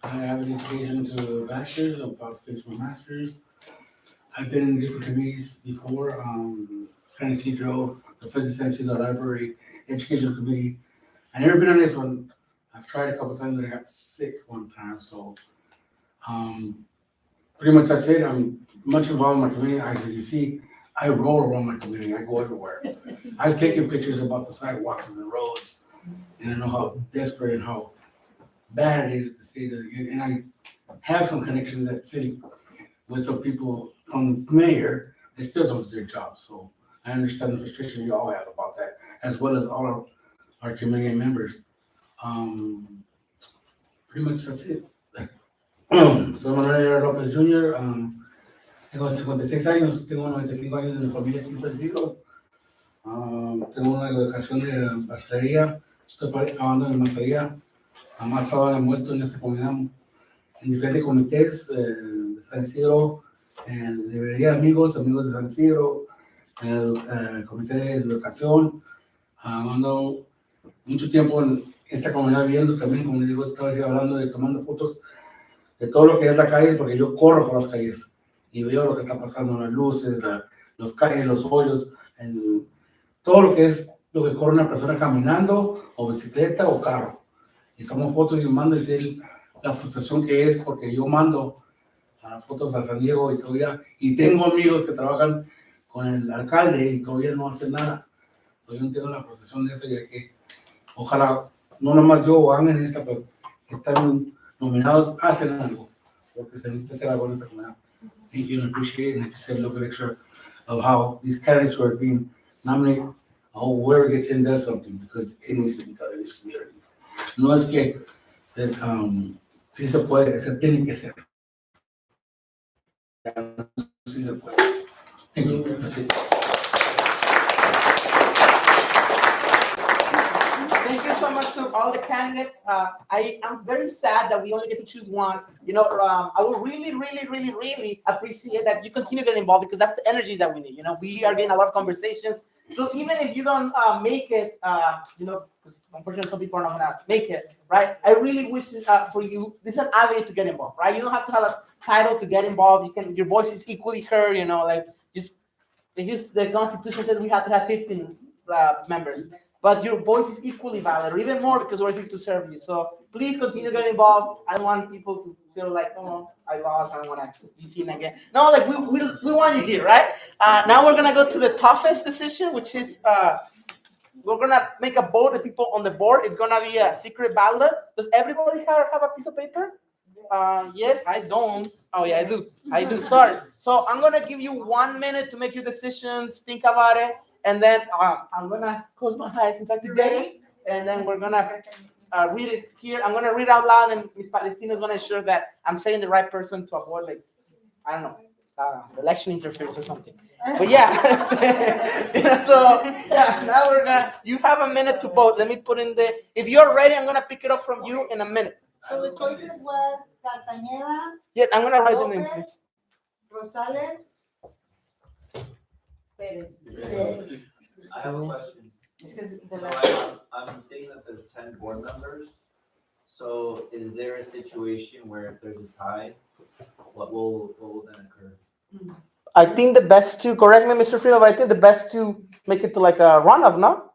[SPEAKER 10] I have an education to a bachelor's. I'm about to finish my master's. I've been in different committees before. San Ysidro, the President San Ysidro Library, Education Committee. I've never been on this one. I've tried a couple times, but I got sick one time. So pretty much that's it. I'm much involved in my community. As you see, I roll around my community. I go everywhere. I've taken pictures about the sidewalks and the roads, and I know how desperate and how bad it is that the state doesn't get. And I have some connections at city with some people from the mayor. They still don't do their job. So I understand the frustration you all have about that, as well as all of our community members. Pretty much that's it. Soy Manuel López Jr. Tengo 56 años, tengo 95 años de mi familia aquí en San Isidro. Tengo una educación de pastelería, estoy acabando de maestría. Además, estaba envuelto en esta comunidad, en diferentes comités de San Isidro, en librería de amigos de San Isidro, en el comité de educación. Ando mucho tiempo en esta comunidad viendo también, como les digo, estaba hablando de tomando fotos de todo lo que es la calle, porque yo corro por las calles y veo lo que está pasando, las luces, los calles, los hoyos, todo lo que es lo que corre una persona caminando, o bicicleta, o carro. Y tomo fotos y mando y sé la frustración que es, porque yo mando fotos a San Diego y todavía, y tengo amigos que trabajan con el alcalde y todavía no hacen nada. So, yo entiendo la frustración de eso, ya que ojalá, no nomás yo o Ángel en esta, pero que están nominados, hacen algo, porque se necesita hacer algo en esta comunidad. Thank you and I appreciate it, and I just said a little bit extra of how these candidates who are being nominated, whoever gets in does something, because it needs to be done in this community. No es que sí se puede, se tiene que ser. Sí se puede. Thank you. That's it.
[SPEAKER 2] Thank you so much to all the candidates. I am very sad that we only get to choose one. You know, I would really appreciate that you continue getting involved, because that's the energy that we need. You know, we are getting a lot of conversations. So even if you don't make it, you know, because unfortunately some people are not gonna make it, right? I really wish for you, this is an avenue to get involved, right? You don't have to have a title to get involved. You can, your voice is equally heard. You know, like just the Constitution says we have to have 15 members. but your voice is equally valid, or even more, because we're here to serve you. So please continue getting involved. I don't want people to feel like, oh, I lost, I don't want to be seen again. No, like we want you here, right? Now we're gonna go to the toughest decision, which is we're gonna make a vote. The people on the board. It's gonna be a secret ballot. Does everybody have a piece of paper? Yes, I don't. Oh yeah, I do. Sorry. So I'm gonna give you 1 minute to make your decisions. Think about it, and then I'm gonna close my eyes. In fact, today, and then we're gonna read it here. I'm gonna read out loud, and Miss Palestina is gonna ensure that I'm saying the right person to avoid, like, I don't know, election interference or something. But yeah, so yeah, now we're gonna. You have a minute to vote. Let me put in the. If you're ready, I'm gonna pick it up from you in a minute.
[SPEAKER 17] So the choices was Castañeda,
[SPEAKER 2] Yes, I'm gonna write the names.
[SPEAKER 17] Rosales, Perez.
[SPEAKER 13] I have a question. I'm seeing that there's 10 board members. So is there a situation where if there's a tie, what will then occur?
[SPEAKER 2] I think the best to, correct me, Mr. Freeman, but I think the best to make it to like a runoff, no?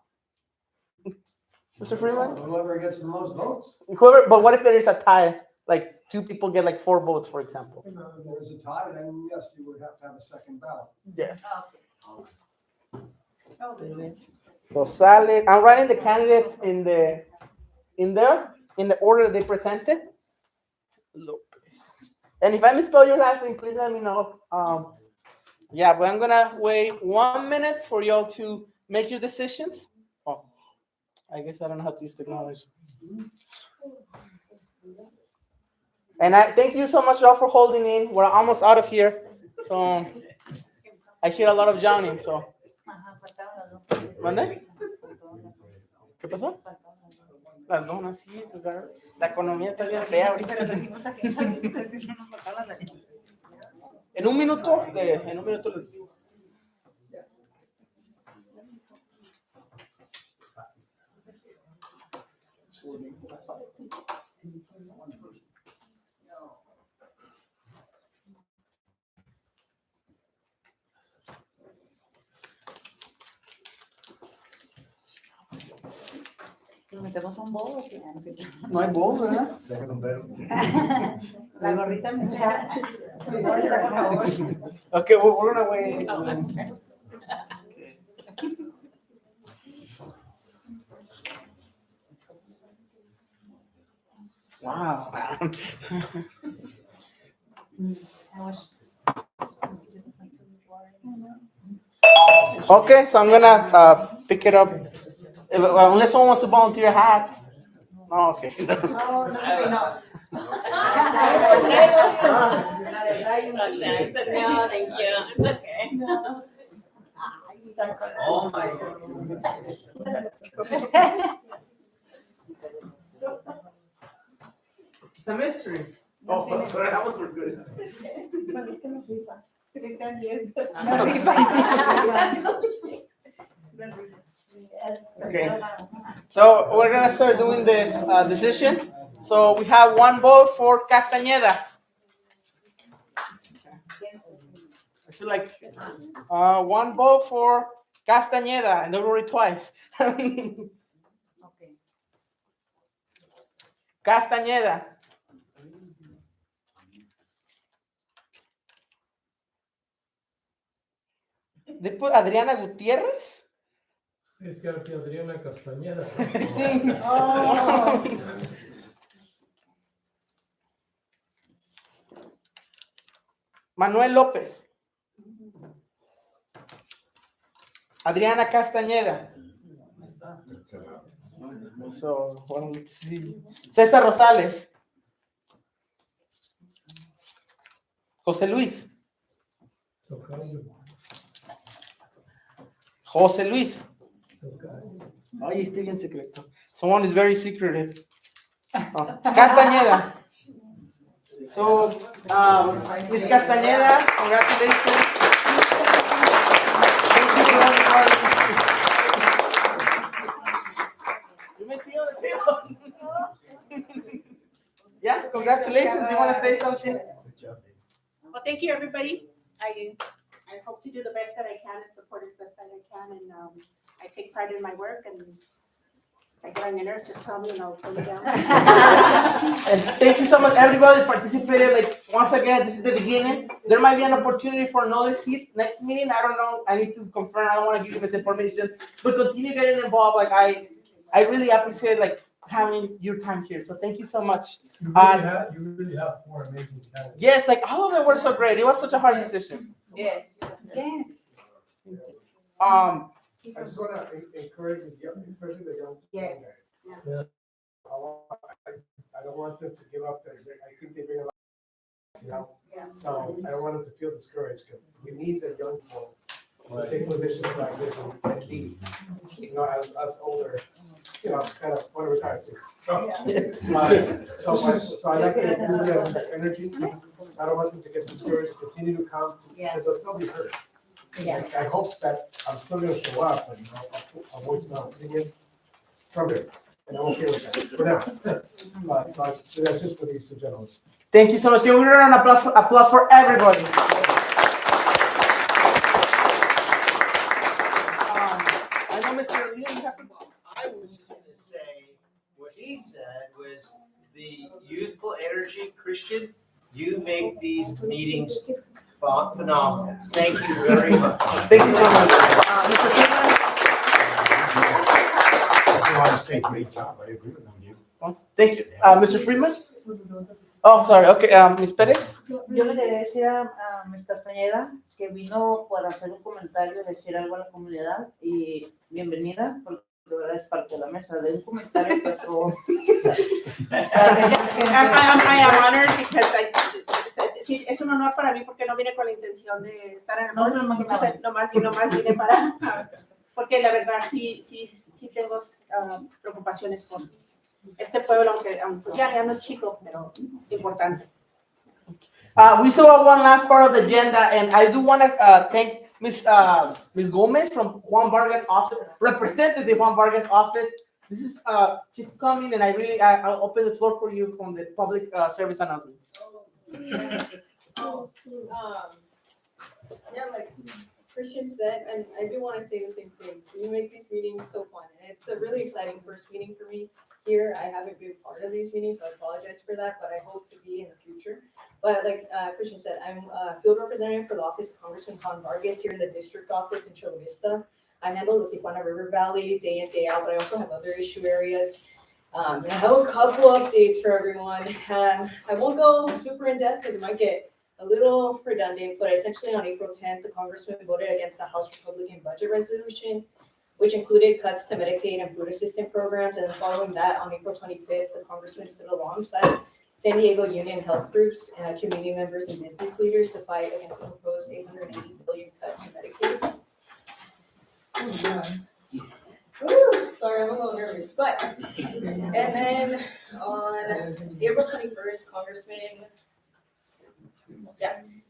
[SPEAKER 2] Mr. Freeman?
[SPEAKER 4] Whoever gets the most votes.
[SPEAKER 2] But what if there is a tie? Like 2 people get like 4 votes, for example.
[SPEAKER 4] If there's a tie, then yes, you would have to have a second ballot.
[SPEAKER 2] Yes. Rosales, I'm writing the candidates in the order they presented. Lopez. And if I misspell your last name, please let me know. Yeah, but I'm gonna wait 1 minute for y'all to make your decisions. Oh, I guess I don't know how to use technology. And I thank you so much, y'all, for holding in. We're almost out of here, so I hear a lot of yawning. So, ¿mande? ¿Qué pasó? Las donas, sí, pues la economía está bien fea ahorita. En un minuto,
[SPEAKER 17] ¿Nos metemos un bobo?
[SPEAKER 2] No hay bobo, ¿verdad?
[SPEAKER 17] La gorrita me su gorrita, por favor.
[SPEAKER 2] Okay, we're gonna wait. Wow. Okay, so I'm gonna pick it up. Unless someone wants to volunteer a hat. Oh, okay.
[SPEAKER 17] No, no.
[SPEAKER 22] No, thank you. It's okay.
[SPEAKER 17] No.
[SPEAKER 13] Oh my
[SPEAKER 2] It's a mystery. Oh, sorry, that was for good. Okay, so we're gonna start doing the decision. So we have 1 vote for Castañeda. I feel like 1 vote for Castañeda, and don't worry twice. Castañeda. They put Adriana Gutierrez?
[SPEAKER 20] Es que aquí Adriana Castañeda.
[SPEAKER 2] Oh. Manuel López. Adriana Castañeda. So, let's see. César Rosales. José Luis. José Luis. Ay, estoy bien secreto. Someone is very secretive. Oh. Castañeda. So, Miss Castañeda, congratulations. Thank you for everybody. You may see on the table. Yeah, congratulations. Do you want to say something?
[SPEAKER 5] Well, thank you, everybody. I hope to do do the best that I can and support as best that I can, and I take pride in my work, and if I get on your nerves, just tell me and I'll tone it down.
[SPEAKER 2] And thank you so much, everybody that participated. Like, once again, this is the beginning. There might be an opportunity for another seat next meeting. I don't know. I need to confirm. I don't want to give you misinformation, but continue getting involved. Like, I really appreciate like having your time here. So thank you so much.
[SPEAKER 20] You really have 4 amazing candidates.
[SPEAKER 2] Yes, like all of them were so great. It was such a hard decision.
[SPEAKER 15] Yes.
[SPEAKER 6] Yes.
[SPEAKER 18] I just wanna encourage the young, especially the young.
[SPEAKER 6] Yes.
[SPEAKER 18] guys. I don't want them to give up, because I think they bring a lot, you know? So I don't want them to feel discouraged, because we need the young people to take positions like this and lead. You know, as us older, you know, kind of want to retire too. So, so I like the enthusiasm, the energy. So I don't want them to get discouraged, continue to come, because they'll still be heard.
[SPEAKER 16] Yes.
[SPEAKER 18] I hope that I'm still gonna show up, and, you know, I'll voice my opinion from it, and I'm okay with that for now. So that's just for these 2 gentlemen.
[SPEAKER 2] Thank you so much. Can we run an applause for everybody? I know Mr. Leo, you have to.
[SPEAKER 9] I was just gonna say, what he said was the youthful energy, Christian, you make these meetings phenomenal. Thank you very much.
[SPEAKER 2] Thank you so much. Mr.
[SPEAKER 19] I want to say great job. I agree with you.
[SPEAKER 2] Thank you. Mr. Freeman? Oh, sorry. Okay, Ms. Perez?
[SPEAKER 15] Yo le quería decir a Ms. Castañeda que vino para hacer un comentario, decir algo a la comunidad y bienvenida, porque de verdad es parte de la mesa. De un comentario que pasó.
[SPEAKER 5] I am honored because sí, es un honor para mí porque no vine con la intención de estar en el
[SPEAKER 15] No, no,
[SPEAKER 5] nomás vine para, porque la verdad sí tengo preocupaciones con este pueblo, aunque ya no es chico, pero importante.
[SPEAKER 2] We still have one last part of the agenda, and I do want to thank Ms. Gomez from Juan Vargas' office, Representative Juan Vargas' office. This is she's coming, and I'll open the floor for you from the public service announcements.
[SPEAKER 8] Yeah, like Christian said, and I do want to say the same thing. You make these meetings so fun, and it's a really exciting first meeting for me here. I haven't been part of these meetings, so I apologize for that, but I hope to be in the future. But like Christian said, I'm a field representative for the office of Congressman Juan Vargas here in the district office in Chula Vista. I handle the Tijuana River Valley day in, day out, but I also have other issue areas. And I have a couple updates for everyone. I won't go super in depth because it might get a little redundant, but essentially on April 10th, the congressman voted against the House Republican budget resolution, which included cuts to Medicaid and food assistance programs. And then following that, on April 25th, the congressman stood alongside San Diego Union health groups and community members and business leaders to fight against the proposed $880 billion cut to Medicaid. Woo, sorry, I'm a little nervous, but, and then on April 21st, Congressman,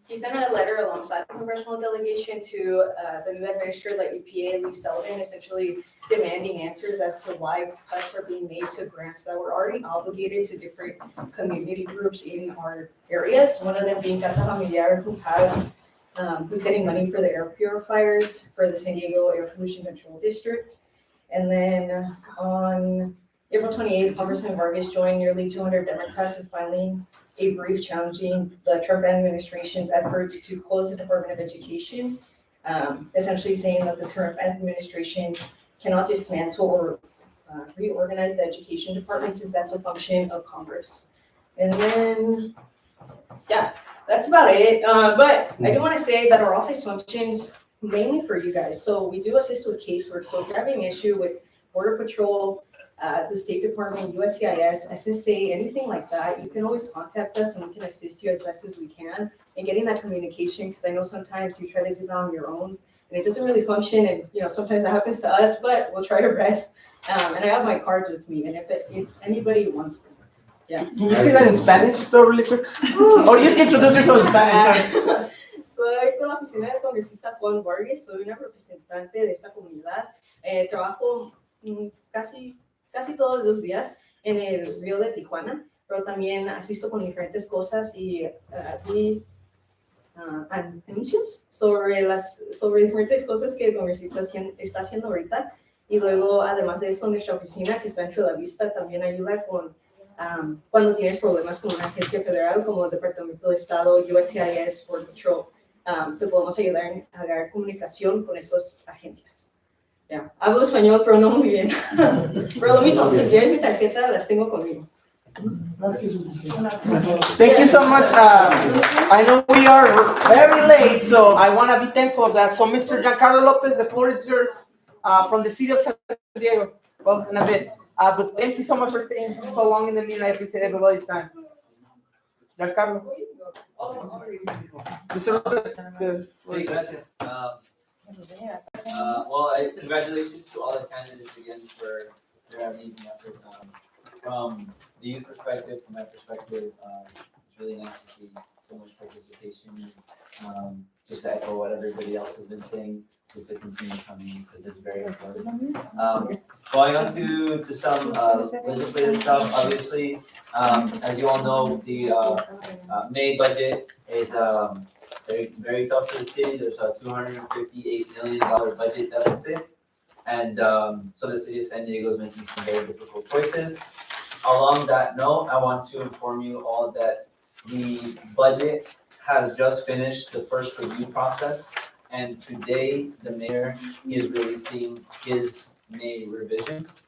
[SPEAKER 8] he sent a letter alongside the congressional delegation to the new administrator, like EPA, Lee Selden, essentially demanding answers as to why cuts are being made to grants that were already obligated to different community groups in our areas. One of them being Casa Familiar, who's getting money for the air purifiers for the San Diego Air Pollution Control District. And then on April 28th, Congressman Vargas joined nearly 200 Democrats in filing a brief challenging the Trump administration's efforts to close the Department of Education, essentially saying that the Trump administration cannot dismantle or reorganize the education department since that's a function of Congress. And then, that's about it. But I do want to say that our office functions mainly for you guys. So we do assist with casework. So if you're having an issue with Border Patrol, the State Department, USCIS, SSA, anything like that, you can always contact us and we can assist you as best as we can in getting that communication, because I know sometimes you try to do that on your own and it doesn't really function, and sometimes that happens to us, but we'll try our best. And I have my cards with me, and if anybody wants them. Yeah.
[SPEAKER 2] Can you say that in Spanish though, really quick? Or you introduce yourself in Spanish, sorry.
[SPEAKER 8] Soy con la oficina del congresista Juan Vargas, soy una representante de esta comunidad. Trabajo casi todos los días en el río de Tijuana, pero también asisto con diferentes cosas y anuncios sobre diferentes cosas que el congresista está haciendo ahorita. Y luego, además de eso, nuestra oficina que está en Chula Vista también ayuda con cuando tienes problemas con una agencia federal como el Departamento de Estado, USCIS, Border Patrol. Te podemos ayudar a dar comunicación con esas agencias. Ya, hablo español, pero no muy bien. Pero lo mismo, si quieres mi tarjeta, las tengo conmigo.
[SPEAKER 2] Thank you so much. I know we are very late, so I want to be thankful of that. So, Mr. Giancarlo Lopez, the floor is yours from the city of San Diego. Well, in a bit. But thank you so much for staying so long in the meeting. I appreciate everybody's time. Giancarlo. Mr. Lopez.
[SPEAKER 13] Sí, gracias. Well, congratulations to all the candidates again for their amazing efforts. From the youth perspective, from my perspective, it's really nice to see so much participation. Just to echo what everybody else has been saying, just to continue coming because it's very important. Going on to some legislative stuff, obviously, as you all know, the May budget is very, very tough for the city. There's a $258 million budget deficit. And so the city of San Diego is making some very difficult choices. Along that note, I want to inform you all that the budget has just finished the first review process. And today, the mayor is releasing his May revisions.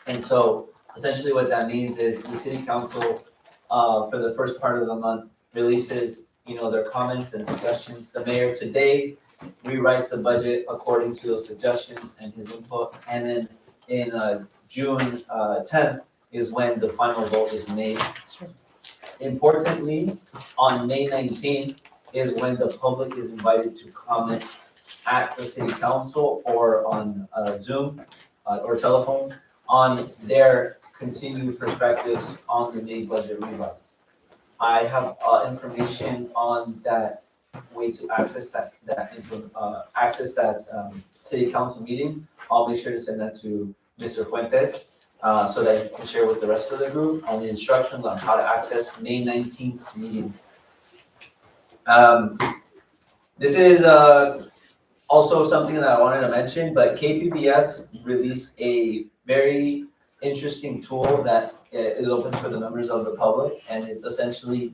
[SPEAKER 13] And so essentially what that means is the city council, for the first part of the month, releases their comments and suggestions. The mayor today rewrites the budget according to those suggestions and his input. And then in June 10th is when the final vote is made. Importantly, on May 19th is when the public is invited to comment at the city council or on Zoom or telephone on their continued perspectives on the May budget revise. I have information on that way to access that city council meeting. I'll make sure to send that to Mr. Fuentes so that he can share with the rest of the group on the instructions on how to access May 19th meeting. This is also something that I wanted to mention, but KPBS released a very interesting tool that is open for the members of the public, and it's essentially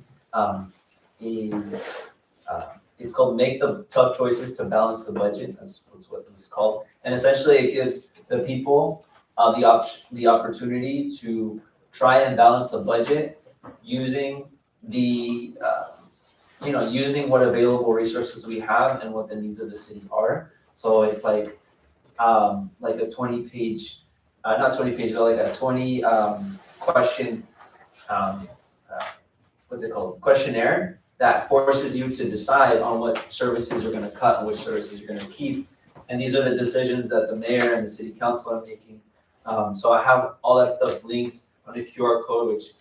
[SPEAKER 13] it's called Make the Tough Choices to Balance the Budget. That's what it's called. And essentially it gives the people the opportunity to try and balance the budget using using what available resources we have and what the needs of the city are. So it's like a 20-page, not 20-page, but like a 20 question, questionnaire that forces you to decide on what services you're gonna cut and which services you're gonna keep. And these are the decisions that the mayor and the city council are making. So I have all that stuff linked on a QR code, which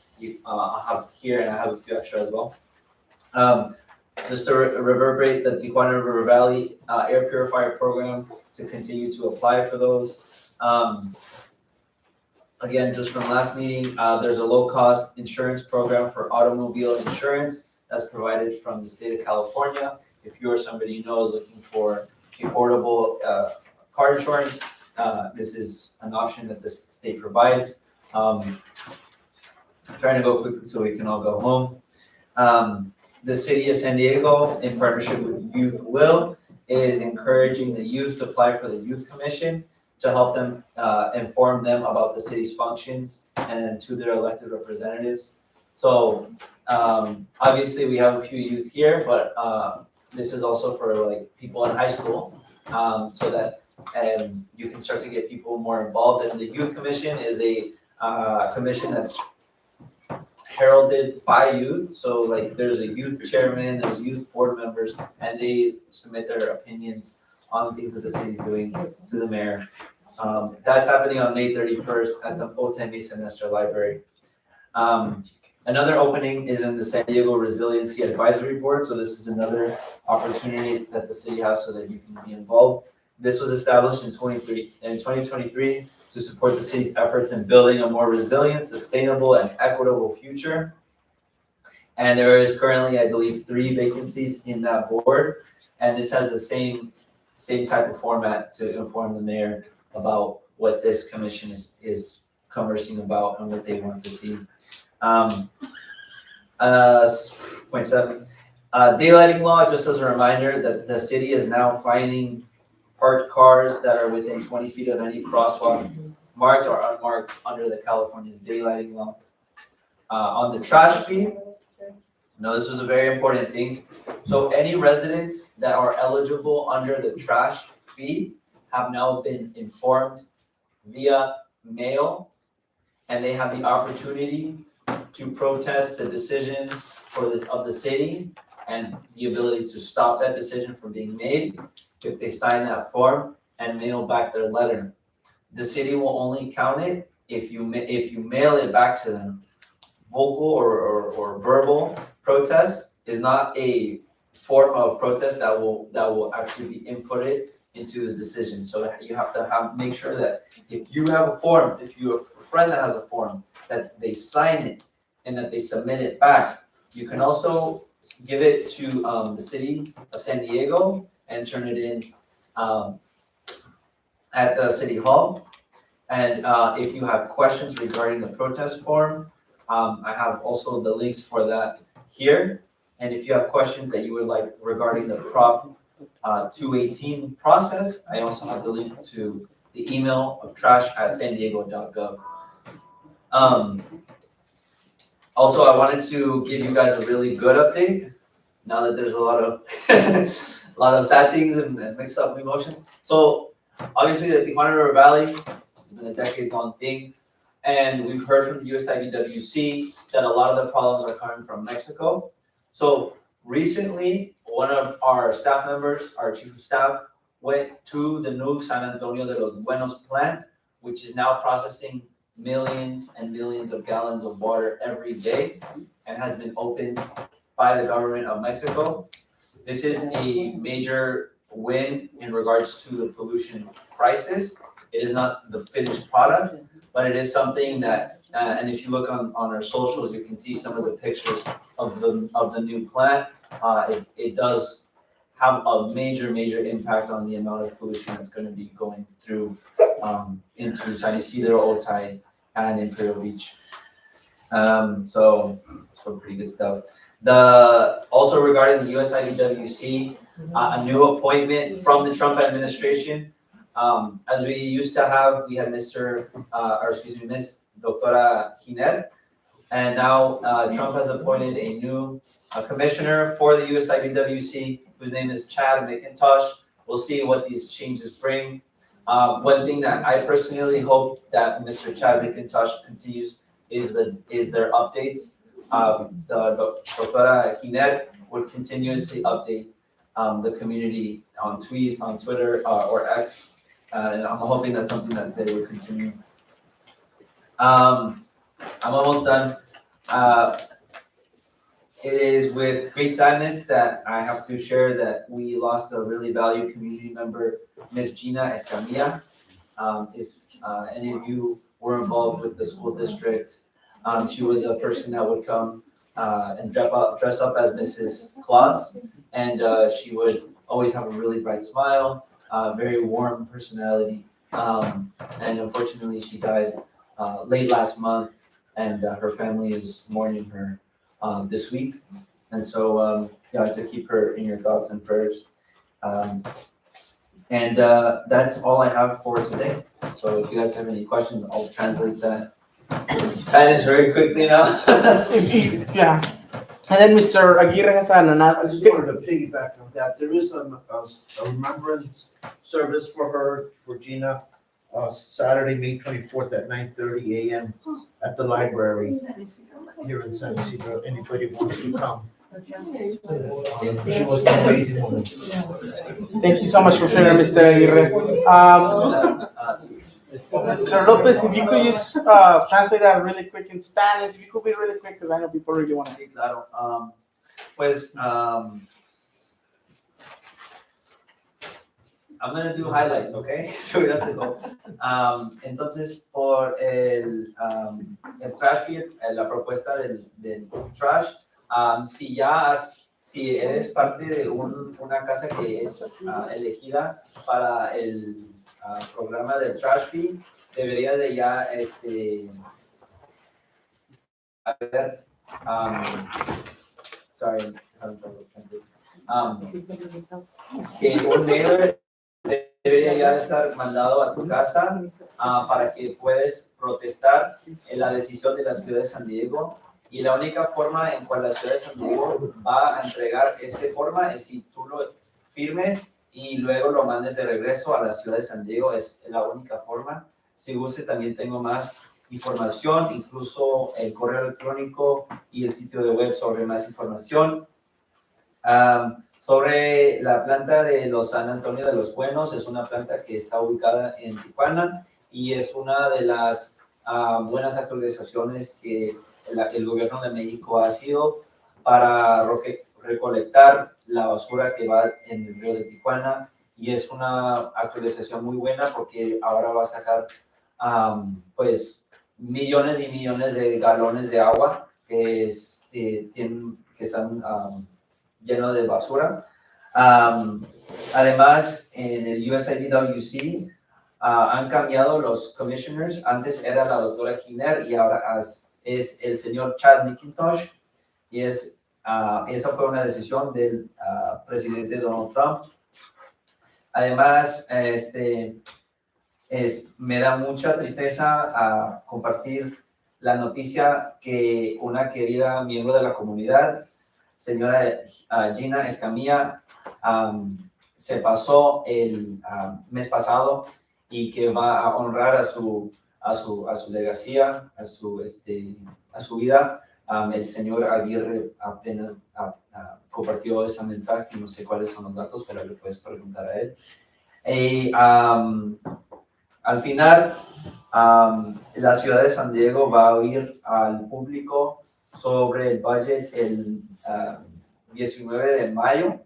[SPEAKER 13] I have here, and I have a few extra as well. Just to reverberate the Tijuana River Valley air purifier program to continue to apply for those. Again, just from last meeting, there's a low-cost insurance program for automobile insurance that's provided from the state of California. If you or somebody you know is looking for affordable car insurance, this is an option that the state provides. I'm trying to go quickly so we can all go home. The city of San Diego, in partnership with Youth Will, is encouraging the youth to apply for the Youth Commission to help them inform them about the city's functions and to their elected representatives. So obviously we have a few youth here, but this is also for like people in high school, so that you can start to get people more involved. And the Youth Commission is a commission that's heralded by youth. So like there's a youth chairman, there's youth board members, and they submit their opinions on things that the city's doing to the mayor. That's happening on May 31st at the Otay Mesa Nestor Library. Another opening is in the San Diego Resiliency Advisory Board. So this is another opportunity that the city has so that you can be involved. This was established in 2023 to support the city's efforts in building a more resilient, sustainable, and equitable future. And there is currently, I believe, 3 vacancies in that board. And this has the same type of format to inform the mayor about what this commission is conversing about and what they want to see. Point 7, daylighting law, just as a reminder that the city is now fining parked cars that are within 20 feet of any crosswalk, marked or unmarked under the California's daylighting law. On the trash fee, no, this was a very important thing. So any residents that are eligible under the trash fee have now been informed via mail, and they have the opportunity to protest the decision of the city and the ability to stop that decision from being made if they sign that form and mail back their letter. The city will only count it if you mail it back to them. Vocal or verbal protest is not a form of protest that will actually be inputted into the decision. So you have to make sure that if you have a form, if you have a friend that has a form, that they sign it and that they submit it back. You can also give it to the city of San Diego and turn it in at the city hall. And if you have questions regarding the protest form, I have also the links for that here. And if you have questions that you would like regarding the Prop 218 process, I also have the link to the email of trash@sandiego.gov. Also, I wanted to give you guys a really good update. Now that there's a lot of sad things and mixed up emotions. So obviously the Tijuana River Valley has been a decades-long thing. And we've heard from the USIDWC that a lot of the problems are coming from Mexico. So recently, one of our staff members, our chief of staff, went to the new San Antonio de los Buenos plant, which is now processing millions and millions of gallons of water every day and has been opened by the government of Mexico. This is a major win in regards to the pollution crisis. It is not the finished product, but it is something that, and if you look on our socials, you can see some of the pictures of the new plant. It does have a major impact on the amount of pollution that's going to be going through into San Ysidro, Otay, and Imperial Beach. So pretty good stuff. Also regarding the USIDWC, a new appointment from the Trump administration. As we used to have, we had Miss Doctora Giner, and now Trump has appointed a new commissioner for the USIDWC, whose name is Chad McIntosh. We'll see what these changes bring. One thing that I personally hope that Mr. Chad McIntosh continues is their updates. The Doctora Giner would continuously update the community on Twitter or X. And I'm hoping that's something that they will continue. I'm almost done. It is with great sadness that I have to share that we lost a really valued community member, Miss Gina Escamilla. If any of you were involved with the school district, she was a person that would come and dress up as Mrs. Claus, and she would always have a really bright smile. Very warm personality, and unfortunately she died late last month, and her family is mourning her this week, and so to keep her in your thoughts and prayers. And that's all I have for today. So if you guys have any questions, I'll translate that in Spanish very quickly now.
[SPEAKER 2] Yeah. And then Mr. Aguirre has another.
[SPEAKER 19] I just wanted to piggyback on that. There is a remembrance service for her, for Gina, Saturday, May 24th at 9:30 a.m. at the library here in San Ysidro. Anybody wants to come. She was an amazing woman.
[SPEAKER 2] Thank you so much for sharing, Mr. Aguirre. Mr. Lopez, if you could just translate that really quick in Spanish, if you could be really quick, because I know people really want to.
[SPEAKER 13] Sí, claro. Pues, I'm going to do highlights, okay? So we have to go. Entonces, por el trash fee, la propuesta del trash, si eres parte de una casa que es elegida para el programa del Trash Fee, deberías de ya, a ver, sorry, que un mail debería ya estar mandado a tu casa para que puedas protestar en la decisión de la ciudad de San Diego. Y la única forma en cual la ciudad de San Diego va a entregar esa forma es si tú lo firmes y luego lo mandes de regreso a la ciudad de San Diego. Es la única forma. Si guste, también tengo más información, incluso el correo electrónico y el sitio de web sobre más información. Sobre la planta de los San Antonio de los Buenos, es una planta que está ubicada en Tijuana y es una de las buenas actualizaciones que el gobierno de México ha sido para recolectar la basura que va en el río de Tijuana, y es una actualización muy buena porque ahora va a sacar pues millones y millones de galones de agua que están llenos de basura. Además, en el USIDWC han cambiado los commissioners. Antes era la doctora Giner y ahora es el señor Chad McIntosh, y esa fue una decisión del presidente Donald Trump. Además, me da mucha tristeza compartir la noticia que una querida miembro de la comunidad, señora Gina Escamilla, se pasó el mes pasado, y que va a honrar a su legacía, a su vida. El señor Aguirre apenas compartió ese mensaje, no sé cuáles son los datos, pero le puedes preguntar a él. Y al final, la ciudad de San Diego va a oír al público sobre el budget el 19 de mayo,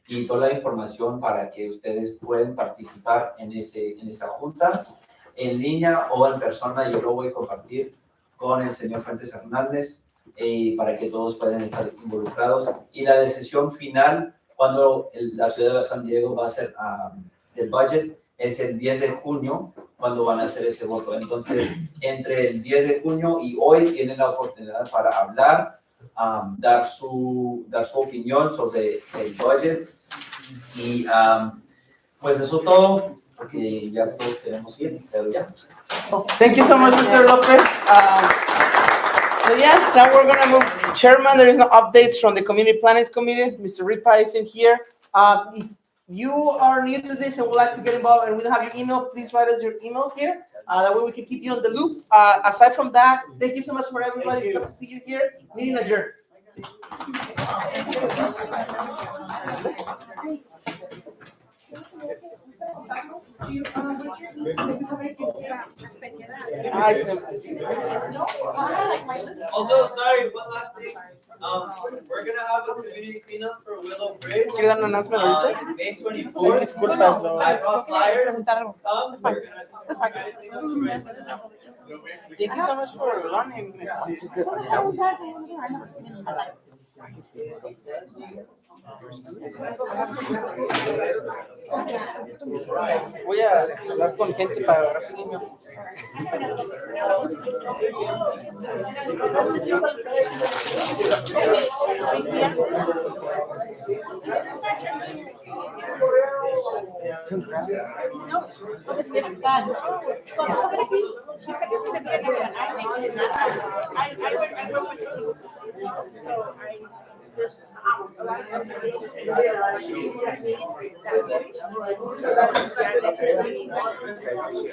[SPEAKER 13] y toda la información para que ustedes puedan participar en esa junta, en línea o en persona. Yo lo voy a compartir con el señor Fuentes Hernández para que todos puedan estar involucrados. Y la decisión final, cuando la ciudad de San Diego va a hacer el budget, es el 10 de junio, cuando van a hacer ese voto. Entonces, entre el 10 de junio y hoy tienen la oportunidad para hablar, dar su opinión sobre el budget. Y pues eso todo, porque ya todos queremos ir, pero ya.
[SPEAKER 2] Thank you so much, Mr. Lopez. So yeah, now we're gonna move. Chairman, there is no updates from the Community Plannings Committee. Mr. Ripa isn't here. If you are new to this and would like to get involved and we don't have your email, please write us your email here. That way we can keep you on the loop. Aside from that, thank you so much for everybody. Good to see you here. Meeting adjourned.
[SPEAKER 9] Also, sorry, one last thing. We're gonna have a community cleanup for Willow Bridge on May 24th. I brought flyers. Come.
[SPEAKER 2] That's fine. Thank you so much for running. Voy a hablar con gente para agarrar su niño.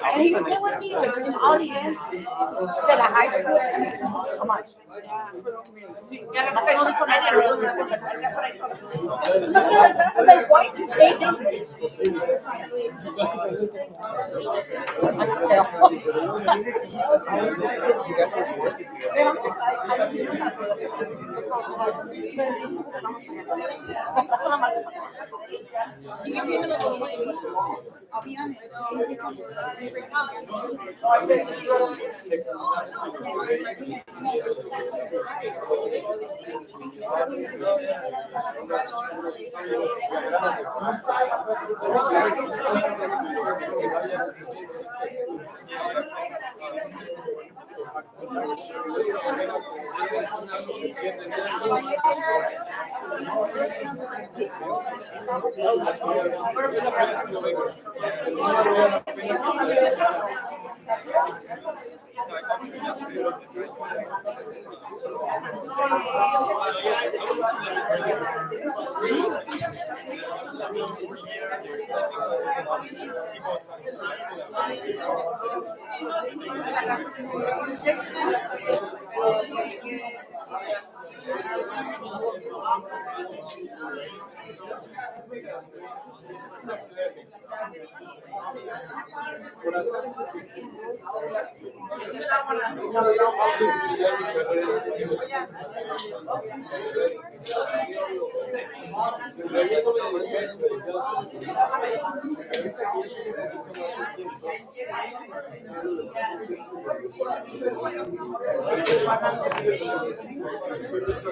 [SPEAKER 3] And he's been with me like in audience that a high school. How much? Yeah, for the community. Yeah, that's what I told him. That's what I told him. I'm like, why did you say English? I can tell. You give him a little
[SPEAKER 17] I'll be honest. Every time.